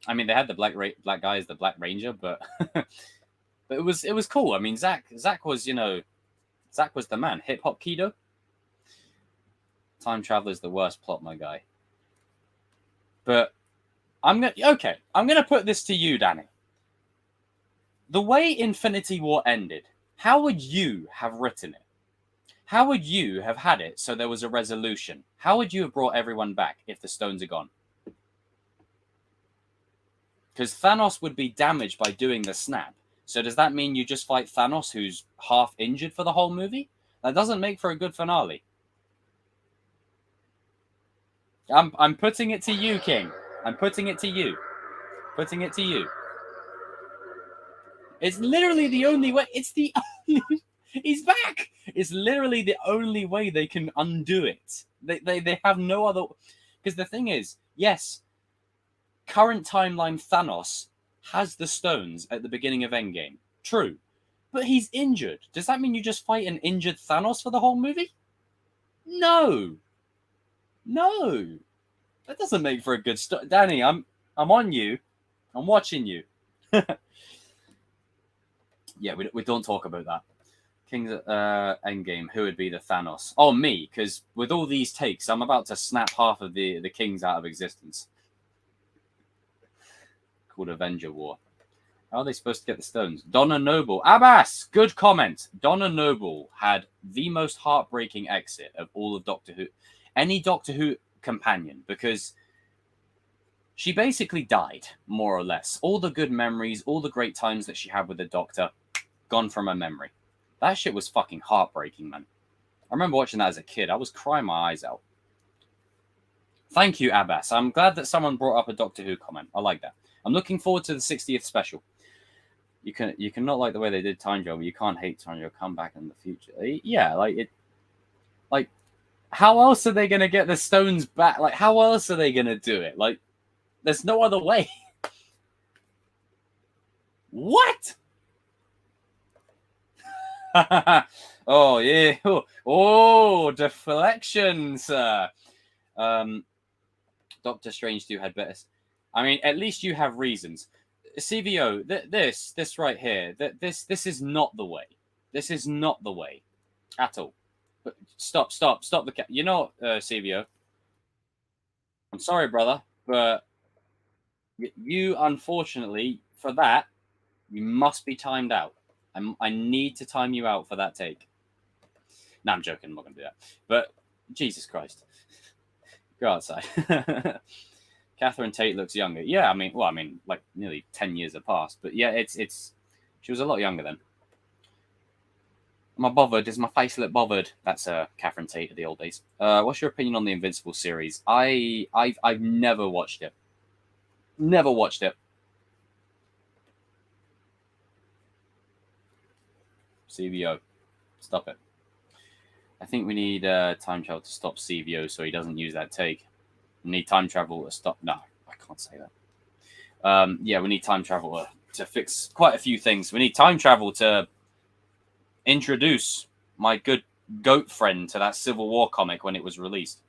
I mean, they had the black guy as the Black Ranger, but but it was cool. I mean, Zach was, Zach was the man. Hip hop Kido. Time travel is the worst plot, my guy. But I'm gonna put this to you, Danny. The way Infinity War ended, how would you have written it? How would you have had it so there was a resolution? How would you have brought everyone back if the stones are gone? Because Thanos would be damaged by doing the snap. So does that mean you just fight Thanos, who's half injured for the whole movie? That doesn't make for a good finale. I'm putting it to you, King. I'm putting it to you. Putting it to you. It's literally the only way. It's the only. He's back. It's literally the only way they can undo it. They have no other. Because the thing is, yes, current timeline Thanos has the stones at the beginning of Endgame. True. But he's injured. Does that mean you just fight an injured Thanos for the whole movie? No. No. That doesn't make for a good story. Danny, I'm on you. I'm watching you. Yeah, we don't talk about that. King's Endgame, who would be the Thanos? Oh, me, because with all these takes, I'm about to snap half of the Kings out of existence. Called Avenger War. How are they supposed to get the stones? Donna Noble. Abbas! Good comment. Donna Noble had the most heartbreaking exit of all of Doctor Who. Any Doctor Who companion, because she basically died, more or less. All the good memories, all the great times that she had with the Doctor, gone from her memory. That shit was fucking heartbreaking, man. I remember watching that as a kid. I was crying my eyes out. Thank you, Abbas. I'm glad that someone brought up a Doctor Who comment. I like that. I'm looking forward to the 60th special. You can not like the way they did Time Travel, but you can't hate Time Travel. Come back in the future. Yeah, like how else are they gonna get the stones back? Like, how else are they gonna do it? Like, there's no other way. What? Oh yeah. Oh, deflection, sir. Doctor Strange 2 had better. I mean, at least you have reasons. CVO, this right here, this is not the way. This is not the way at all. But stop the cat. You know, CVO. I'm sorry, brother, but you unfortunately for that you must be timed out. I need to time you out for that take. No, I'm joking. I'm not going to do that. But Jesus Christ, go outside. Catherine Tate looks younger. Yeah, I mean, like nearly 10 years have passed. But yeah, it's she was a lot younger then. Am I bothered? Is my face look bothered? That's Catherine Tate of the old days. What's your opinion on the Invincible series? I've never watched it. Never watched it. CVO, stop it. I think we need time travel to stop CVO so he doesn't use that take. We need time travel to stop. No, I can't say that. Yeah, we need time travel to fix quite a few things. We need time travel to introduce my good goat friend to that Civil War comic when it was released.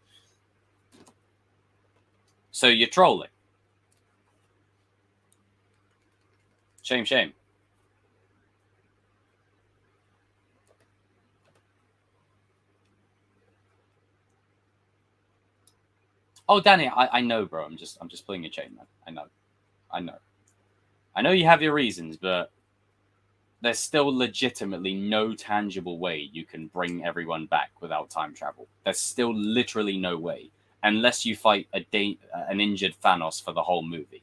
So you're trolling. Shame. Oh, Danny, I know, bro. I'm just pulling your chain, man. I know. I know you have your reasons, but there's still legitimately no tangible way you can bring everyone back without time travel. There's still literally no way, unless you fight an injured Thanos for the whole movie.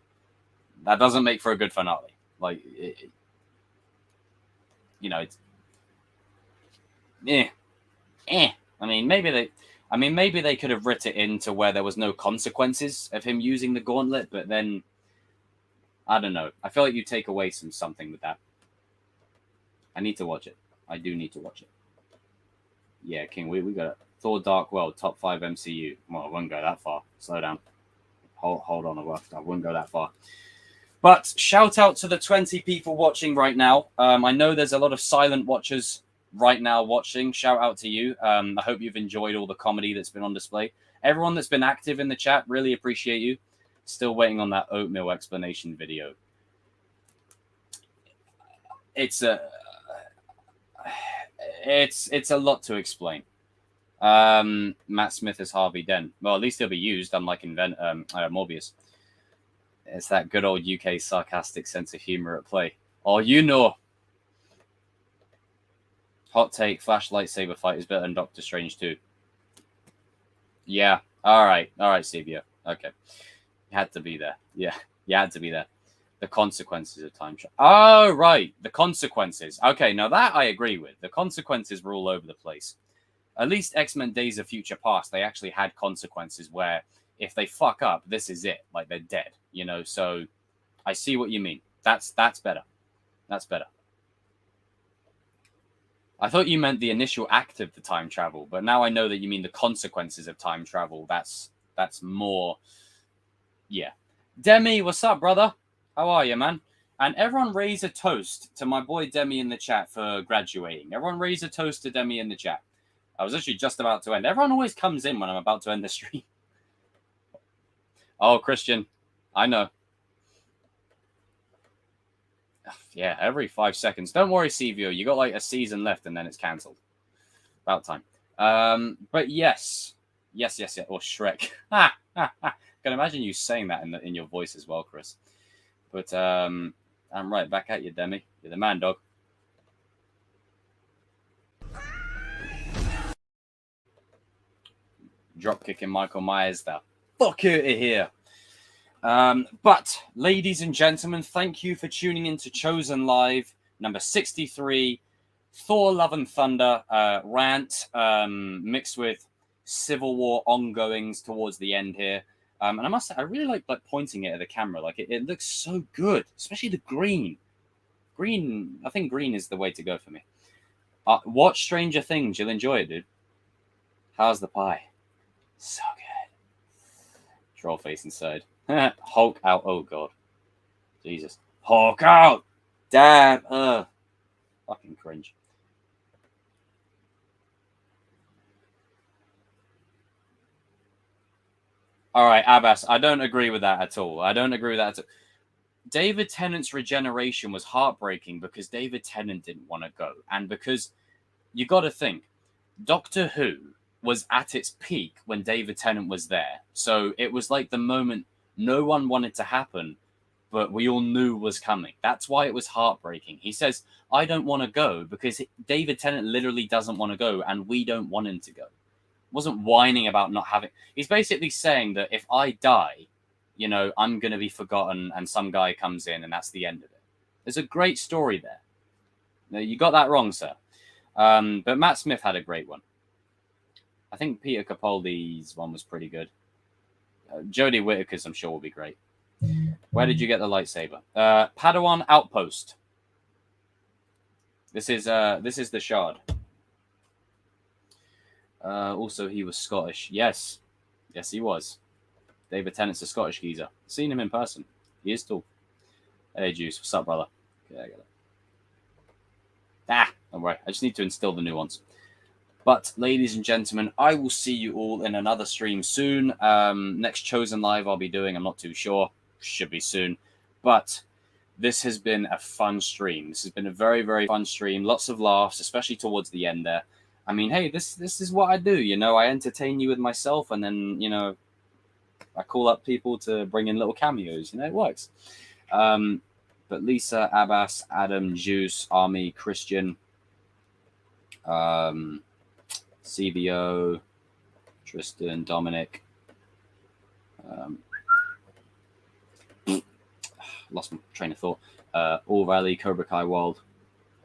That doesn't make for a good finale. Like, it's eh. I mean, maybe they could have written it into where there was no consequences of him using the gauntlet, but then I don't know. I feel like you take away something with that. I need to watch it. I do need to watch it. Yeah, King, we got it. Thor Dark World, top 5 MCU. Well, I won't go that far. Slow down. Hold on, I won't go that far. But shout out to the 20 people watching right now. I know there's a lot of silent watchers right now watching. Shout out to you. I hope you've enjoyed all the comedy that's been on display. Everyone that's been active in the chat, really appreciate you. Still waiting on that oatmeal explanation video. It's a lot to explain. Matt Smith is Harvey Dent. Well, at least he'll be used, unlike Morbius. It's that good old UK sarcastic sense of humor at play. Oh, you know. Hot take, Flash lightsaber fight is better than Doctor Strange 2. Yeah. All right, Sebia. Okay. You had to be there. Yeah, you had to be there. The consequences of time travel. Oh, right. The consequences. Okay, now that I agree with. The consequences were all over the place. At least X-Men Days of Future Past, they actually had consequences where if they fuck up, this is it. Like, they're dead, So I see what you mean. That's better. That's better. I thought you meant the initial act of the time travel, but now I know that you mean the consequences of time travel. That's more... Yeah. Demi, what's up, brother? How are you, man? And everyone raise a toast to my boy Demi in the chat for graduating. Everyone raise a toast to Demi in the chat. I was actually just about to end. Everyone always comes in when I'm about to end the stream. Oh, Christian. I know. Yeah, every 5 seconds. Don't worry, CVO. You got like a season left and then it's cancelled. About time. But yes. Yes. Or Shrek. I can imagine you saying that in your voice as well, Chris. But I'm right back at you, Demi. You're the man, dog. Drop kicking Michael Myers there. Fuck out of here. But, ladies and gentlemen, thank you for tuning in to Chosen Live, number 63, Thor Love and Thunder rant, mixed with Civil War ongoings towards the end here. And I must say, I really like pointing it at the camera. Like, it looks so good, especially the green. Green, I think green is the way to go for me. Watch Stranger Things. You'll enjoy it, dude. How's the pie? So good. Troll face inside. Hulk out. Oh, God. Jesus. Hulk out! Damn. Fucking cringe. All right, Abbas, I don't agree with that at all. David Tennant's regeneration was heartbreaking because David Tennant didn't want to go. And because you got to think, Doctor Who was at its peak when David Tennant was there. So it was like the moment no one wanted to happen, but we all knew was coming. That's why it was heartbreaking. He says, I don't want to go because David Tennant literally doesn't want to go and we don't want him to go. Wasn't whining about not having... He's basically saying that if I die, I'm going to be forgotten and some guy comes in and that's the end of it. There's a great story there. No, you got that wrong, sir. But Matt Smith had a great one. I think Peter Capaldi's one was pretty good. Jodie Whittaker's, I'm sure, will be great. Where did you get the lightsaber? Padawan Outpost. This is the Shard. Also, he was Scottish. Yes, he was. David Tennant's a Scottish geezer. Seen him in person. He is tall. Hey, Juice. What's up, brother? Okay, I got it. Don't worry. I just need to instill the nuance. But, ladies and gentlemen, I will see you all in another stream soon. Next Chosen Live I'll be doing, I'm not too sure. Should be soon. But this has been a fun stream. This has been a very, very fun stream. Lots of laughs, especially towards the end there. I mean, hey, this is what I do, I entertain you with myself, and then, I call up people to bring in little cameos. It works. But Lisa, Abbas, Adam, Juice, Army, Christian, CVO, Tristan, Dominic. Lost my train of thought. All Valley, Cobra Kai Wild.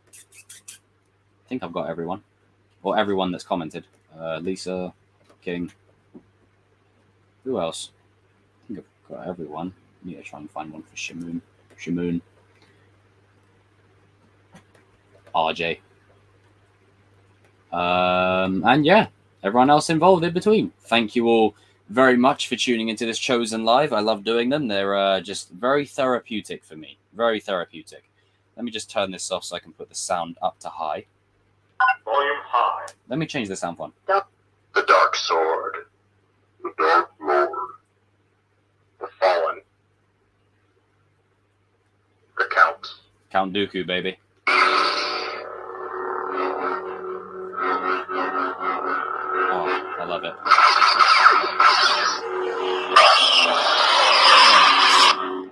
I think I've got everyone. Or everyone that's commented. Lisa, King. Who else? I think I've got everyone. I need to try and find one for Shamoon. RJ. And yeah, everyone else involved in between. Thank you all very much for tuning into this Chosen Live. I love doing them. They're just very therapeutic for me. Very therapeutic. Let me just turn this off so I can put the sound up to high. Volume high. Let me change the sound font. The Dark Sword. The Dark Lord. The Fallen. The Count. Count Dooku, baby. Oh, I love it.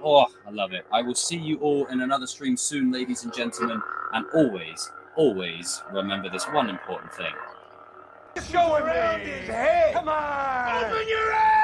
Oh, I love it. I will see you all in another stream soon, ladies and gentlemen. And always, always remember this one important thing. Show him his head. Come on. Open your eyes.